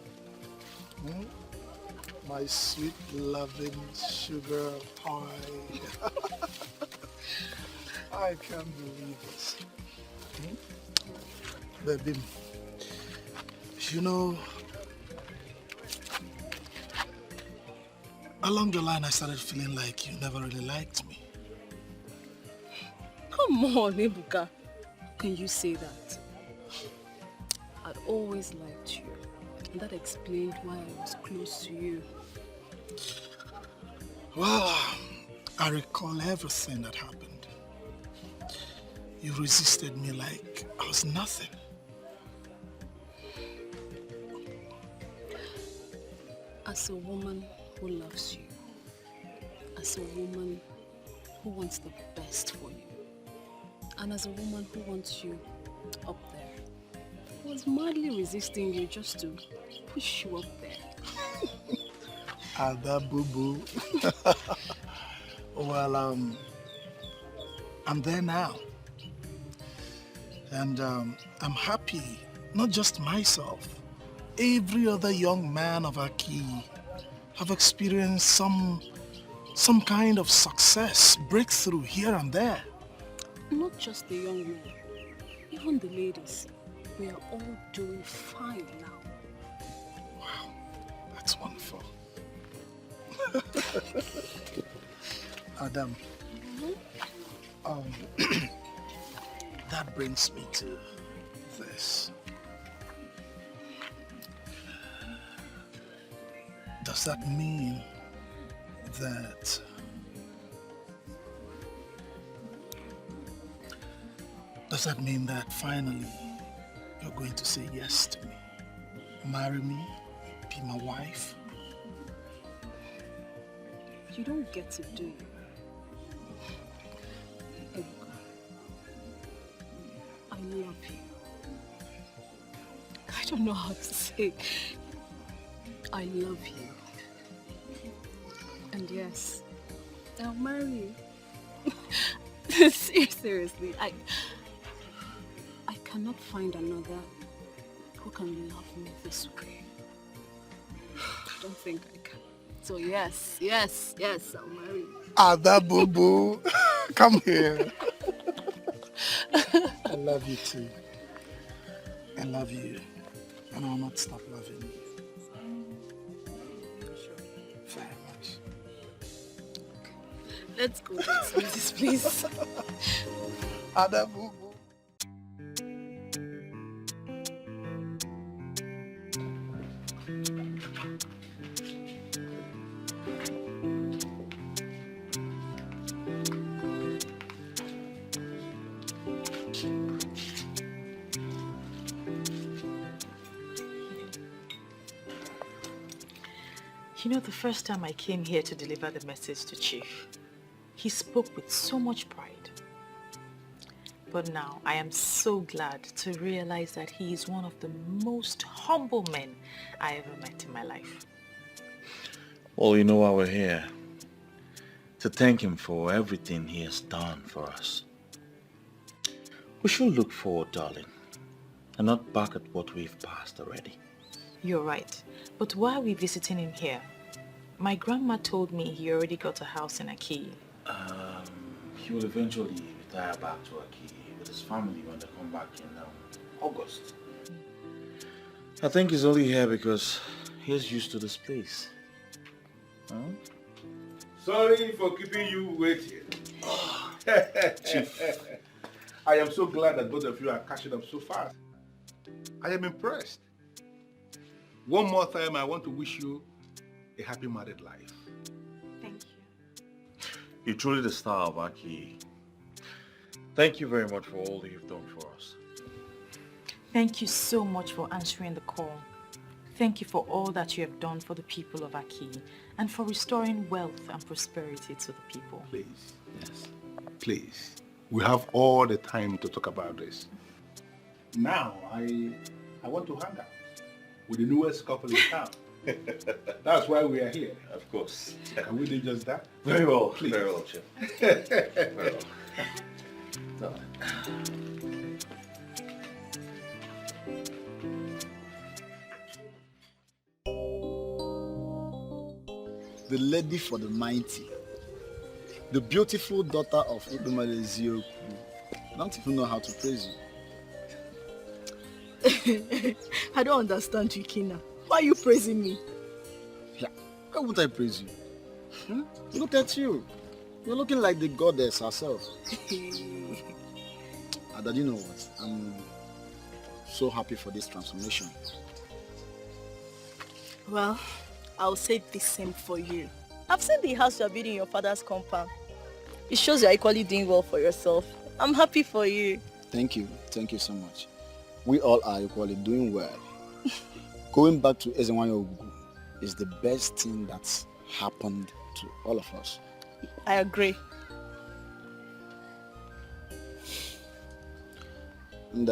My sweet, loving sugar pie. I can't believe this. Baby, you know, along the line I started feeling like you never really liked me. Come on, Ebuka. Can you say that? I'd always liked you. And that explained why I was close to you. Well, I recall everything that happened. You resisted me like I was nothing. As a woman who loves you, as a woman who wants the best for you, and as a woman who wants you up there, I was madly resisting you just to push you up there. Ada boo-boo. Well, I'm there now. And I'm happy, not just myself. Every other young man of Aki have experienced some kind of success, breakthrough here and there. Not just the young men, even the ladies. We are all doing fine now. Wow, that's wonderful. Adam, that brings me to this. Does that mean that finally you're going to say yes to me? Marry me? Be my wife? You don't get to do it. Ebuka, I love you. I don't know how to say. I love you. And yes, I'll marry you. Seriously, I cannot find another who can love me this way. I don't think I can. So yes, I'll marry you. Ada boo-boo, come here. I love you too. I love you. And I'll not stop loving you. Very much. Let's go to this, please. Ada boo-boo. You know, the first time I came here to deliver the message to Chief, he spoke with so much pride. But now I am so glad to realize that he is one of the most humble men I ever met in my life. Well, you know why we're here. To thank him for everything he has done for us. We should look forward, darling, and not back at what we've passed already. You're right. But why are we visiting him here? My grandma told me he already got a house in Aki. He will eventually retire back to Aki with his family when they come back in August. I think he's only here because he's used to this place. Huh? Sorry for keeping you waiting. Chief. I am so glad that both of you are catching up so fast. I am impressed. One more time, I want to wish you a happy married life. Thank you. You're truly the star of Aki. Thank you very much for all you've done for us. Thank you so much for answering the call. Thank you for all that you have done for the people of Aki and for restoring wealth and prosperity to the people. Please. Yes. Please. We have all the time to talk about this. Now, I want to hang out with the newest couple in town. That's why we are here. Of course. Can we do just that? Very well. Please. Very well, Chef. Very well. The lady for the mighty, the beautiful daughter of Ugezu. I don't even know how to praise you. I don't understand you, Kina. Why are you praising me? Yeah, why would I praise you? Look at you. You're looking like the goddess herself. Dad, you know what? I'm so happy for this transformation. Well, I'll say the same for you. I've seen the house you're building in your father's compound. It shows you're equally doing well for yourself. I'm happy for you. Thank you. Thank you so much. We all are equally doing well. Going back to Ezenwanyo Ogugu is the best thing that's happened to all of us. I agree. And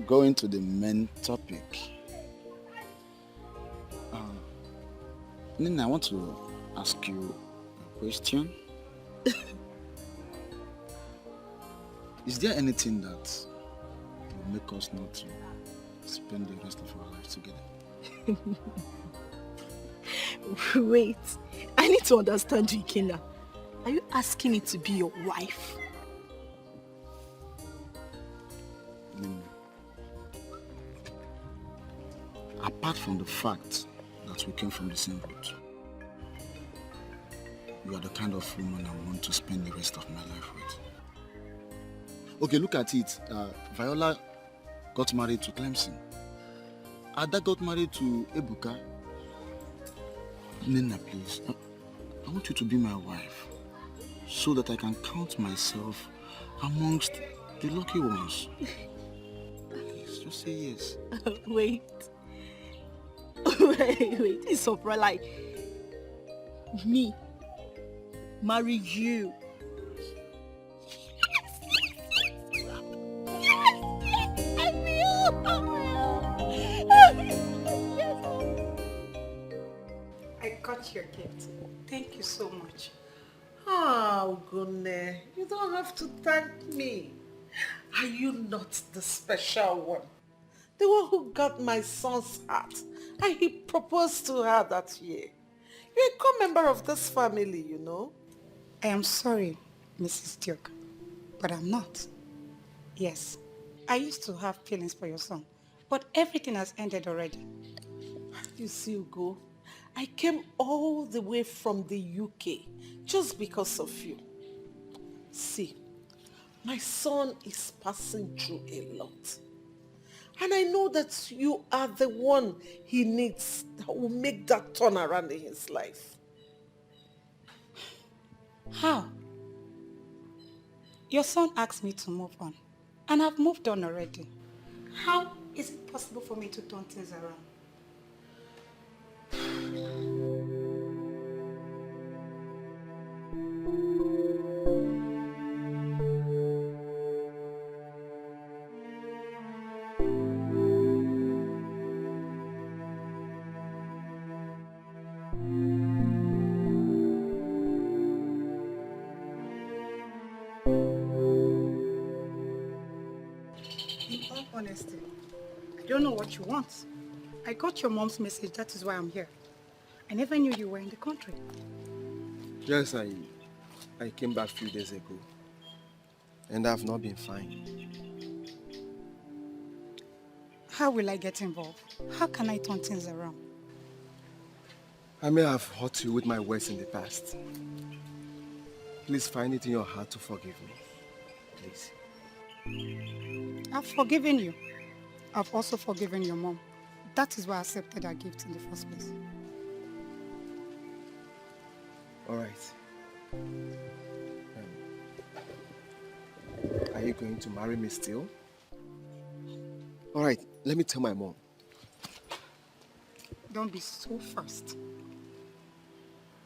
going to the main topic. Nina, I want to ask you a question. Is there anything that will make us not to spend the rest of our lives together? Wait, I need to understand you, Ikena. Are you asking me to be your wife? Nina, apart from the fact that we came from the same root, you are the kind of woman I want to spend the rest of my life with. Okay, look at it. Viola got married to Clemson. Ada got married to Ebuka. Nina, please, I want you to be my wife so that I can count myself amongst the lucky ones. Please, just say yes. Wait. Wait, it's so like me marry you. I got your gift. Thank you so much. Oh, Gunne, you don't have to thank me. Are you not the special one? The one who got my son's heart and he proposed to her that year. You're a co-member of this family, you know. I am sorry, Mrs. Duke, but I'm not. Yes, I used to have feelings for your son, but everything has ended already. You see, Ugo, I came all the way from the UK just because of you. See, my son is passing through a lot. And I know that you are the one he needs that will make that turnaround in his life. How? Your son asked me to move on, and I've moved on already. How is it possible for me to turn things around? Honesty, I don't know what you want. I got your mom's message, that is why I'm here. I never knew you were in the country. Yes, I came back a few days ago, and I've not been fine. How will I get involved? How can I turn things around? I may have hurt you with my words in the past. Please find it in your heart to forgive me. Please. I've forgiven you. I've also forgiven your mom. That is why I accepted her gift in the first place. All right. Are you going to marry me still? All right, let me tell my mom. Don't be so fast.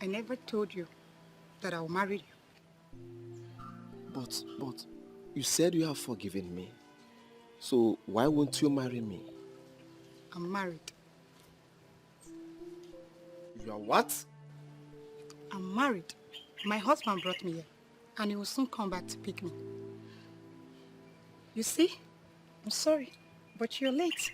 I never told you that I'll marry you. But you said you have forgiven me. So why won't you marry me? I'm married. You are what? I'm married. My husband brought me here, and he will soon come back to pick me. You see? I'm sorry, but you're late.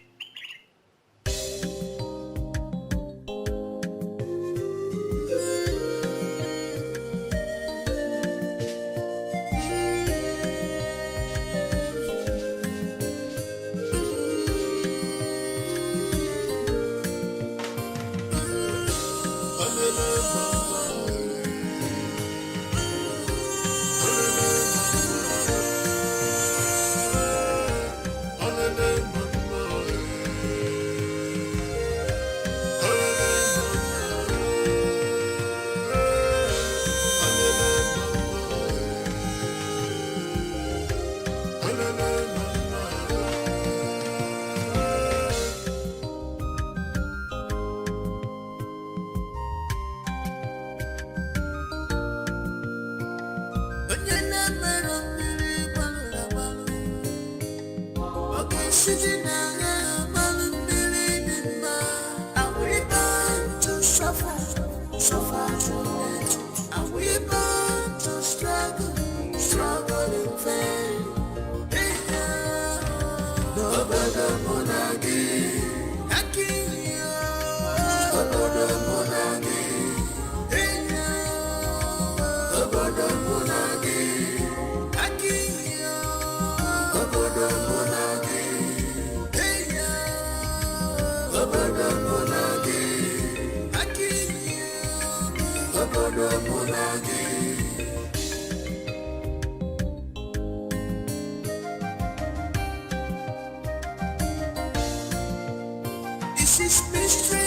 This is mystery.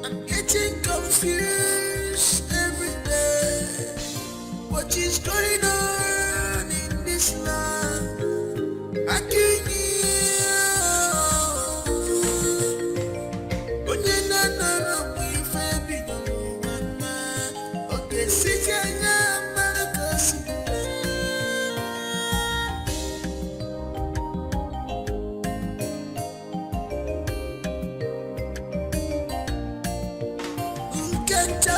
I'm getting confused every day. What is going on in this land? I can't